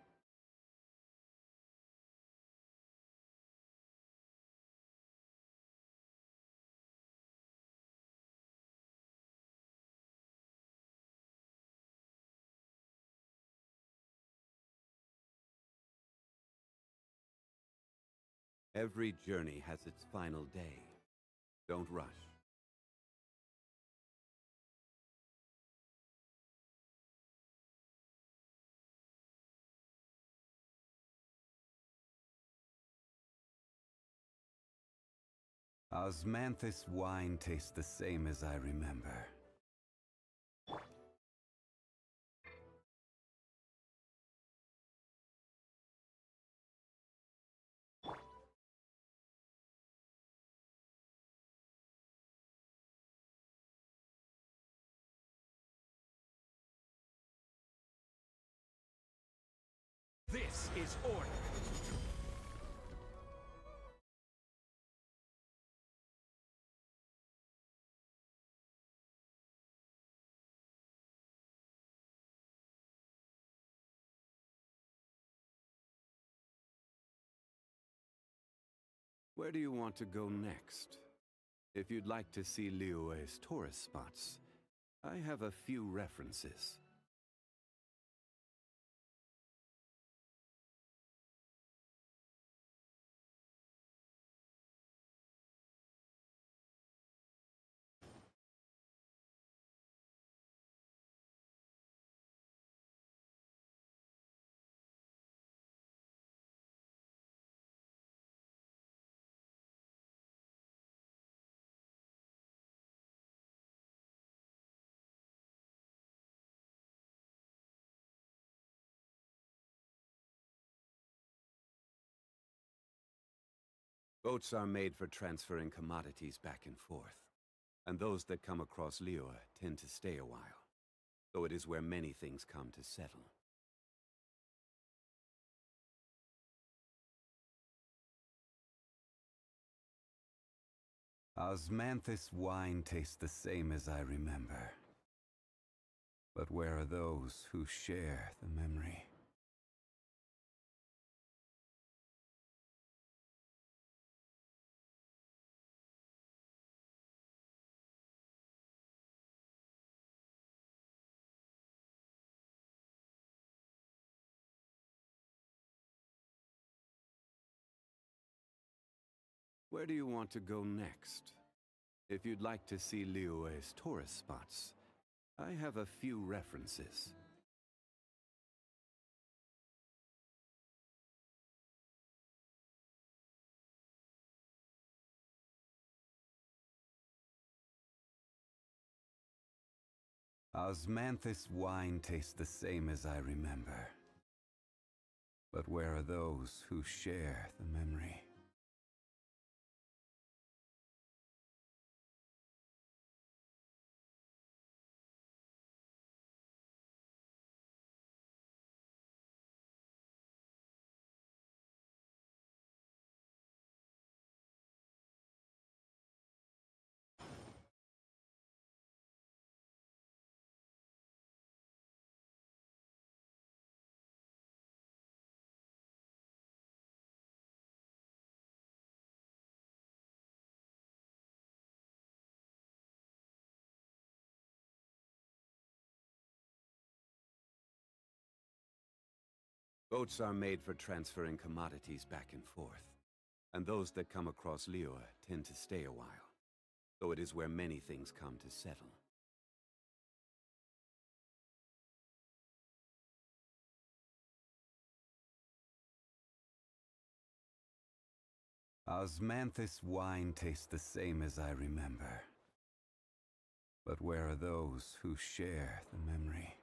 Every journey has its final day. Don't rush. Osmanthus wine tastes the same as I remember. This is order. Where do you want to go next? If you'd like to see Liyue's tourist spots, I have a few references. Boats are made for transferring commodities back and forth, and those that come across Liyue tend to stay a while, though it is where many things come to settle. Osmanthus wine tastes the same as I remember. But where are those who share the memory? Where do you want to go next? If you'd like to see Liyue's tourist spots, I have a few references. Osmanthus wine tastes the same as I remember. But where are those who share the memory? Boats are made for transferring commodities back and forth, and those that come across Liyue tend to stay a while, though it is where many things come to settle. Osmanthus wine tastes the same as I remember. But where are those who share the memory?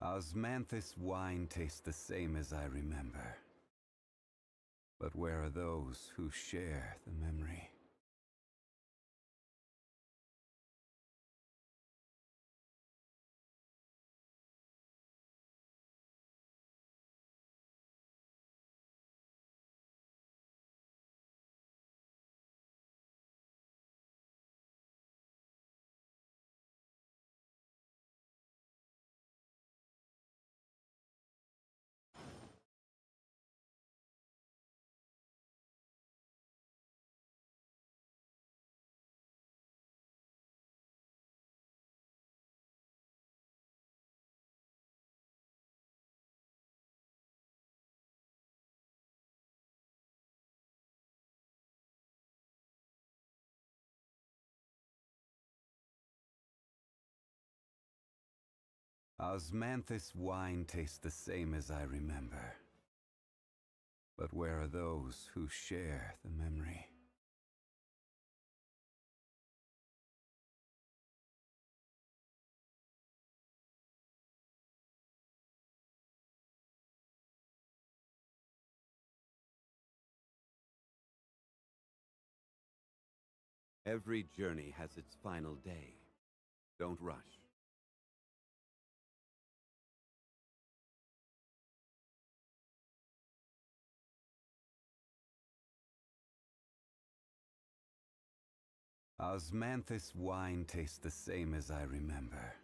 Osmanthus wine tastes the same as I remember. But where are those who share the memory? Osmanthus wine tastes the same as I remember. But where are those who share the memory? Every journey has its final day. Don't rush. Osmanthus wine tastes the same as I remember.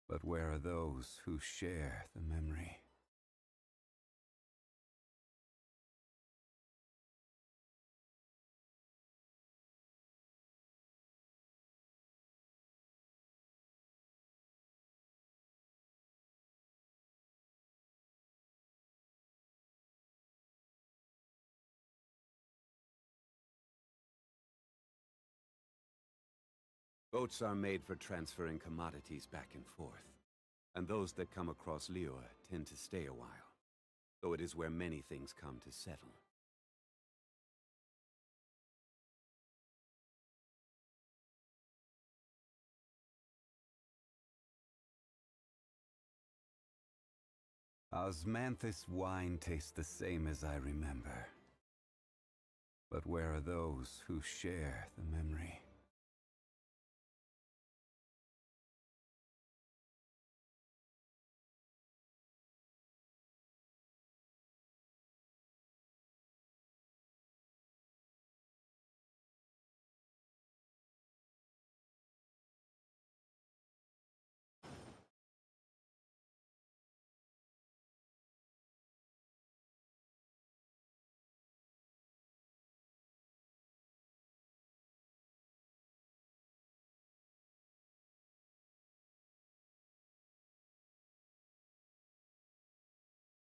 But where are those who share the memory? Boats are made for transferring commodities back and forth, and those that come across Liyue tend to stay a while, though it is where many things come to settle. Osmanthus wine tastes the same as I remember. But where are those who share the memory?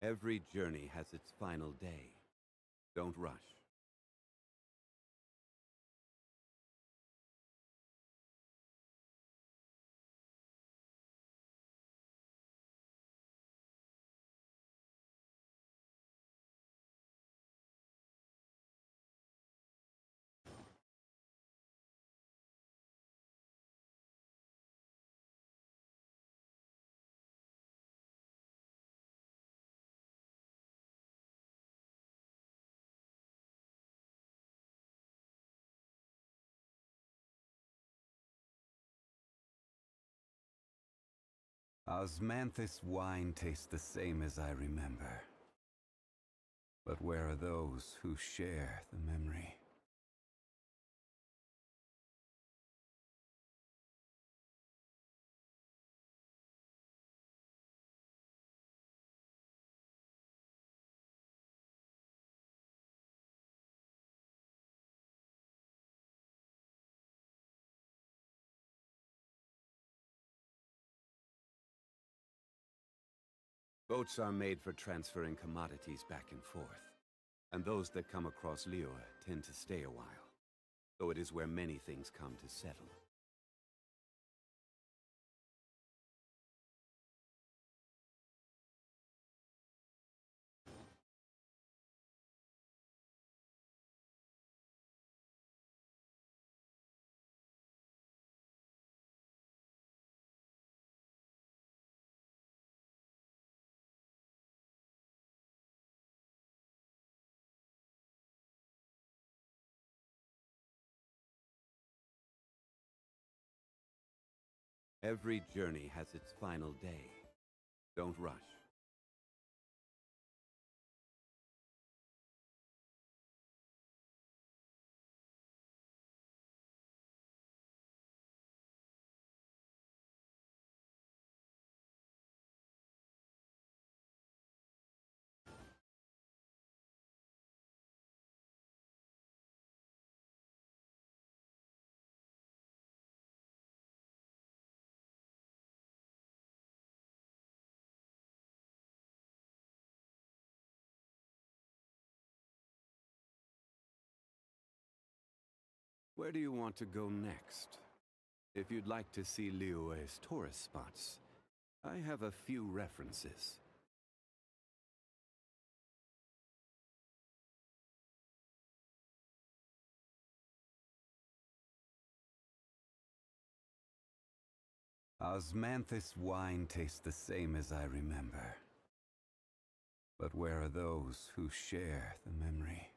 Every journey has its final day. Don't rush. Osmanthus wine tastes the same as I remember. But where are those who share the memory? Boats are made for transferring commodities back and forth, and those that come across Liyue tend to stay a while, though it is where many things come to settle. Every journey has its final day. Don't rush. Where do you want to go next? If you'd like to see Liyue's tourist spots, I have a few references. Osmanthus wine tastes the same as I remember. But where are those who share the memory?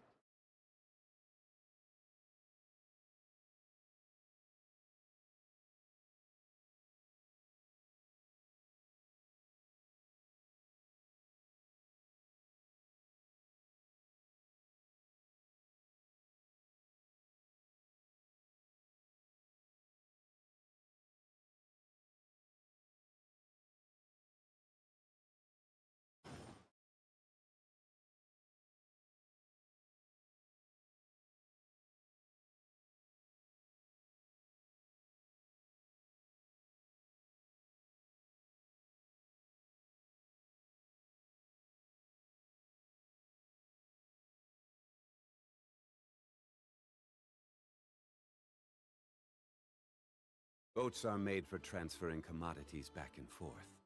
Boats are made for transferring commodities back and forth,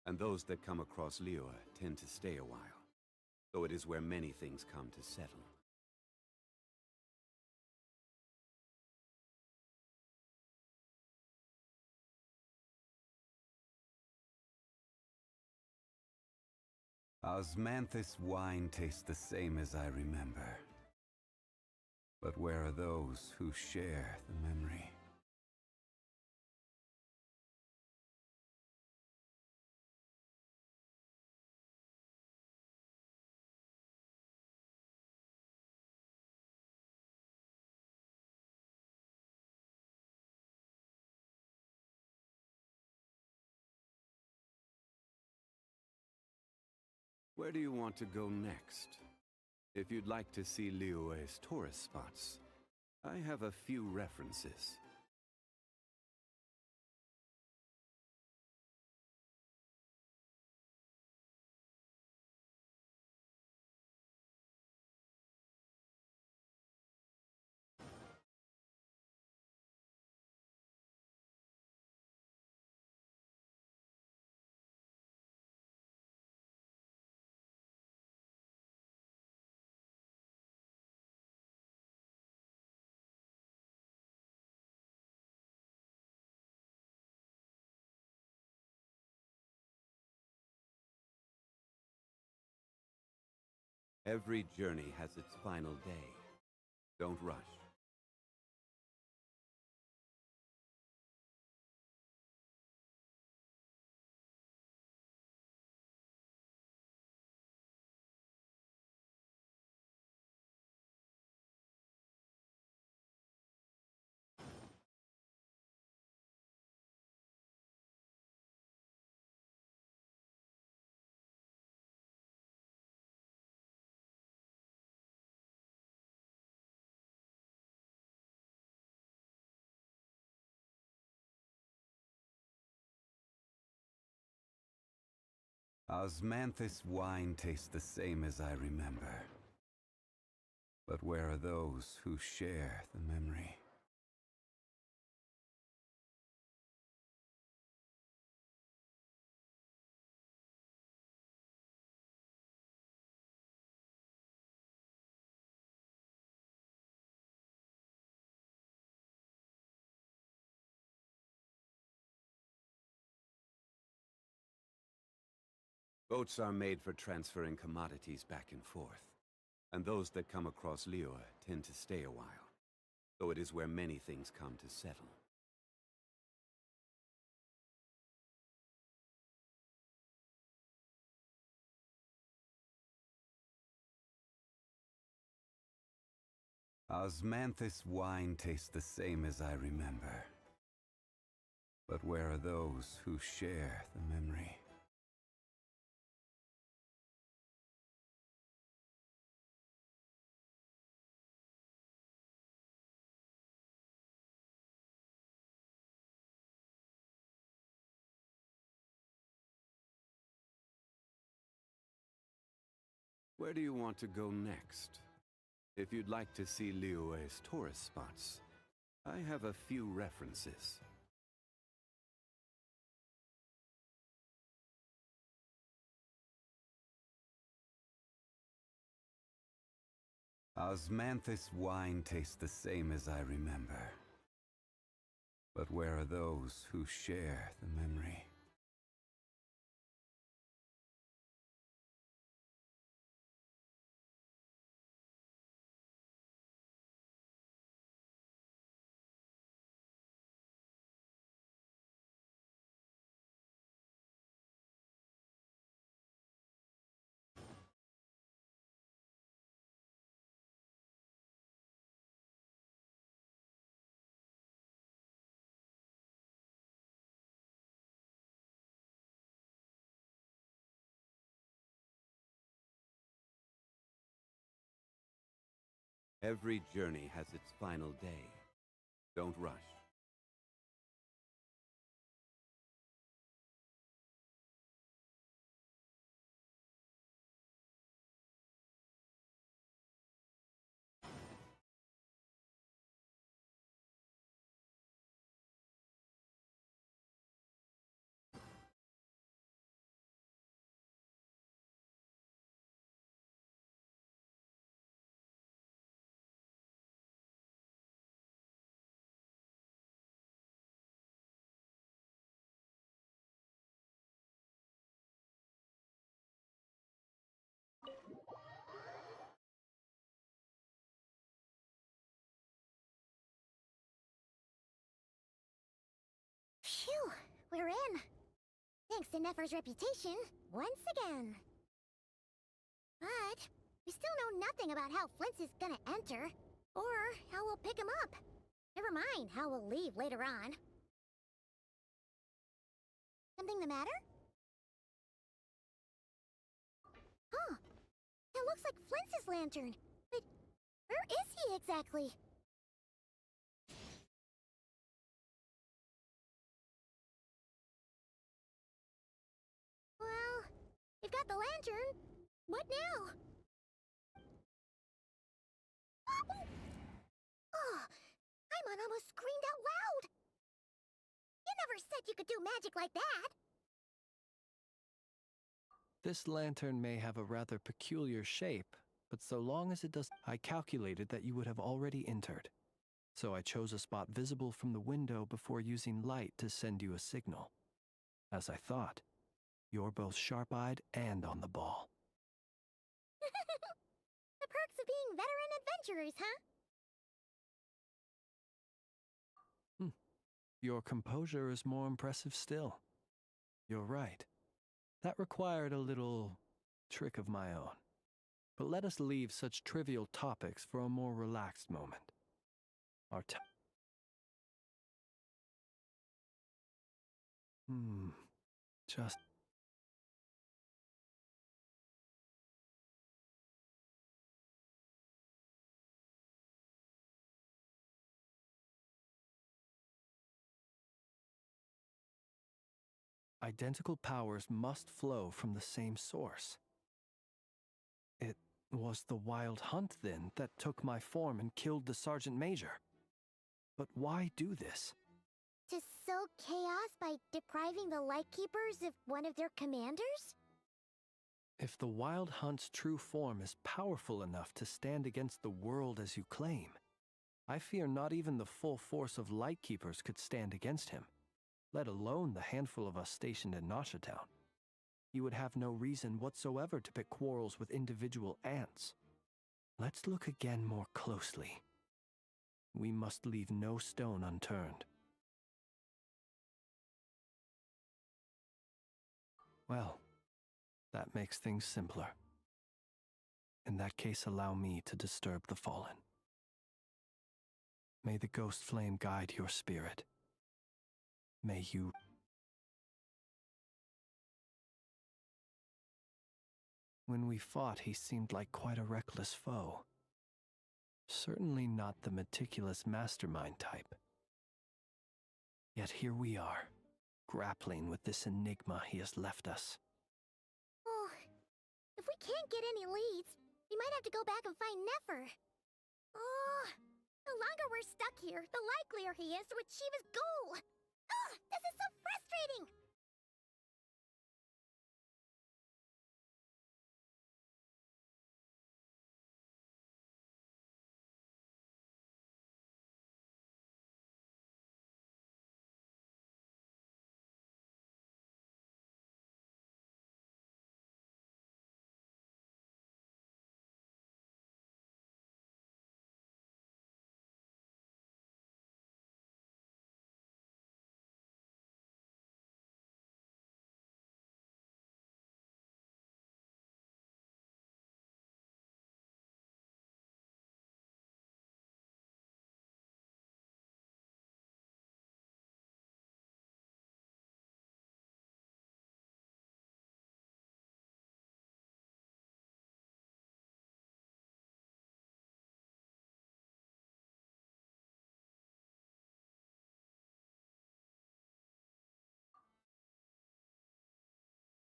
and those that come across Liyue tend to stay a while, though it is where many things come to settle. Osmanthus wine tastes the same as I remember. But where are those who share the memory? Where do you want to go next? If you'd like to see Liyue's tourist spots, I have a few references. Every journey has its final day. Don't rush. Osmanthus wine tastes the same as I remember. But where are those who share the memory? Boats are made for transferring commodities back and forth, and those that come across Liyue tend to stay a while, though it is where many things come to settle. Osmanthus wine tastes the same as I remember. But where are those who share the memory? Where do you want to go next? If you'd like to see Liyue's tourist spots, I have a few references. Osmanthus wine tastes the same as I remember. But where are those who share the memory? Every journey has its final day. Don't rush. Phew, we're in. Thanks to Nefer's reputation, once again. But we still know nothing about how Flint's is gonna enter, or how we'll pick him up. Never mind how we'll leave later on. Something the matter? Huh. That looks like Flint's lantern. But where is he exactly? Well, we've got the lantern. What now? Oh, Paimon almost screamed out loud. You never said you could do magic like that. This lantern may have a rather peculiar shape, but so long as it does, I calculated that you would have already entered. So I chose a spot visible from the window before using light to send you a signal. As I thought, you're both sharp-eyed and on the ball. The perks of being veteran adventurers, huh? Your composure is more impressive still. You're right. That required a little trick of my own. But let us leave such trivial topics for a more relaxed moment. Our just... identical powers must flow from the same source. It was the Wild Hunt, then, that took my form and killed the Sergeant Major. But why do this? To sow chaos by depriving the Lightkeepers of one of their commanders? If the Wild Hunt's true form is powerful enough to stand against the world as you claim, I fear not even the full force of Lightkeepers could stand against him, let alone the handful of us stationed in Nasha Town. You would have no reason whatsoever to pick quarrels with individual ants. Let's look again more closely. We must leave no stone unturned. Well, that makes things simpler. In that case, allow me to disturb the fallen. May the ghost flame guide your spirit. May you... When we fought, he seemed like quite a reckless foe. Certainly not the meticulous mastermind type. Yet here we are, grappling with this enigma he has left us. Oh, if we can't get any leads, we might have to go back and find Nefer. Oh, the longer we're stuck here, the likelier he is to achieve his goal. Ugh, this is so frustrating!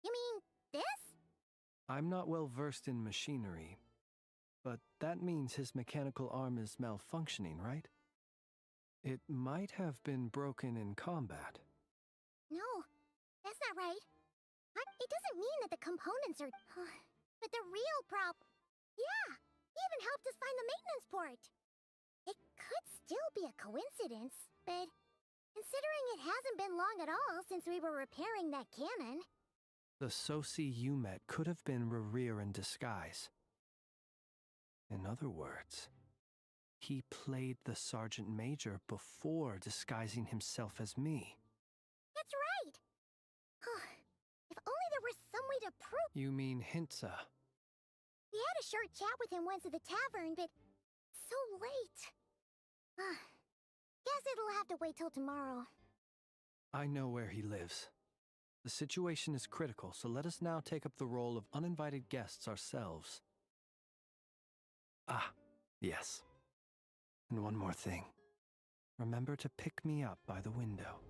You mean this? I'm not well versed in machinery, but that means his mechanical arm is malfunctioning, right? It might have been broken in combat. No, that's not right. It doesn't mean that the components are... but the real Yeah, he even helped us find the maintenance port. It could still be a coincidence, but considering it hasn't been long at all since we were repairing that cannon... The Soci you met could have been Rerir in disguise. In other words, he played the Sergeant Major before disguising himself as me. That's right! If only there were some way to prove... You mean Hintsa? We had a short chat with him once at the tavern, but... so late. Guess it'll have to wait till tomorrow. I know where he lives. The situation is critical, so let us now take up the role of uninvited guests ourselves. Ah, yes. And one more thing. Remember to pick me up by the window.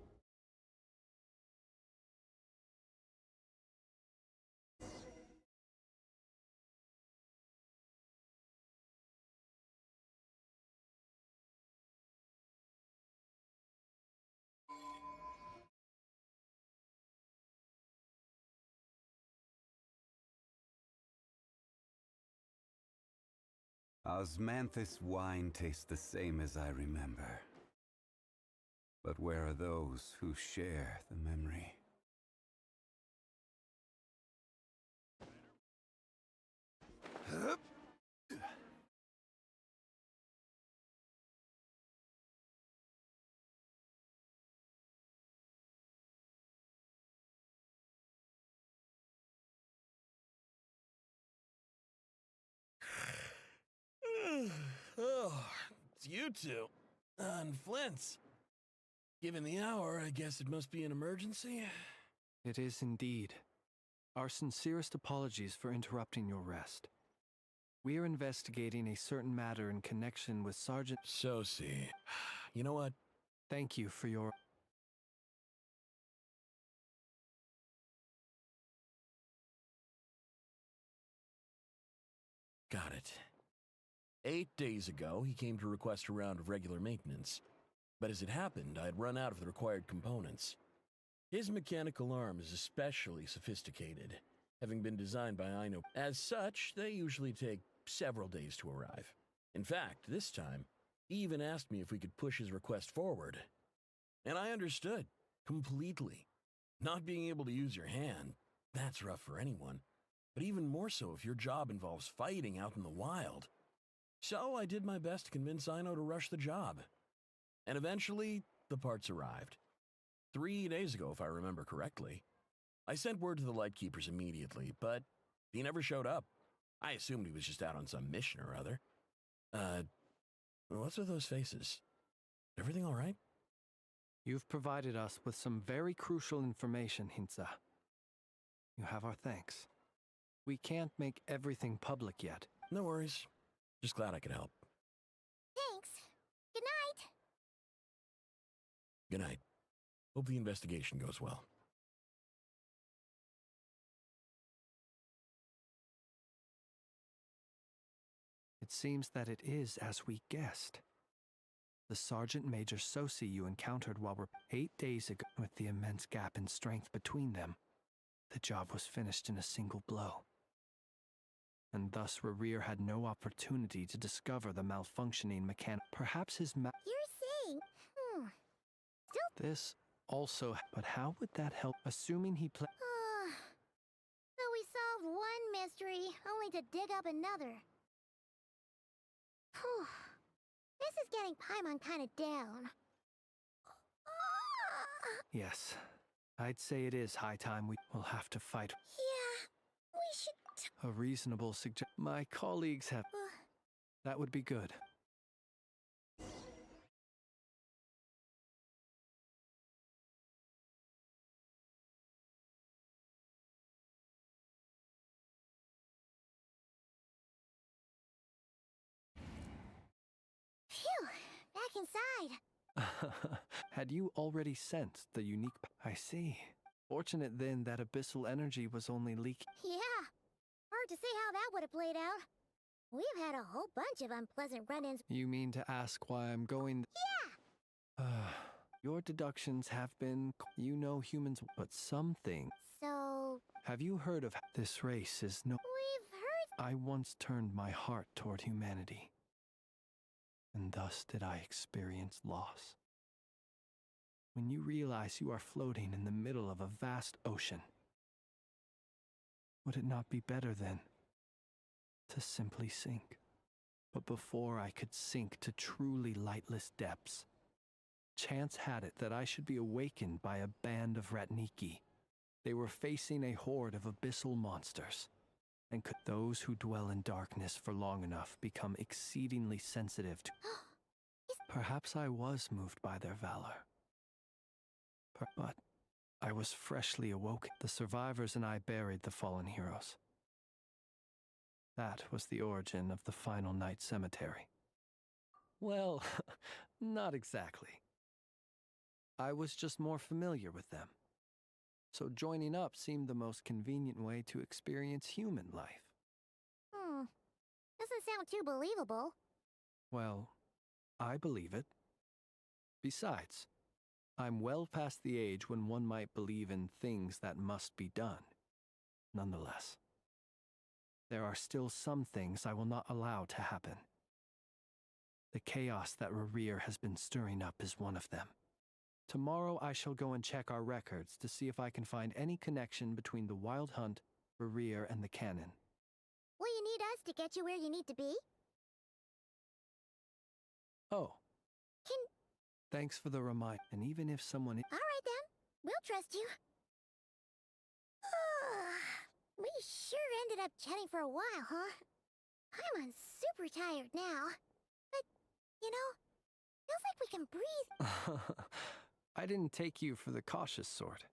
Osmanthus wine tastes the same as I remember. But where are those who share the memory? Oh, it's you two. And Flint's. Given the hour, I guess it must be an emergency? It is indeed. Our sincerest apologies for interrupting your rest. We are investigating a certain matter in connection with Sergeant... Soci. You know what? Thank you for your... Got it. 8 days ago, he came to request a round of regular maintenance. But as it happened, I had run out of the required components. His mechanical arm is especially sophisticated, having been designed by Aino. As such, they usually take several days to arrive. In fact, this time, he even asked me if we could push his request forward. And I understood, completely. Not being able to use your hand, that's rough for anyone. But even more so if your job involves fighting out in the wild. So I did my best to convince Aino to rush the job. And eventually, the parts arrived. 3 days ago, if I remember correctly. I sent word to the Lightkeepers immediately, but he never showed up. I assumed he was just out on some mission or other. What's with those faces? Everything all right? You've provided us with some very crucial information, Hintsa. You have our thanks. We can't make everything public yet. No worries. Just glad I could help. Thanks. Good night. Good night. Hope the investigation goes well. It seems that it is as we guessed. The Sergeant Major Sosi you encountered while we're 8 days ago, with the immense gap in strength between them, the job was finished in a single blow. And thus Rerir had no opportunity to discover the malfunctioning mechanic. Perhaps his You're saying, Still. This also, but how would that help, assuming he So we solved one mystery, only to dig up another. Whew. This is getting Paimon kind of down. Yes, I'd say it is high time we will have to fight. Yeah, we should... A reasonable suggestion. My colleagues have... That would be good. Phew, back inside. Had you already sensed the unique... I see. Fortunate then that abyssal energy was only leaking. Yeah, hard to say how that would have played out. We've had a whole bunch of unpleasant run-ins. You mean to ask why I'm going... Yeah! Your deductions have been... You know humans, but something... So... Have you heard of... This race is no... We've heard... I once turned my heart toward humanity. And thus did I experience loss. When you realize you are floating in the middle of a vast ocean, would it not be better then to simply sink? But before I could sink to truly lightless depths, chance had it that I should be awakened by a band of Ratniki. They were facing a horde of abyssal monsters, and could those who dwell in darkness for long enough become exceedingly sensitive to... Perhaps I was moved by their valor. But I was freshly awoken. The survivors and I buried the fallen heroes. That was the origin of the Final Night Cemetery. Well, not exactly. I was just more familiar with them. So joining up seemed the most convenient way to experience human life. Doesn't sound too believable. Well, I believe it. Besides, I'm well past the age when one might believe in things that must be done. Nonetheless, there are still some things I will not allow to happen. The chaos that Rerir has been stirring up is one of them. Tomorrow I shall go and check our records to see if I can find any connection between the Wild Hunt, Rerir, and the Cannon. Will you need us to get you where you need to be? Oh. Thanks for the reminder. And even if someone... All right then. We'll trust you. We sure ended up chatting for a while, huh? I'm super tired now. But, you know, feels like we can breathe. I didn't take you for the cautious sort.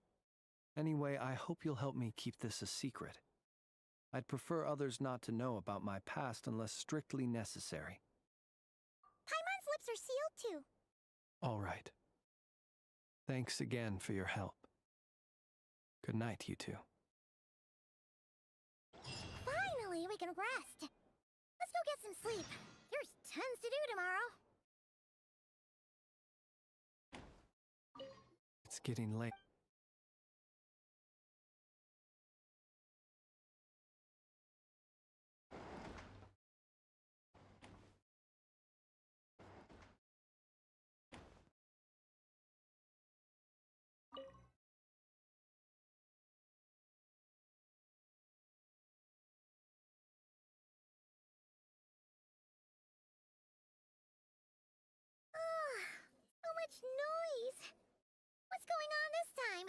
Anyway, I hope you'll help me keep this a secret. I'd prefer others not to know about my past unless strictly necessary. Paimon's lips are sealed too. All right. Thanks again for your help. Good night, you two. Finally, we can rest. some sleep. There's tons to do tomorrow. It's getting late. So much noise. What's going on this time?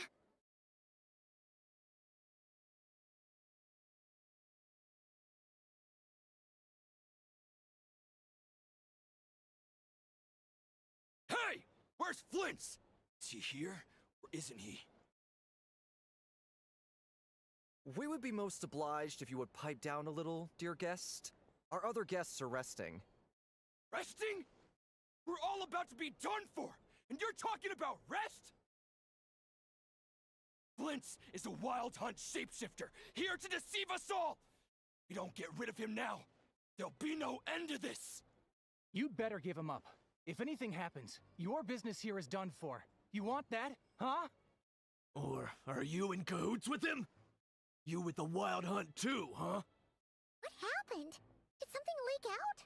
Hey! Where's Flint's? Is he here, or isn't he? We would be most obliged if you would pipe down a little, dear guest. Our other guests are resting. Resting? We're all about to be done for, and you're talking about rest? Flint's is a wild hunt shapeshifter, here to deceive us all! If we don't get rid of him now, there'll be no end to this! You'd better give him up. If anything happens, your business here is done for. You want that, huh? Or are you in cahoots with him? You with the wild hunt too, huh? What happened? Did something leak out?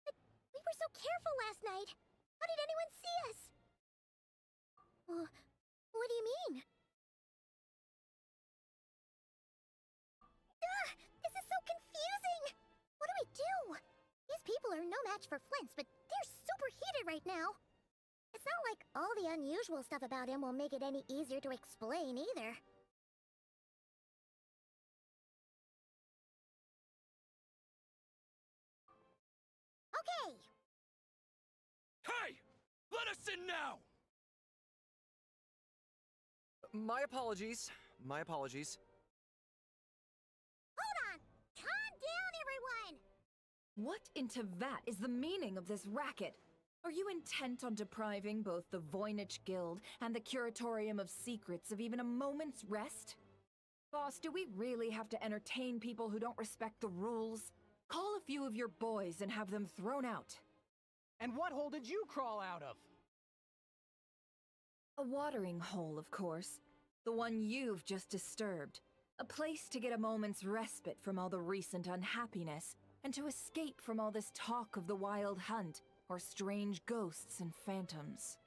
But we were so careful last night. How did anyone see us? What do you mean? This is so confusing! What do we do? These people are no match for Flint's, but they're super heated right now. It's not like all the unusual stuff about him will make it any easier to explain either. Okay! Hey! Let us in now! My apologies. My apologies. Hold on! Calm down, everyone! What in Tevat is the meaning of this racket? Are you intent on depriving both the Voynich Guild and the Curatorium of Secrets of even a moment's rest? Boss, do we really have to entertain people who don't respect the rules? Call a few of your boys and have them thrown out. And what hole did you crawl out of? A watering hole, of course. The one you've just disturbed. A place to get a moment's respite from all the recent unhappiness, and to escape from all this talk of the wild hunt, or strange ghosts and phantoms.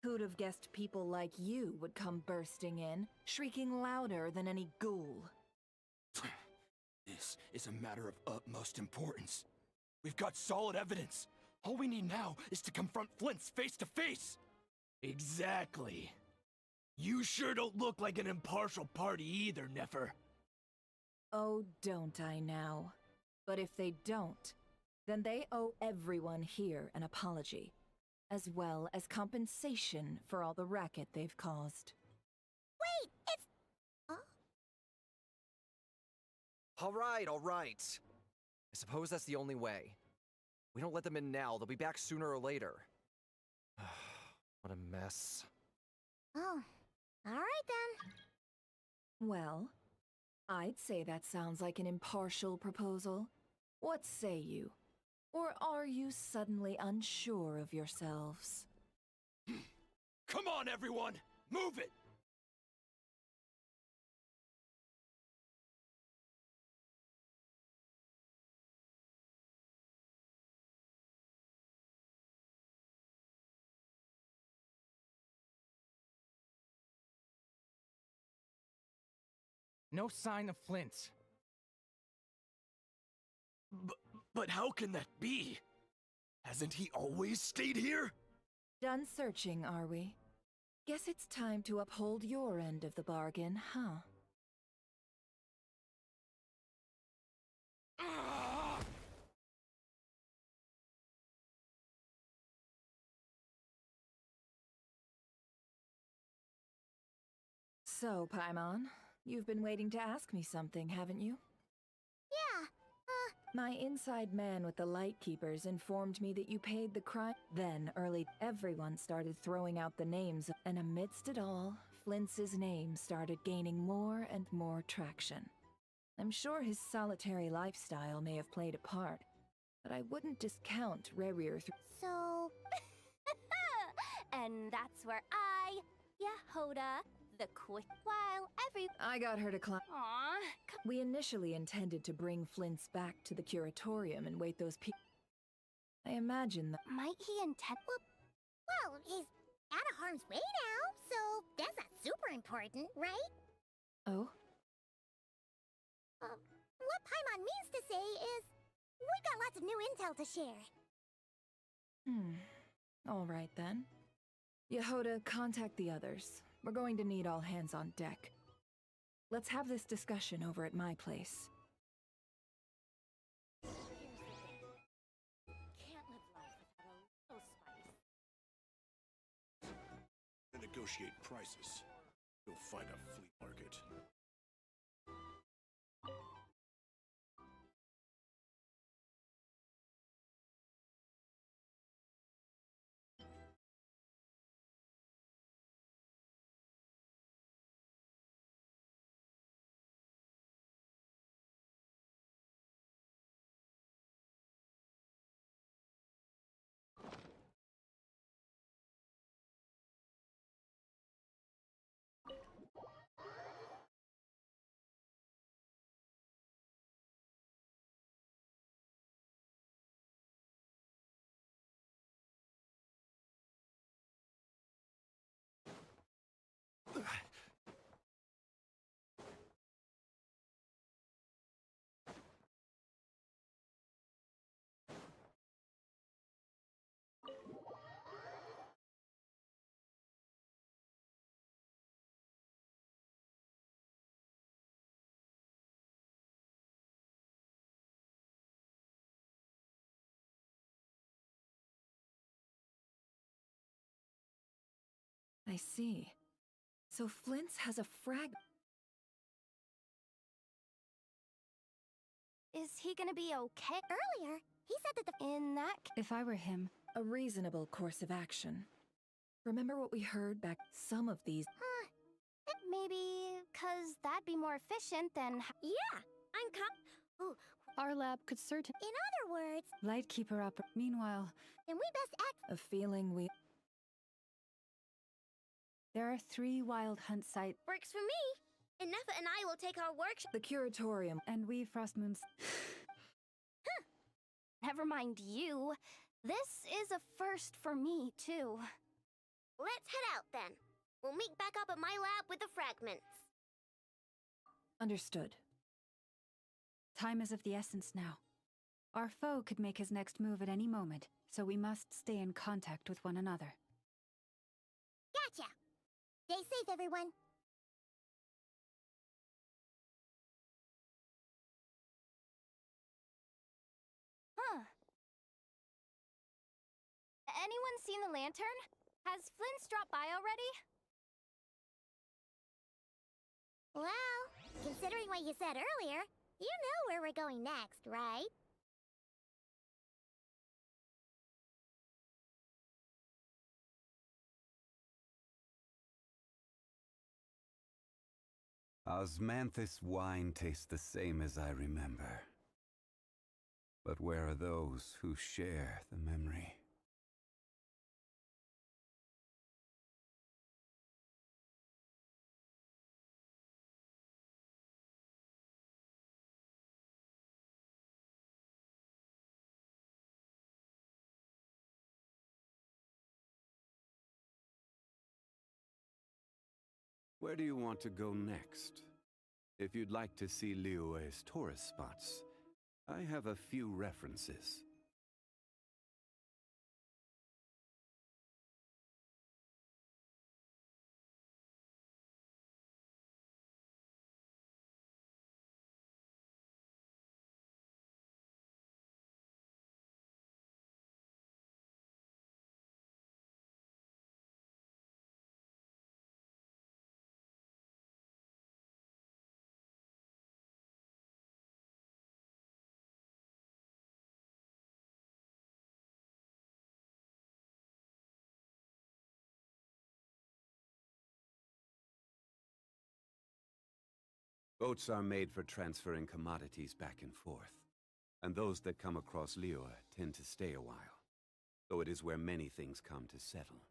Who'd have guessed people like you would come bursting in, shrieking louder than any ghoul? This is a matter of utmost importance. We've got solid evidence. All we need now is to confront Flint's face to face. Exactly. You sure don't look like an impartial party either, Nefer. Oh, don't I now? But if they don't, then they owe everyone here an apology, as well as compensation for all the racket they've caused. Wait, it's... Huh? All right, all right. I suppose that's the only way. We don't let them in now, they'll be back sooner or later. What a mess. Oh, all right then. Well, I'd say that sounds like an impartial proposal. What say you? Or are you suddenly unsure of yourselves? Come on, everyone! Move it! No sign of Flint's. But how can that be? Hasn't he always stayed here? Done searching, are we? Guess it's time to uphold your end of the bargain, huh? So, Paimon, you've been waiting to ask me something, haven't you? Yeah, My inside man with the Lightkeepers informed me that you paid the crime. Then, everyone started throwing out the names, and amidst it all, Flintz's name started gaining more and more traction. I'm sure his solitary lifestyle may have played a part, but I wouldn't discount Rerir. So... and that's where Yehoda, the quick while I got her to climb. Aww. We initially intended to bring Flint's back to the curatorium and wait those people. I imagine that. Might he intend? Well, he's out of harm's way now, so that's not super important, right? Oh? What Paimon means to say is, we got lots of new intel to share. All right then. Yehoda, contact the others. We're going to need all hands on deck. Let's have this discussion over at my place. Can't live life without a little spice. To negotiate prices, you'll find a flea market. I see. So Flint's has a frag. Is he gonna be okay? Earlier, he said that In that If I were him, A reasonable course of action. Remember what we heard back? Some of these. maybe, cause that'd be more efficient than... Yeah, Ooh, Our lab could certain. in other words, Lightkeeper up. Meanwhile, then we best act. A feeling we. there are 3 wild hunt sites, Works for me. Enough and I will take our workshop. The curatorium. and we Frostmoons. Never mind you. This is a first for me, too. Let's head out then. We'll meet back up at my lab with the fragments. Understood. Time is of the essence now. Our foe could make his next move at any moment, so we must stay in contact with one another. Gotcha. Stay safe, everyone. Huh. Anyone seen the lantern? Has Flint's dropped by already? Well, considering what you said earlier, you know where we're going next, right? Osmanthus wine tastes the same as I remember. But where are those who share the memory? Where do you want to go next? If you'd like to see Liyue's tourist spots, I have a few references. Boats are made for transferring commodities back and forth, and those that come across Liyue tend to stay a while, though it is where many things come to settle.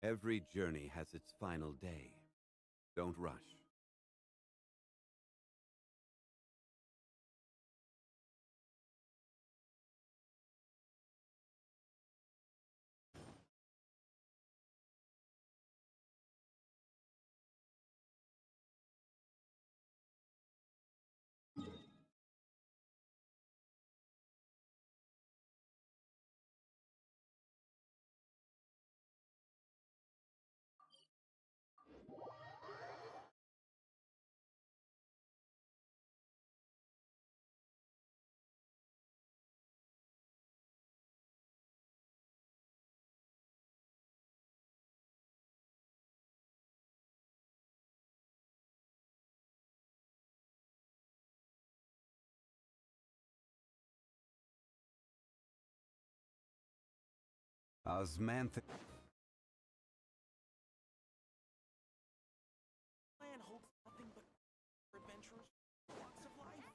Every journey has its final day. Don't rush. Osmanthe... Land holds nothing but adventurous walks of life.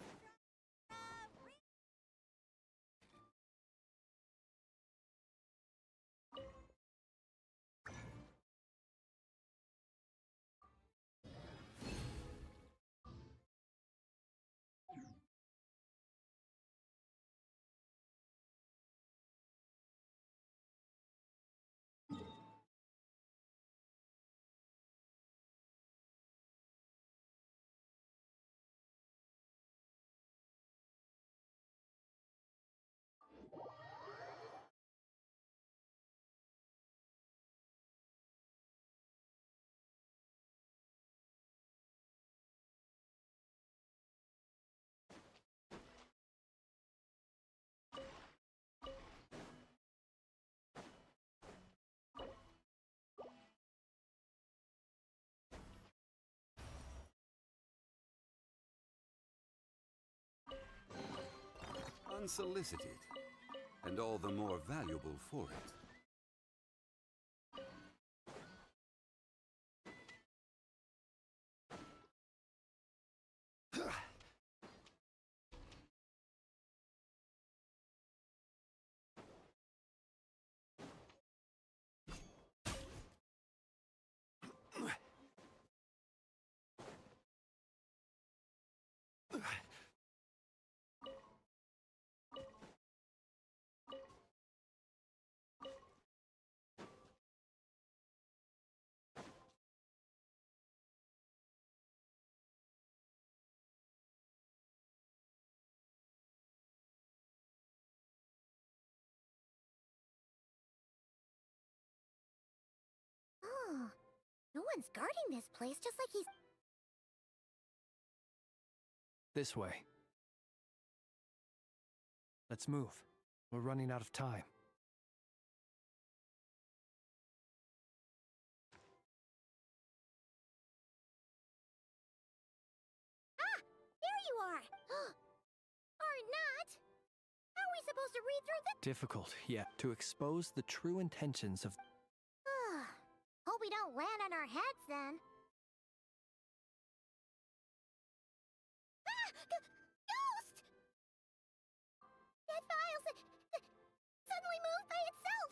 Unsolicited, and all the more valuable for it. Oh, no one's guarding this place, just like he's... This way. Let's move. We're running out of time. Ah! There you are! Or not! How are we supposed to read through the... Difficult, yet, to expose the true intentions of... Hope we don't land on our heads, then. Ah! Ghost! Dead files suddenly moved by itself!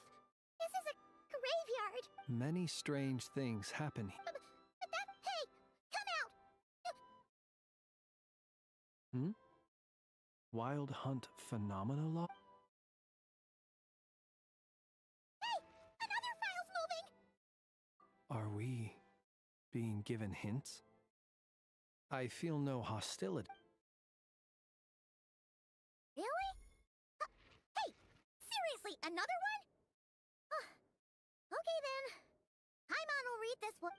This is a graveyard! Many strange things happen. But that... Hey! Come out! Hmm? Wild Hunt Phenomena Law? Hey! Another file's moving! Are we being given hints? I feel no hostility. Really? Hey! Seriously, another one? Okay then. Paimon will read this one.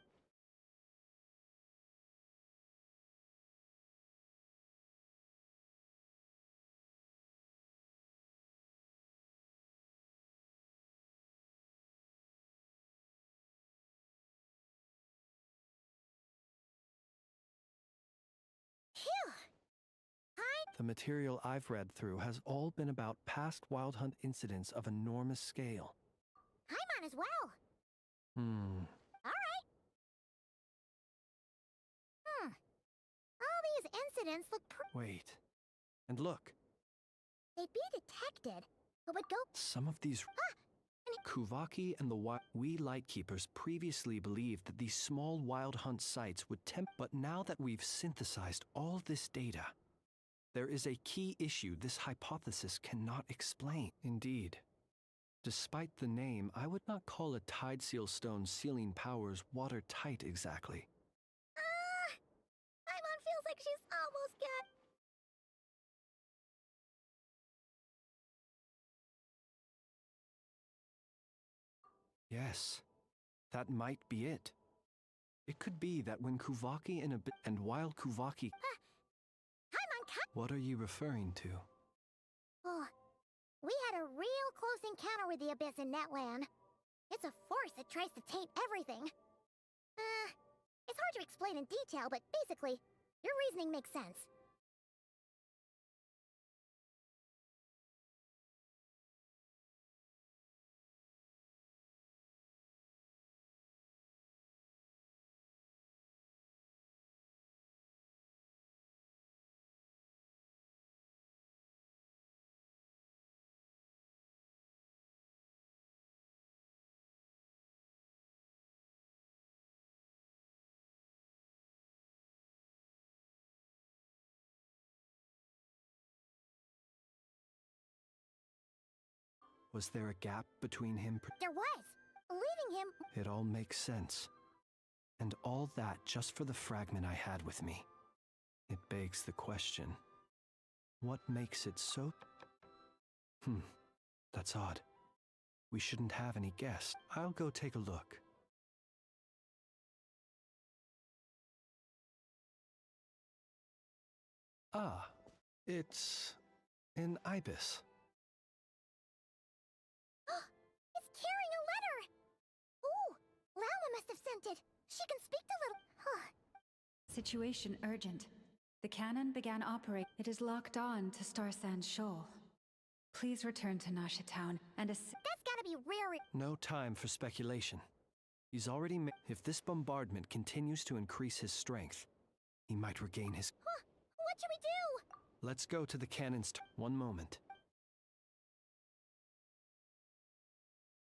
The material I've read through has all been about past Wild Hunt incidents of enormous scale. I'm on as well. Alright. All these incidents look Wait. And look, they'd be detected, but would go. some of these Kuvaki and the we Lightkeepers previously believed that these small Wild Hunt sites would tempt, but now that we've synthesized all this data, there is a key issue this hypothesis cannot explain. Indeed. Despite the name, I would not call a Tide Seal Stone sealing powers watertight exactly. Paimon feels like she's almost got. Yes, that might be it. It could be that when Kuvaki and while Kuvaki... What are you referring to? Oh, we had a real close encounter with the Abyss in Netland. It's a force that tries to taint everything. It's hard to explain in detail, but basically, your reasoning makes sense. Was there a gap between him? There was. Leaving him. It all makes sense. And all that just for the fragment I had with me. It begs the question, what makes it so... That's odd. We shouldn't have any guests. I'll go take a look. Ah, it's an ibis. It's carrying a letter! Ooh, Lauma must have sent it. She can speak to little... Situation urgent. The cannon began operate. It is locked on to Star Sand Shoal. Please return to Nasha Town and That's gotta be rare. No time for speculation. He's already if this bombardment continues to increase his strength, he might regain his... What should we do? Let's go to the cannon's one moment.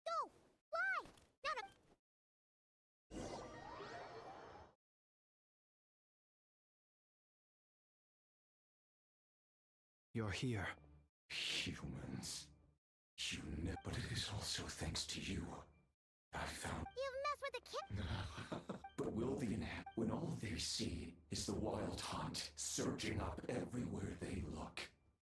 Go! Fly! Now to... You're here. Humans. But it is also thanks to you. I found... You've messed with the kid... But will the when all they see is the Wild Hunt surging up everywhere they look,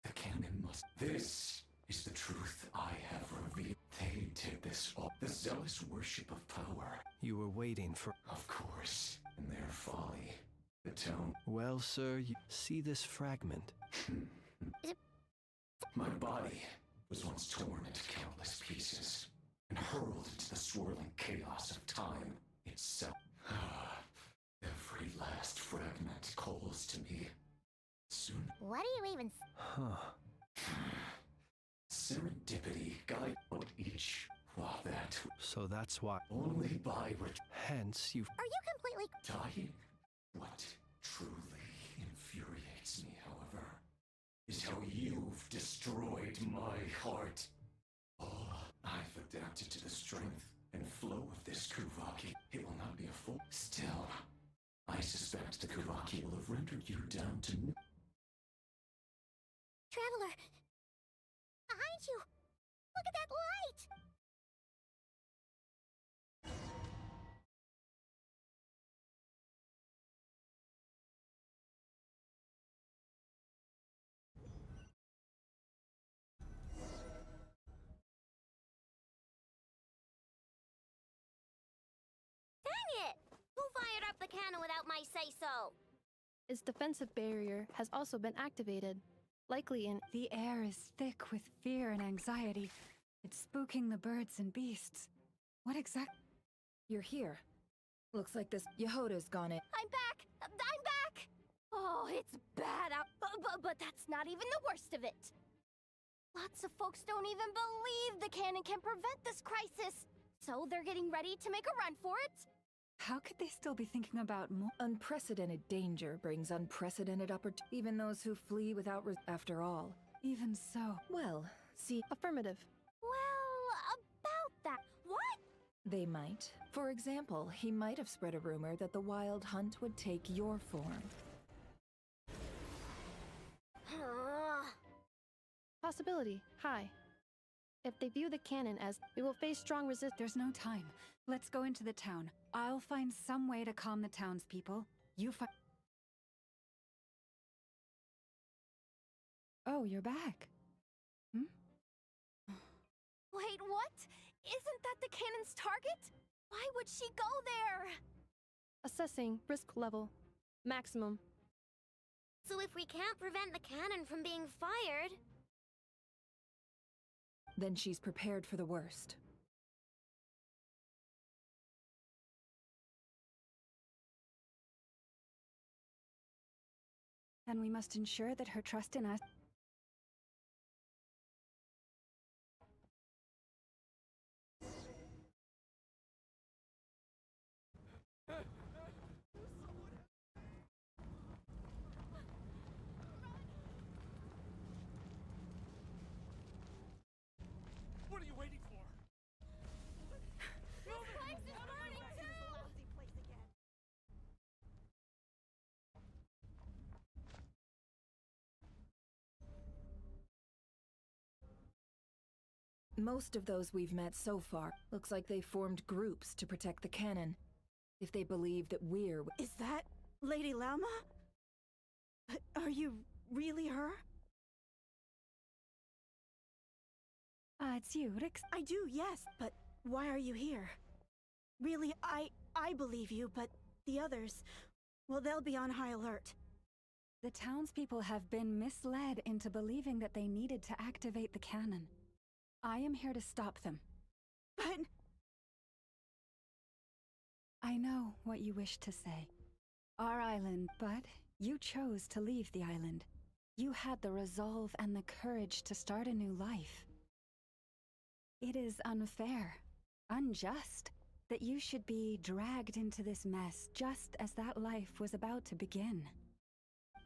the cannon must... This is the truth I have revealed. They did this all. The zealous worship of power. You were waiting for... Of course. In their folly. The tone... Well, sir, you see this fragment? My body was once torn into countless pieces and hurled into the swirling chaos of time itself. Every last fragment calls to me. Soon. What do you even... Serendipity guide on each. While that... So that's why... Only by... Hence, you... Are you completely... Dying? What truly infuriates me, however, is how you've destroyed my heart. Oh, I've adapted to the strength and flow of this Kuvaki. It will not be a full... Still, I suspect the Kuvaki will have rendered you down to... Traveler! Behind you! Look at that light! Dang it! Who fired up the cannon without my say-so? Its defensive barrier has also been activated, likely in... The air is thick with fear and anxiety. It's spooking the birds and beasts. What exact... You're here. Looks like this Yehoda's gone in. I'm back! I'm back! Oh, it's bad out... But that's not even the worst of it. Lots of folks don't even believe the cannon can prevent this crisis. So they're getting ready to make a run for it. How could they still be thinking about more? Unprecedented danger brings unprecedented opportunity. Even those who flee without after all. Even so. Well, see. Affirmative. Well, about that. What? They might. For example, he might have spread a rumor that the Wild Hunt would take your form. Possibility. High. If they view the cannon as, we will face strong resistance. There's no time. Let's go into the town. I'll find some way to calm the townspeople. You find... Oh, you're back. Wait, what? Isn't that the cannon's target? Why would she go there? Assessing risk level. Maximum. So if we can't prevent the cannon from being fired... Then she's prepared for the worst. And we must ensure that her trust in us... What are you waiting for? This place is burning too! Most of those we've met so far, looks like they formed groups to protect the cannon. If they believe that we're... Is that Lady Lauma? Are you really her? It's you, Rix. I do, yes, but why are you here? Really, I believe you, but the others, well, they'll be on high alert. The townspeople have been misled into believing that they needed to activate the cannon. I am here to stop them. But... I know what you wish to say. Our island, but you chose to leave the island. You had the resolve and the courage to start a new life. It is unfair, unjust, that you should be dragged into this mess just as that life was about to begin.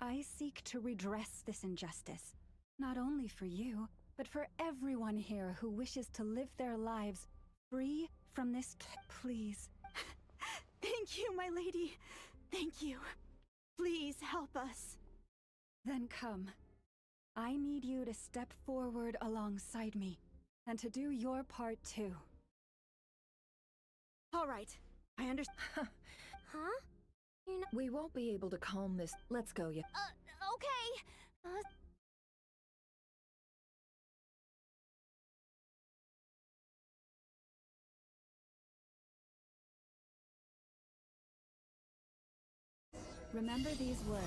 I seek to redress this injustice, not only for you, but for everyone here who wishes to live their lives free from this. Please. Thank you, my lady. Thank you. Please help us. Then come. I need you to step forward alongside me, and to do your part too. All right. I understand. Huh? We won't be able to calm this. Let's go, you. Okay. Remember these words.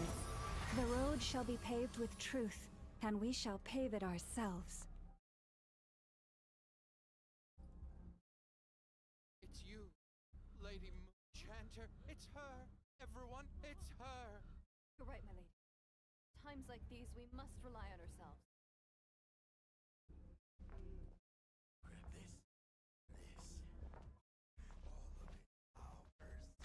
The road shall be paved with truth, and we shall pave it ourselves. It's you, Lady Moonchanter. It's her. Everyone, it's her. You're right, my lady. Times like these, we must rely on ourselves. Grab this. All of it ours.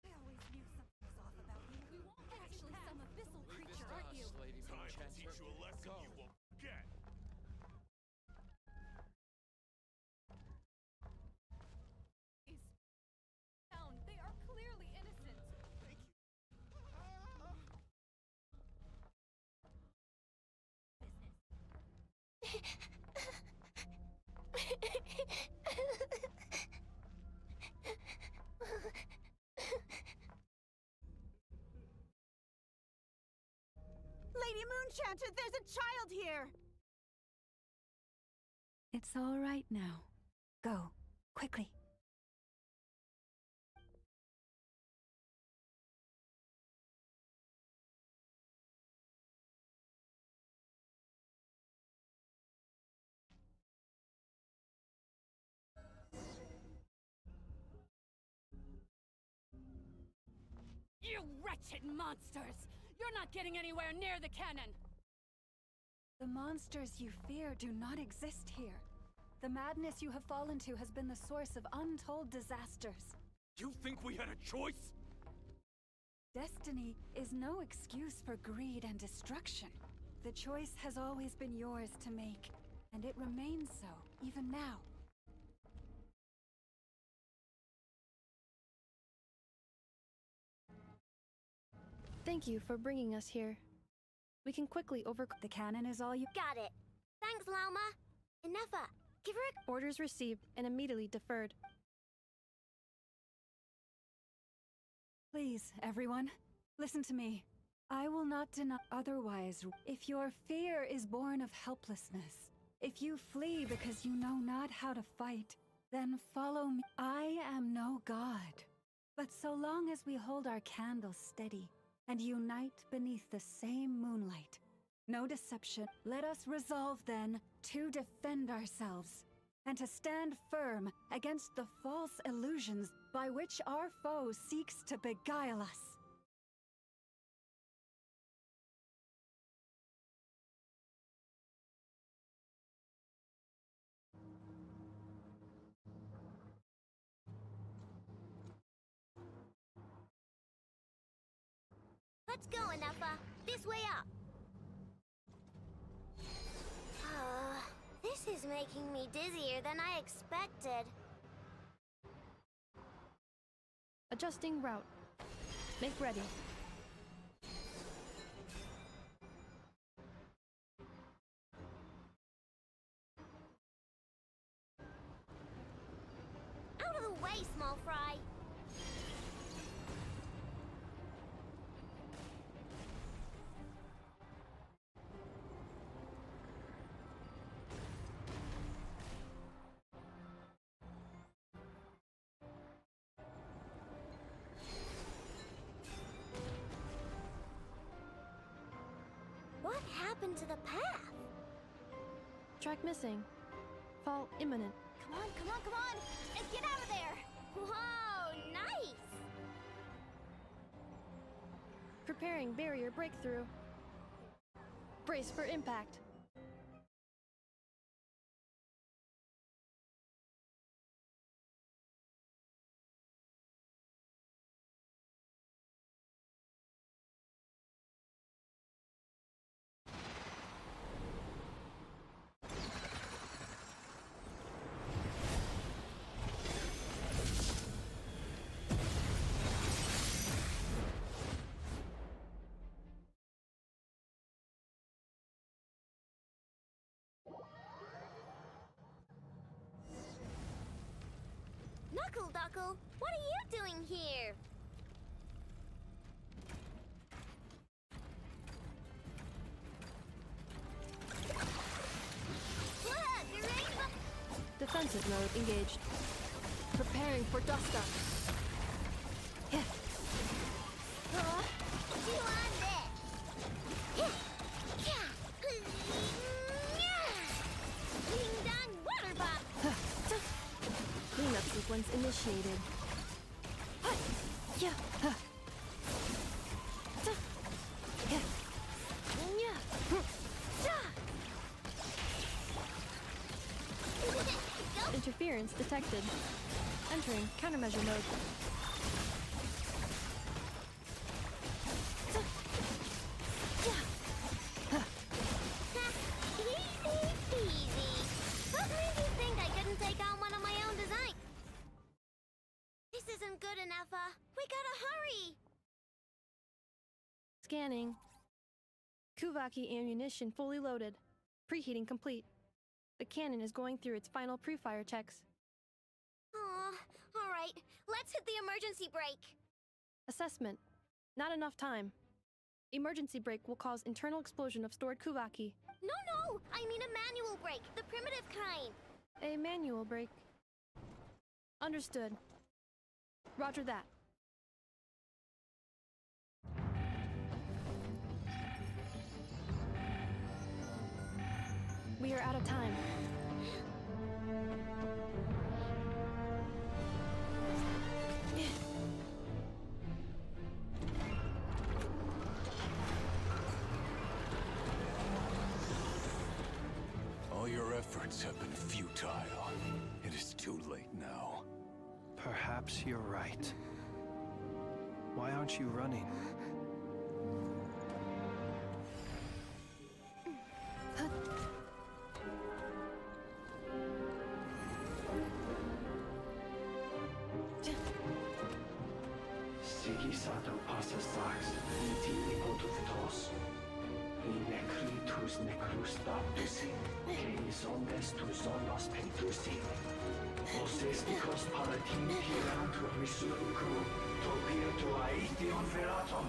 I always knew something was off about you. You won't actually some abyssal creature, aren't you? Lady Moonchanter. Teach you a lesson Go. you won't forget. They are clearly innocent. Thank you. Lady Moonchanter, there's a child here! It's all right now. Go, quickly. You wretched monsters! You're not getting anywhere near the cannon! The monsters you fear do not exist here. The madness you have fallen to has been the source of untold disasters. You think we had a choice? Destiny is no excuse for greed and destruction. The choice has always been yours to make, and it remains so, even now. Thank you for bringing us here. We can quickly overcome. The cannon is all you. Got it. Thanks, Lauma. Enough. Give her a... Orders received and immediately deferred. Please, everyone, listen to me. I will not deny otherwise. If your fear is born of helplessness, if you flee because you know not how to fight, then follow me. I am no god. But so long as we hold our candles steady and unite beneath the same moonlight, no deception, let us resolve then to defend ourselves and to stand firm against the false illusions by which our foe seeks to beguile us. Let's go, Anafa. This way up. This is making me dizzier than I expected. Adjusting route. Make ready. Out of the way, small fry. What happened to the path? Track missing. Fall imminent. Come on, come on, come on! And get out of there! Whoa, nice! Preparing barrier breakthrough. Brace for impact. Knuckle Duckle, what are you doing here? Look, the rainbow! Defensive mode engaged. Preparing for dust up. You on this! Ding dong water bomb! Cleanup sequence initiated. Interference detected. Entering countermeasure mode. Easy peasy. What made you think I couldn't take on one of my own design? This isn't good enough, we gotta hurry! Scanning. Kuvaki ammunition fully loaded. Preheating complete. The cannon is going through its final pre-fire checks. Aw, alright. Let's hit the emergency brake. Assessment. Not enough time. Emergency brake will cause internal explosion of stored Kuvaki. No, I mean a manual brake, the primitive kind. A manual brake. Understood. Roger that. We are out of time. efforts have been futile. It is too late now. Perhaps you're right. Why aren't you running? Sigisato passa sax, itili potuvitos. Necritus necrus baptisi, que omnes tu zonos pentusi. Osesticos palatin pirantur resurrecru, topieto aethion veratum.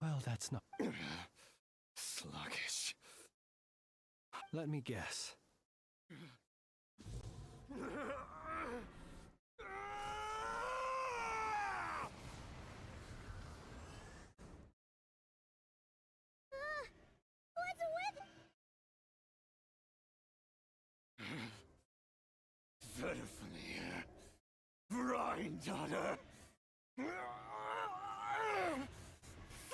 Well, that's not... Sluggish. Let me guess. What's with... Verfnir. Brine daughter.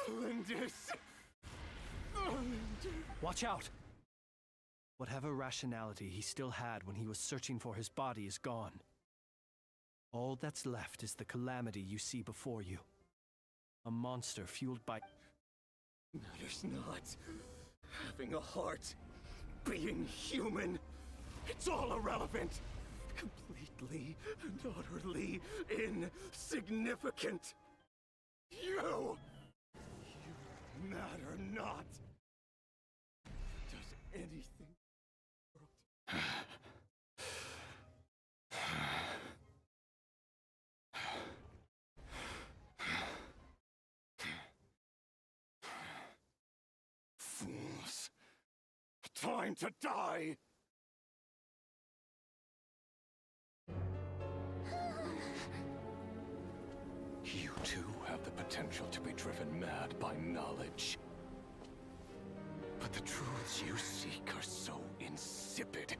Flinders. Watch out! Whatever rationality he still had when he was searching for his body is gone. All that's left is the calamity you see before you. A monster fueled by... Matters not. Having a heart. Being human. It's all irrelevant. Completely and utterly insignificant. You matter not. Does anything... Fools. Time to die! You too have the potential to be driven mad by knowledge. But the truths you seek are so insipid.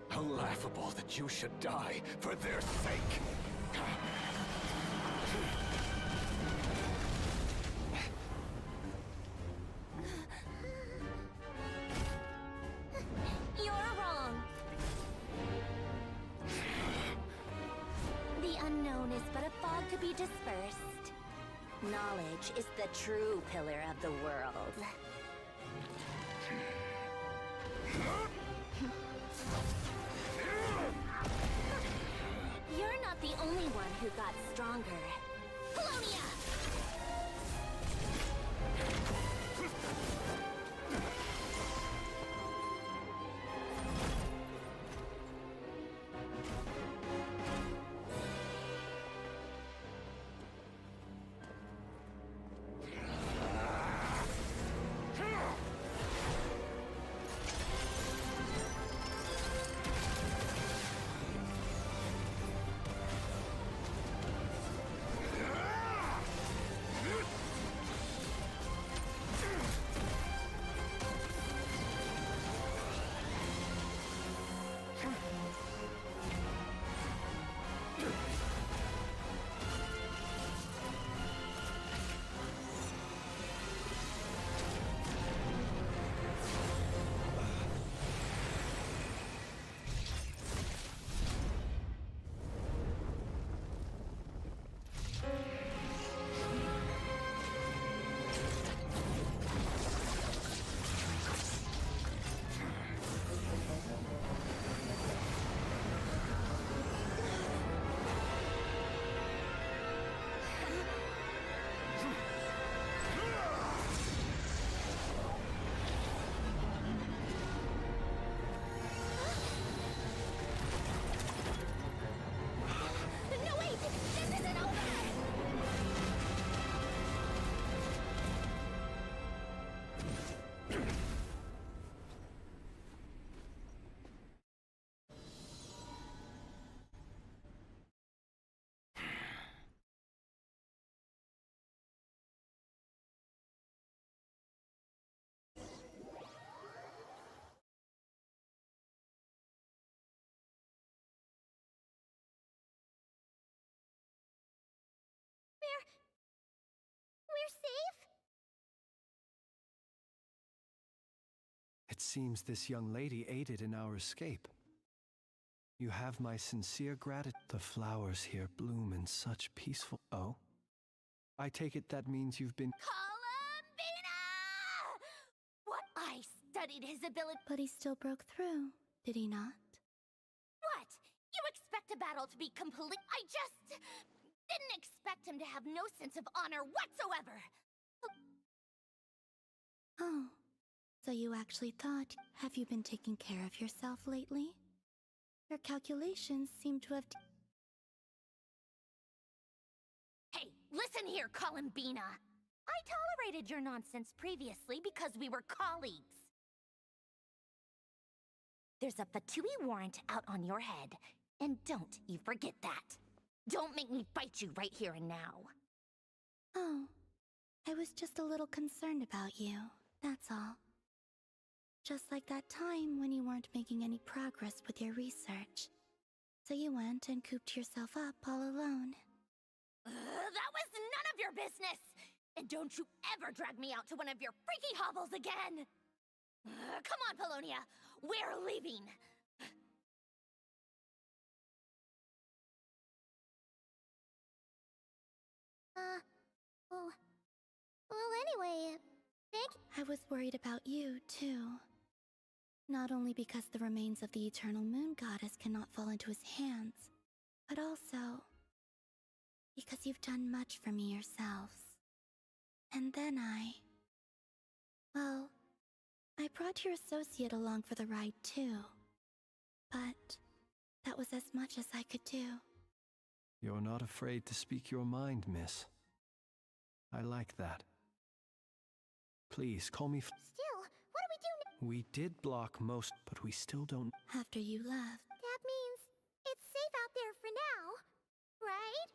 How laughable that you should die for their sake. You're wrong. The unknown is but a fog to be dispersed. Knowledge is the true pillar of the world. You're not the only one who got stronger. Polonia! you're safe? It seems this young lady aided in our escape. You have my sincere gratitude. The flowers here bloom in such peaceful... Oh? I take it that means you've been... Columbina! What? I studied his ability. But he still broke through, did he not? What? You expect a battle to be complete? I just didn't expect him to have no sense of honor whatsoever. Oh, so you actually thought... Have you been taking care of yourself lately? Your calculations seem to have... Hey, listen here, Columbina. I tolerated your nonsense previously because we were colleagues. There's a Fatui warrant out on your head, and don't you forget that. Don't make me fight you right here and now. Oh, I was just a little concerned about you, that's all. Just like that time when you weren't making any progress with your research. So you went and cooped yourself up all alone. That was none of your business! And don't you ever drag me out to one of your freaky hovels again! Come on, Polonia! We're leaving! Well, anyway, I was worried about you, too. Not only because the remains of the Eternal Moon Goddess cannot fall into his hands, but also because you've done much for me yourselves. And then well, I brought your associate along for the ride, too. But that was as much as I could do. You're not afraid to speak your mind, miss. I like that. Please, call me... Still, what do we do now? We did block most, but we still don't... After you left. That means it's safe out there for now, right?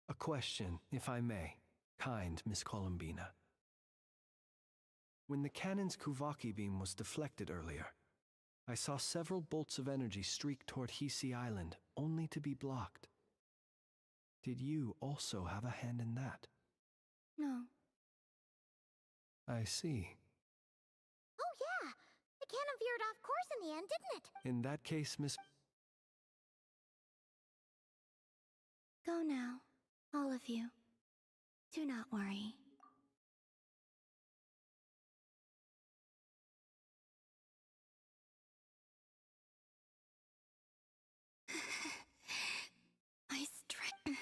A question, if I may. Kind Miss Columbina. When the cannon's Kuvaki beam was deflected earlier, I saw several bolts of energy streak toward Hisi Island, only to be blocked. Did you also have a hand in that? No. I see. Oh yeah! The cannon veered off course in the end, didn't it? In that case, Miss... Go now, all of you. Do not worry. My strength...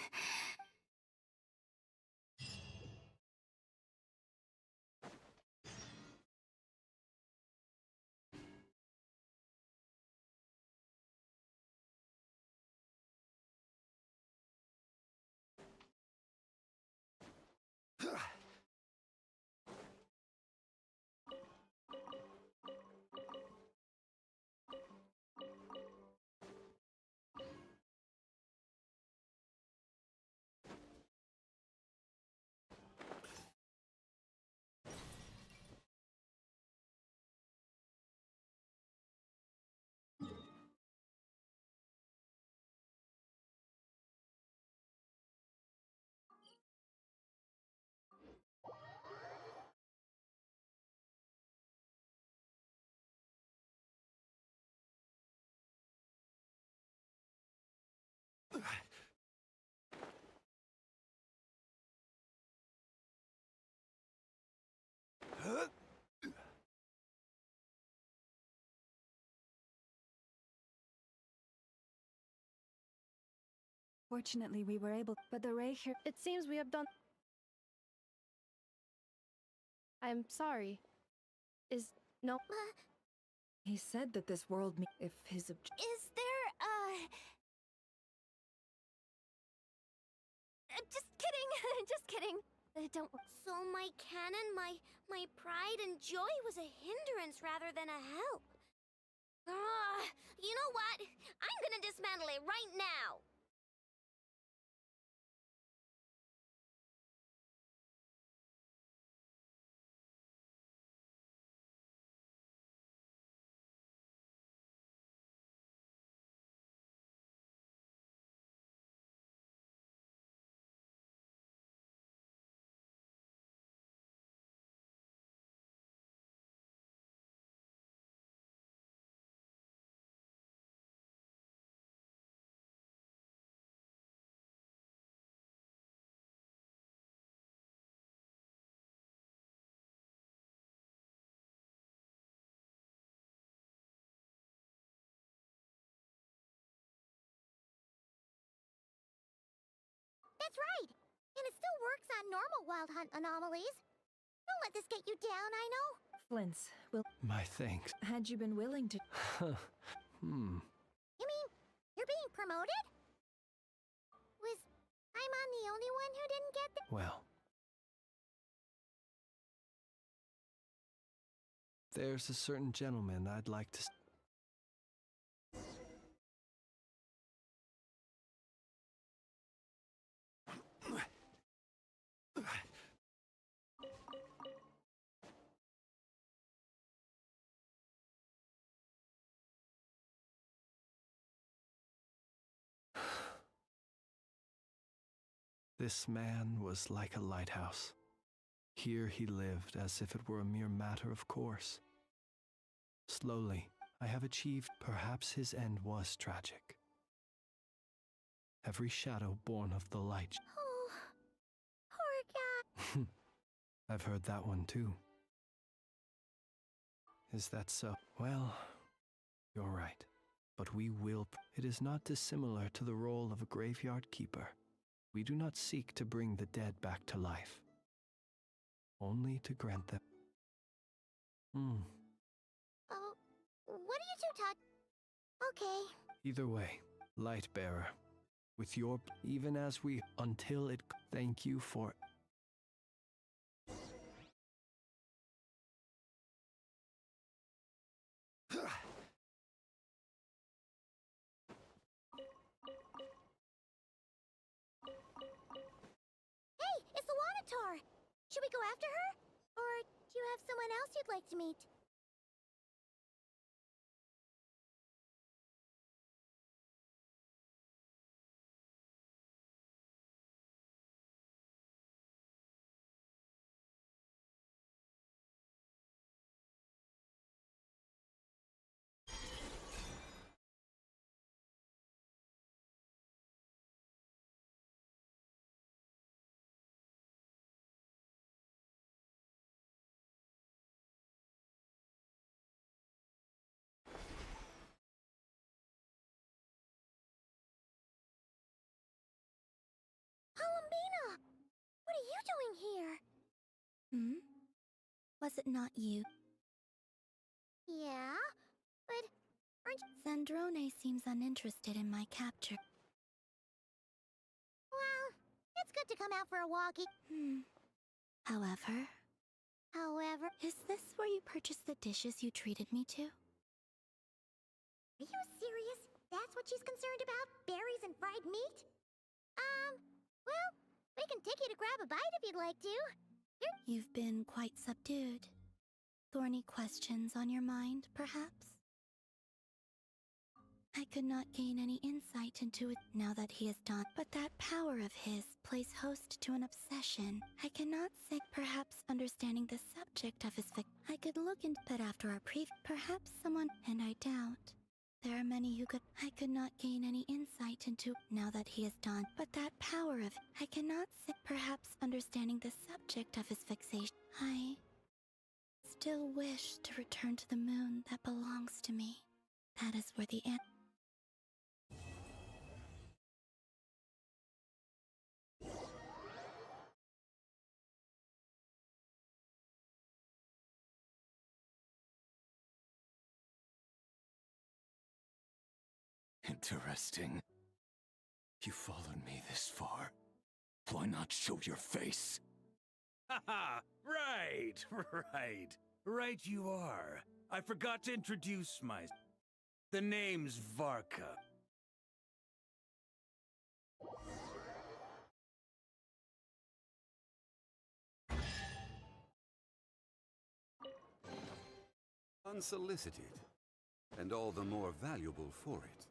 Fortunately, we were able, but the ray here... It seems we have done... I'm sorry. Is... no... He said that this world if his Is there, just kidding! Just kidding! Don't... So my cannon, my pride and joy was a hindrance rather than a help. You know what? I'm gonna dismantle it right now! That's right. And it still works on normal wild hunt anomalies. Don't let this get you down, I know. Flint's, will. My thanks. Had you been willing to. You mean you're being promoted? Was Paimon the only one who didn't get the— Well. There's a certain gentleman I'd like to. This man was like a lighthouse. Here he lived as if it were a mere matter of course. Slowly, I have achieved. Perhaps his end was tragic. Every shadow born of the light. Oh, poor guy. I've heard that one too. Is that so? Well, you're right. But we will. It is not dissimilar to the role of a graveyard keeper. We do not seek to bring the dead back to life, only to grant them. Oh, what are you two talking? Okay. Either way, Lightbearer, with your, even as we, until it, thank you for. Hey, it's the Wanatar! Should we go after her? Or do you have someone else you'd like to meet? Columbina! What are you doing here? Was it not you? Yeah, but aren't you— Sandrone seems uninterested in my capture. Well, it's good to come out for a walkie. However, is this where you purchased the dishes you treated me to? Are you serious? That's what she's concerned about? Berries and fried meat? Well, we can take you to grab a bite if you'd like to. You've been quite subdued. Thorny questions on your mind, perhaps? I could not gain any insight into it now that he is done. But that power of his plays host to an obsession. I cannot say, perhaps understanding the subject of his I could look into that after our perhaps someone, and I doubt. There are many who could. I could not gain any insight into now that he is done. But that power of I cannot say, perhaps understanding the subject of his fixation. I still wish to return to the moon that belongs to me. That is where the end. Interesting. You followed me this far. Why not show your face? Haha! Right! Right you are. I forgot to introduce myself. The name's Varka. Unsolicited, and all the more valuable for it.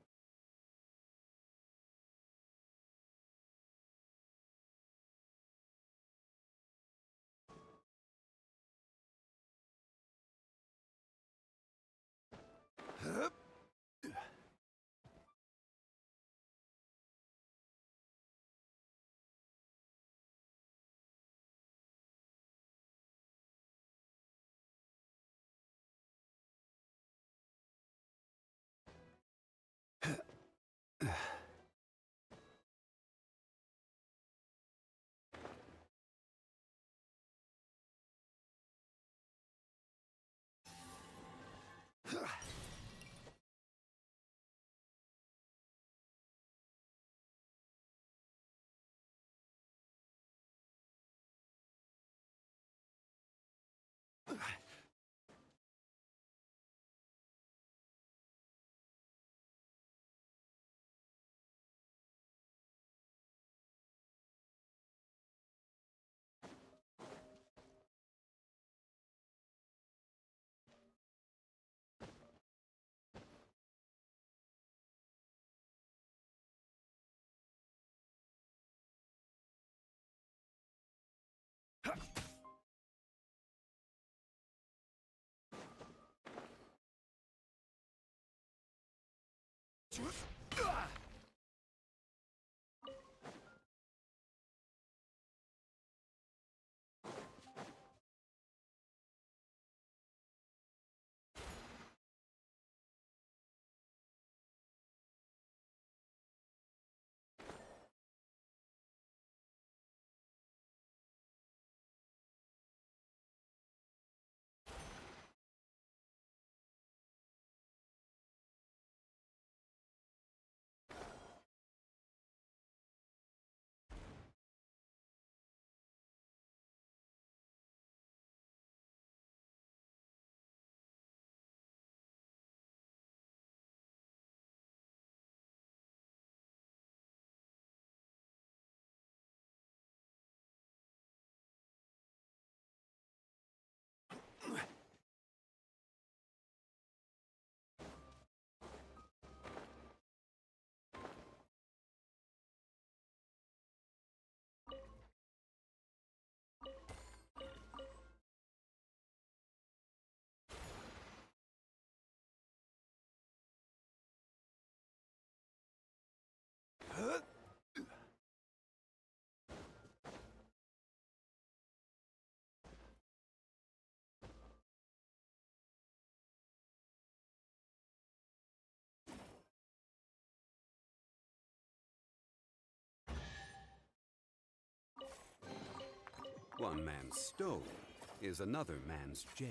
One man's stone is another man's gem.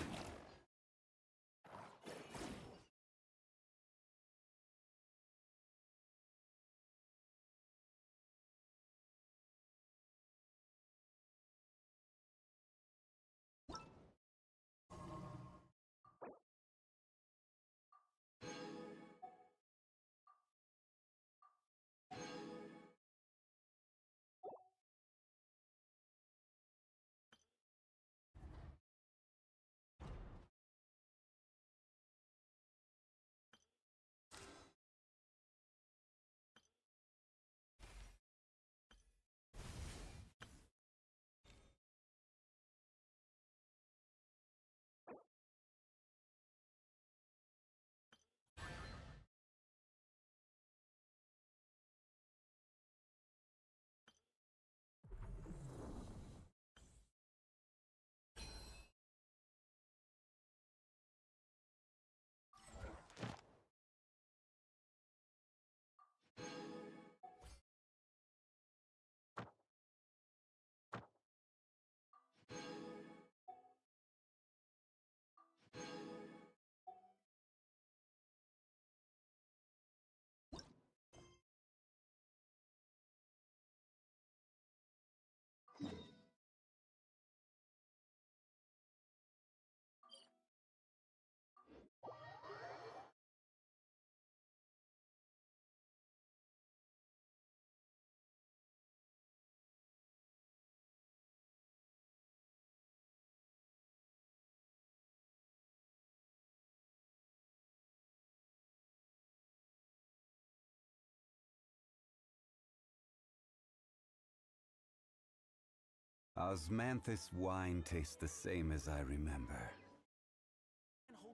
Osmanthus wine tastes the same as I remember.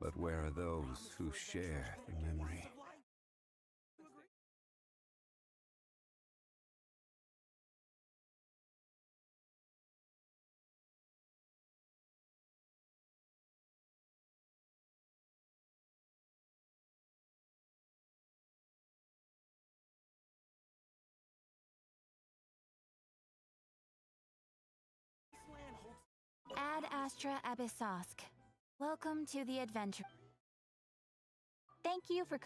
But where are those who share the memory? Ad Astra Abyssosk. Welcome to the adventure. Thank you for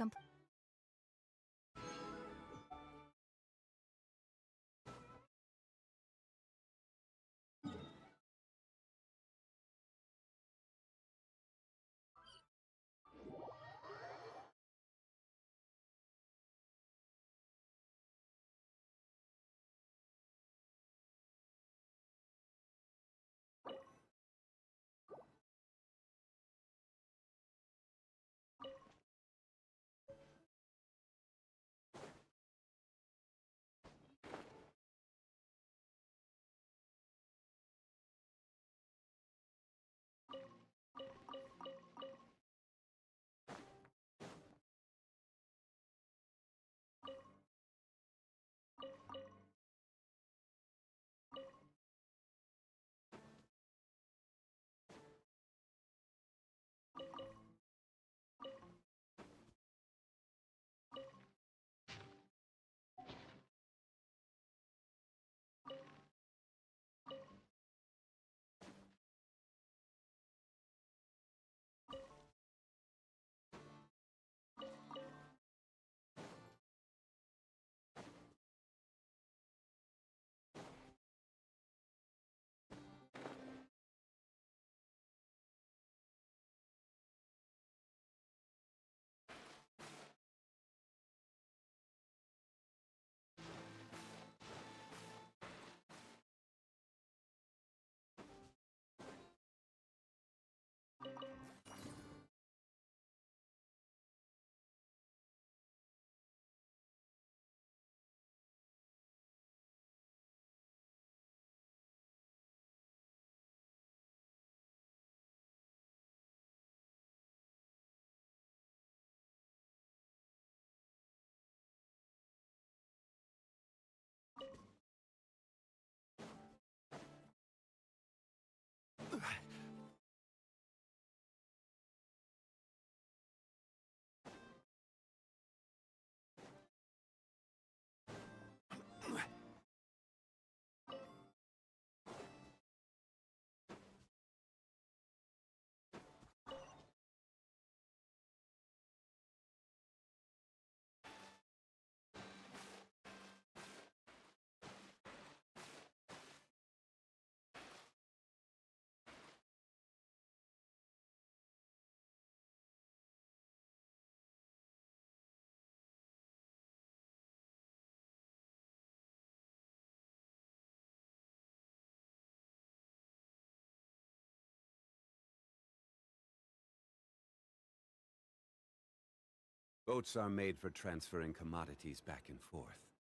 Boats are made for transferring commodities back and forth,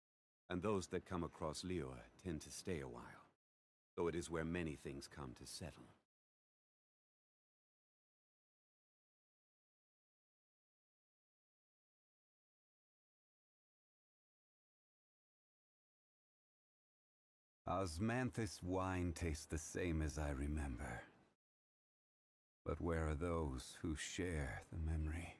and those that come across Liyue tend to stay a while, though it is where many things come to settle. Osmanthus wine tastes the same as I remember. But where are those who share the memory?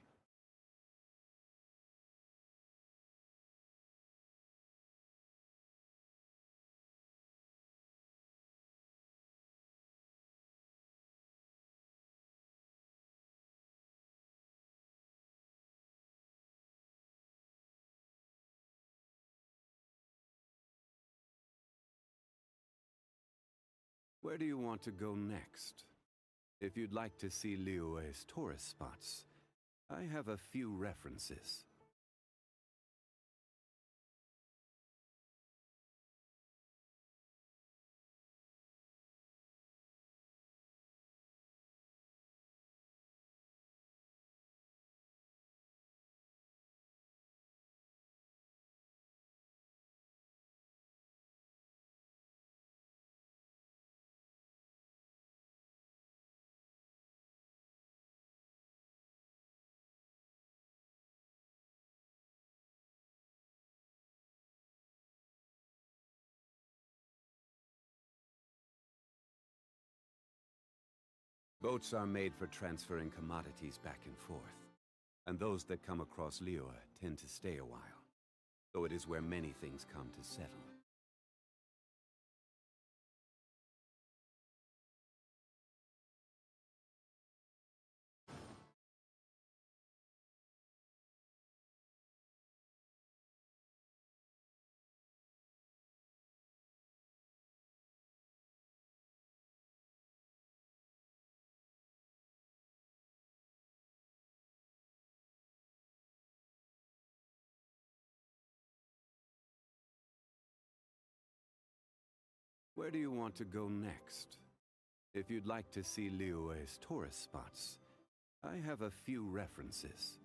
Where do you want to go next? If you'd like to see Liyue's tourist spots, I have a few references. Boats are made for transferring commodities back and forth, and those that come across Liyue tend to stay a while, though it is where many things come to settle. Where do you want to go next? If you'd like to see Liyue's tourist spots, I have a few references.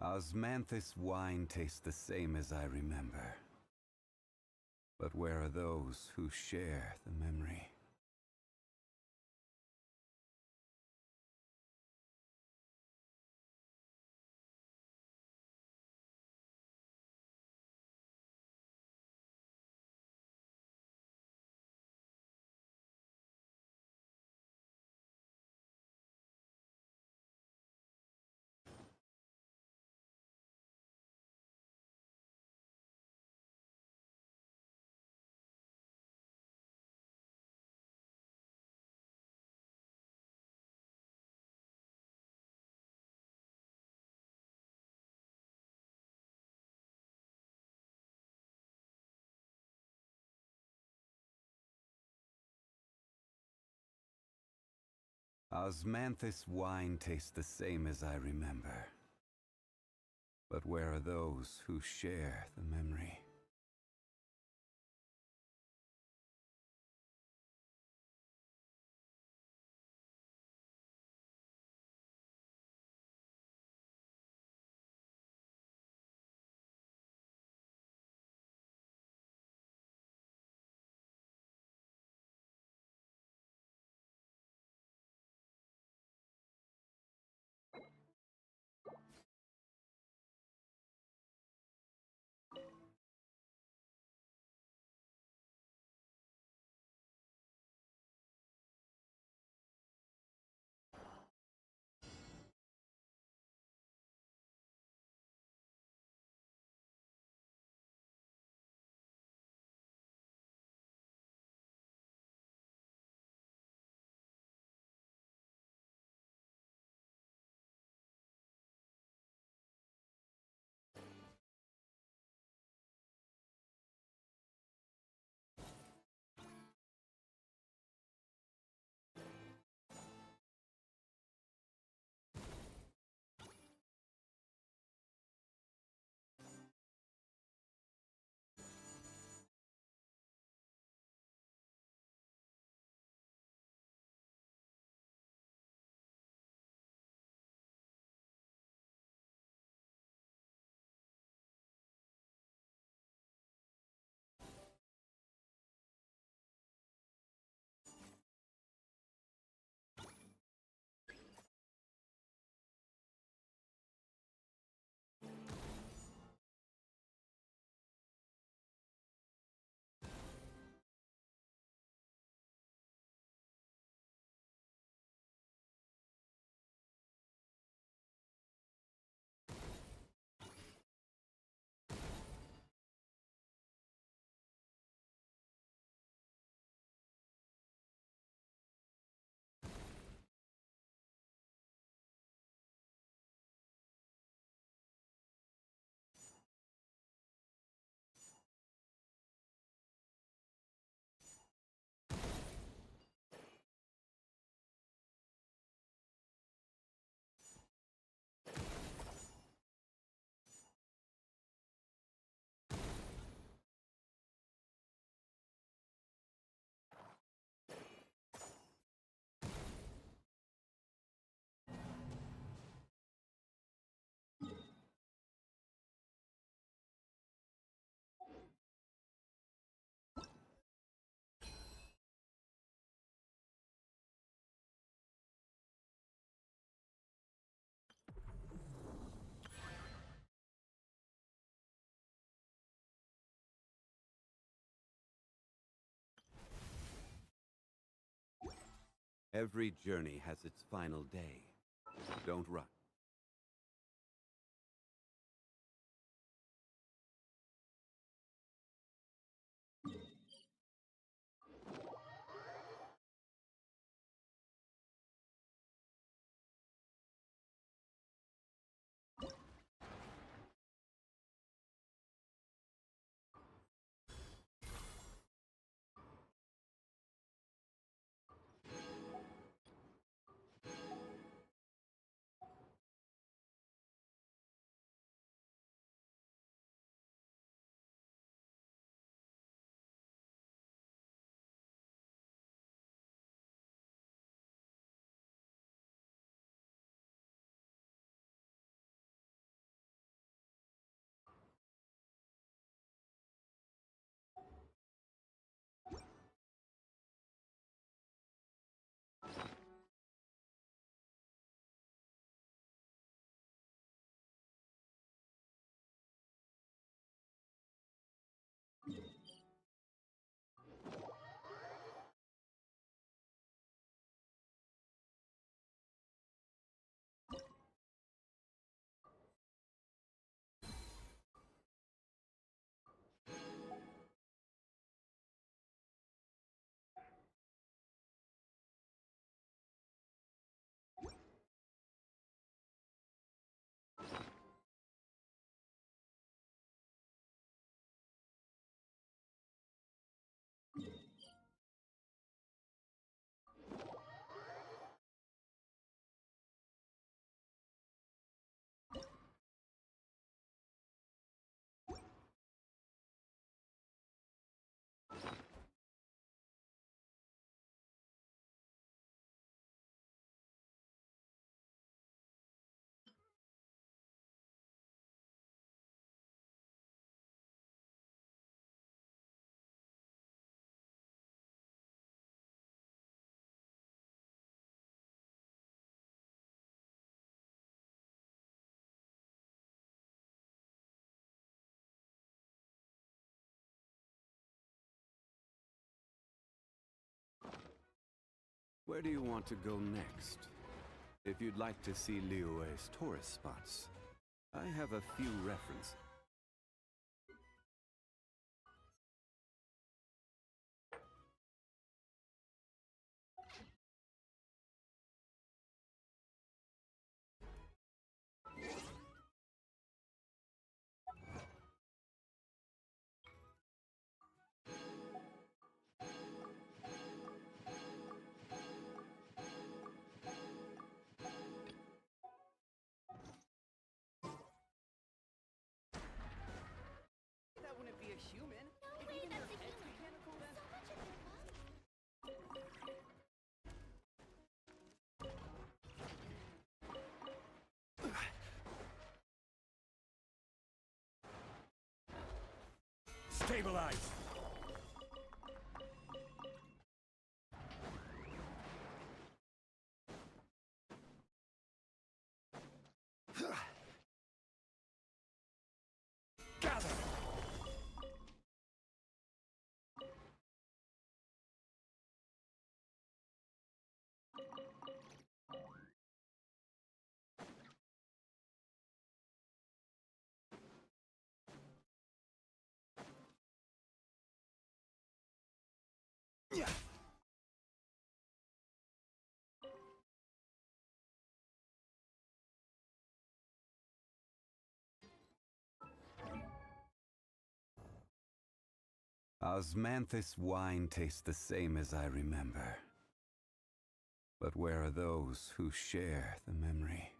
Osmanthus wine tastes the same as I remember. But where are those who share the memory? Osmanthus wine tastes the same as I remember. But where are those who share the memory? Every journey has its final day. Don't rush. Where do you want to go next? If you'd like to see Liyue's tourist spots, I have a few references. That wouldn't be a human. No If way, even that's their a head's human. mechanical, then... So much of their love. Stabilize! Gather! Yeah. Osmanthus wine tastes the same as I remember. But where are those who share the memory?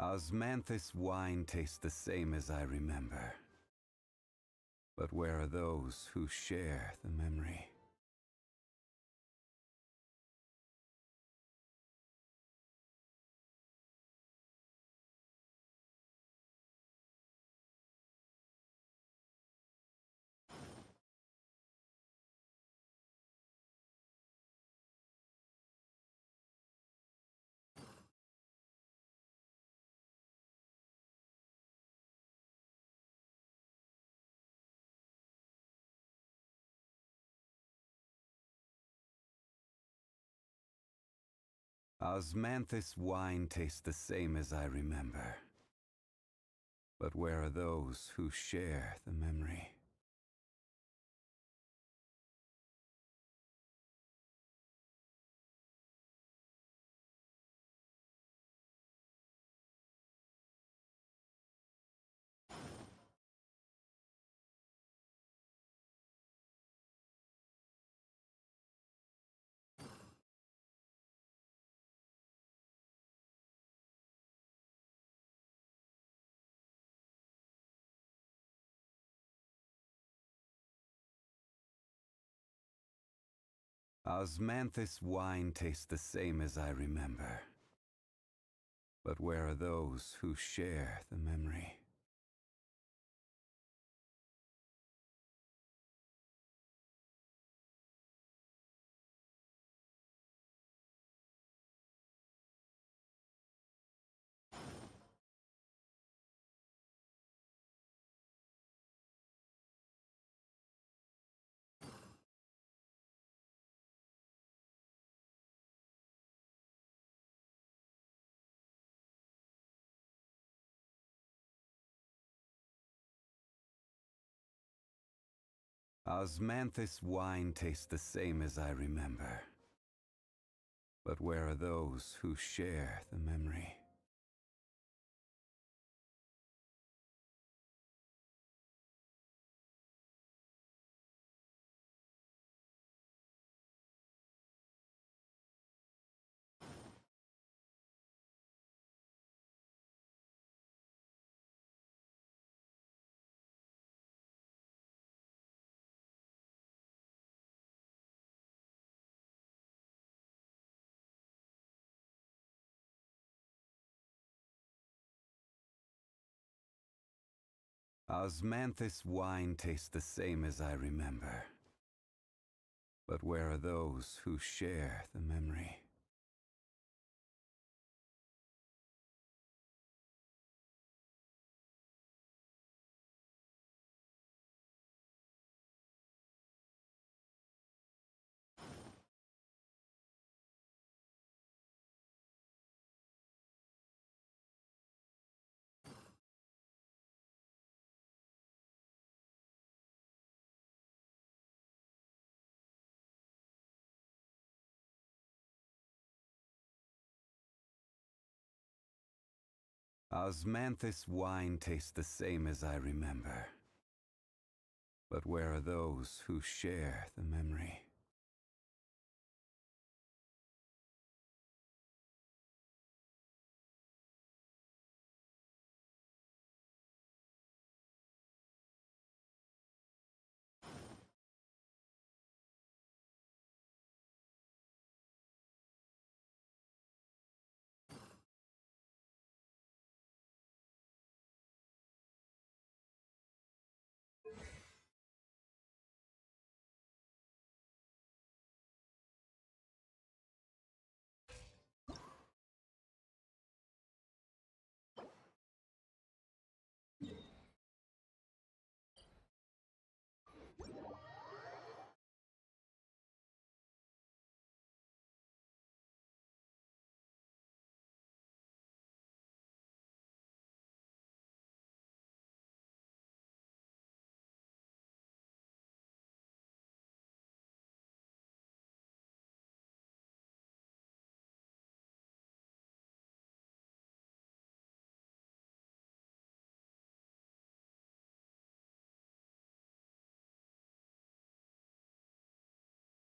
Osmanthus wine tastes the same as I remember. But where are those who share the memory? Osmanthus wine tastes the same as I remember. But where are those who share the memory? Osmanthus wine tastes the same as I remember. But where are those who share the memory? Osmanthus wine tastes the same as I remember. But where are those who share the memory? Osmanthus wine tastes the same as I remember. But where are those who share the memory? Osmanthus wine tastes the same as I remember. But where are those who share the memory?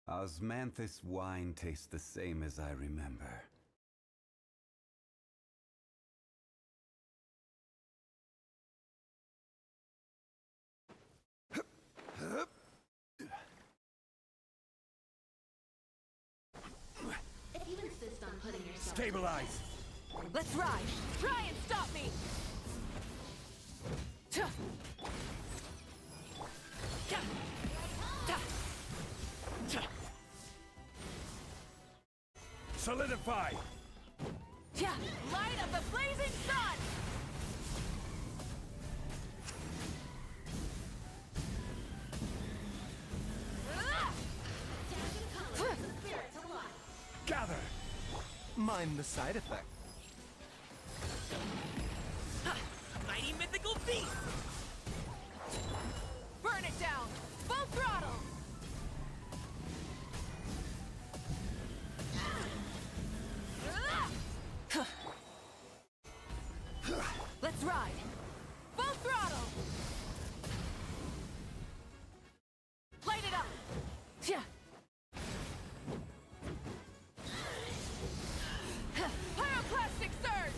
Osmanthus wine tastes the same as I remember. If you insist on putting yourself... Stabilize! Let's ride! Try and stop me! Solidify! Light up the blazing sun! Gather! My Mind the side effect. Mighty mythical beast! Burn it down! Full throttle! Let's ride! Full throttle! Light it up! Yeah. Pyroclastic surge!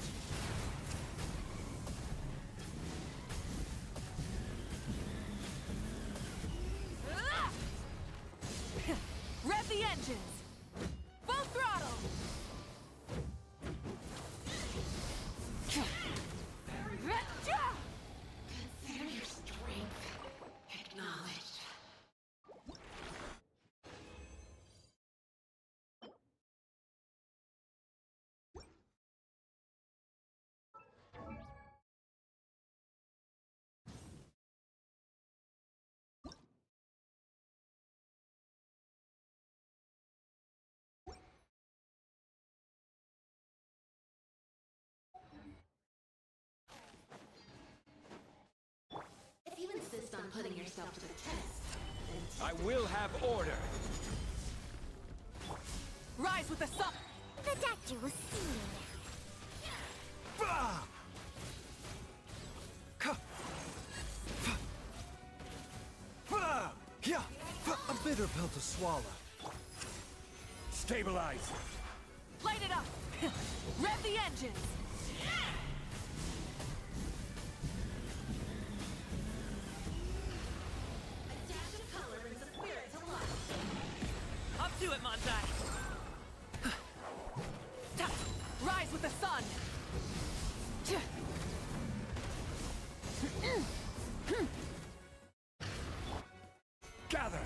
Rev the engines! Full throttle! Consider your strength acknowledged. If you insist on putting yourself to the test, then I will have order. Rise with the sun! The doctor will see you Bah! Bah! Yeah, a bitter pill to swallow. Stabilize. Light it up! Rev the engines! a dash of color brings a spirit to life. Up to it, Montai! Rise with the sun! Gather.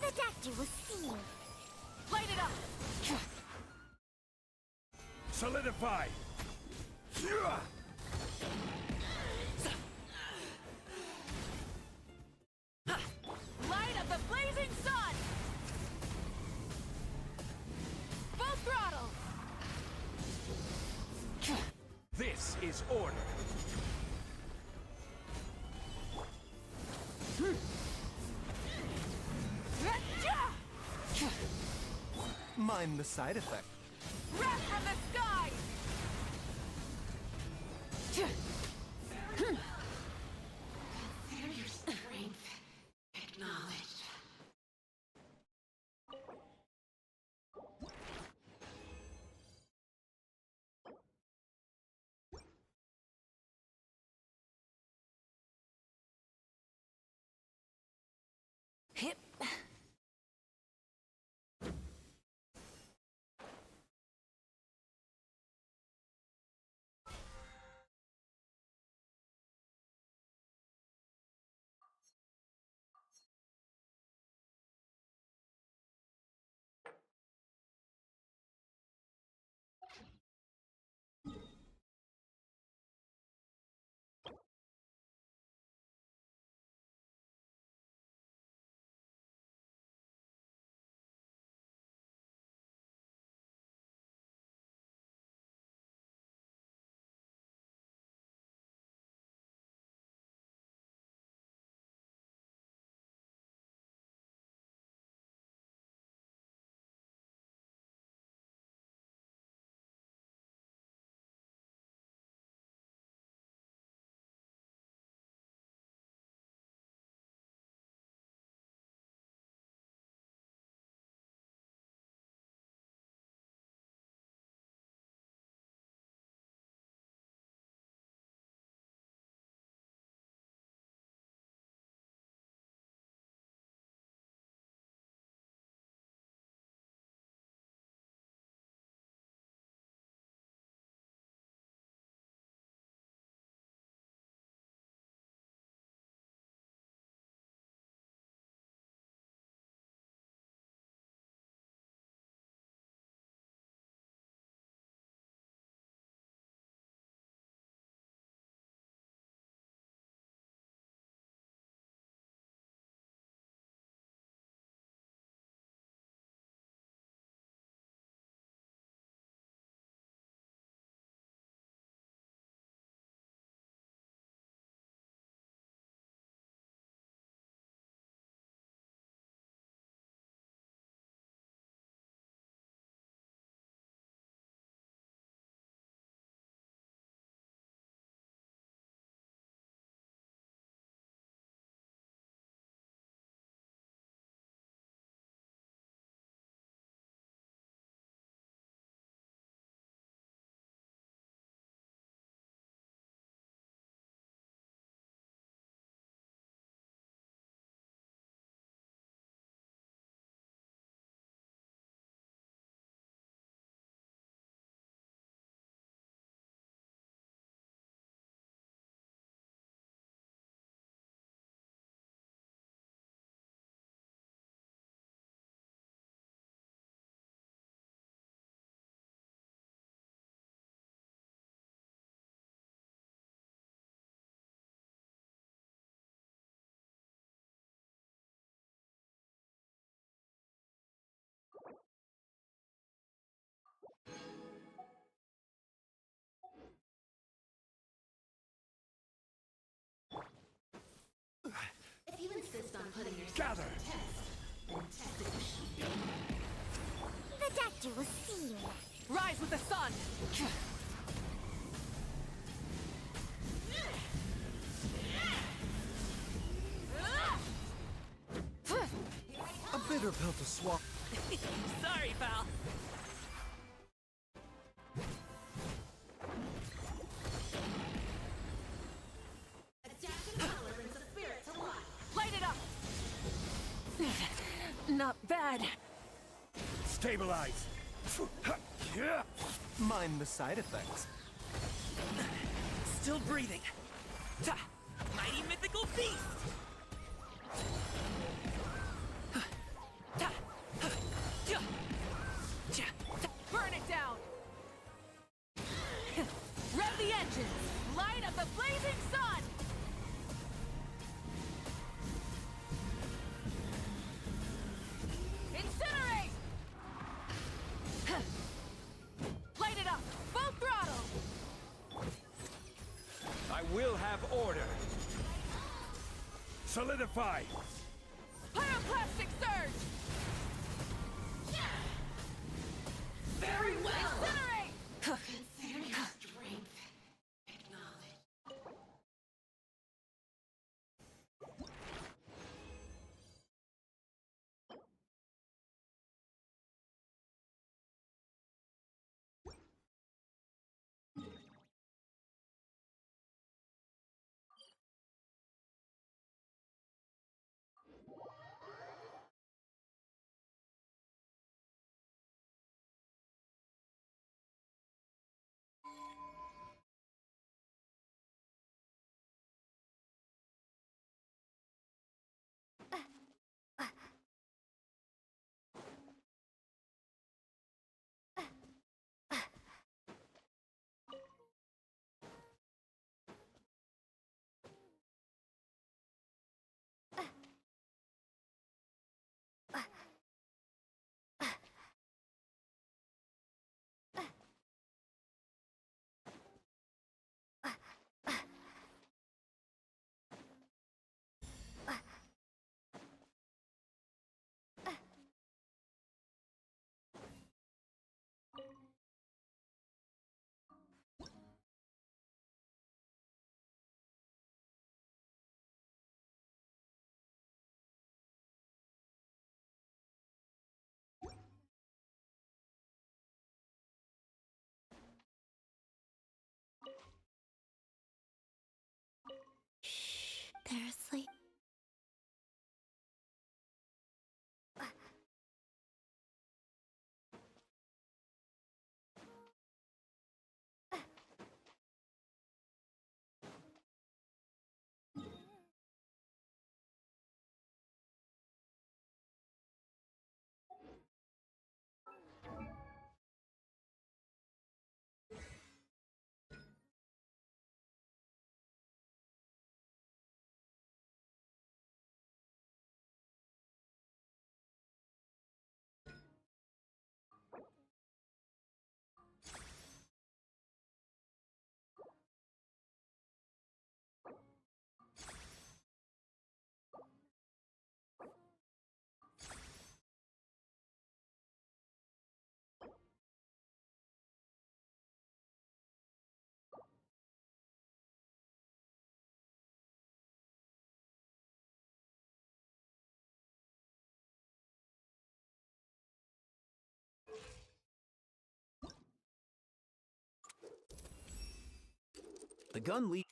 The doctor will see you. Light it up! Solidify. Light of the blazing sun! Full throttle! This is order. Mind the side effect. Wrath from the sky! Consider your strength acknowledged. Hip. Gather! The doctor will see you. Rise with the sun! A bitter pill to swallow. Sorry, pal. Light it up! Not bad. Stabilize! Mind the side effects. Still breathing. Ta! Mighty mythical beast! Ta! Ja! Ja! Ta! Burn it down! Rev the engines! Light up the blazing sun! Incinerate! Light it up! Full throttle! I will have order! Solidify! Pyroclastic surge! Very well! Incinerate! Consider your strength. Acknowledge. They're asleep. The gun leak.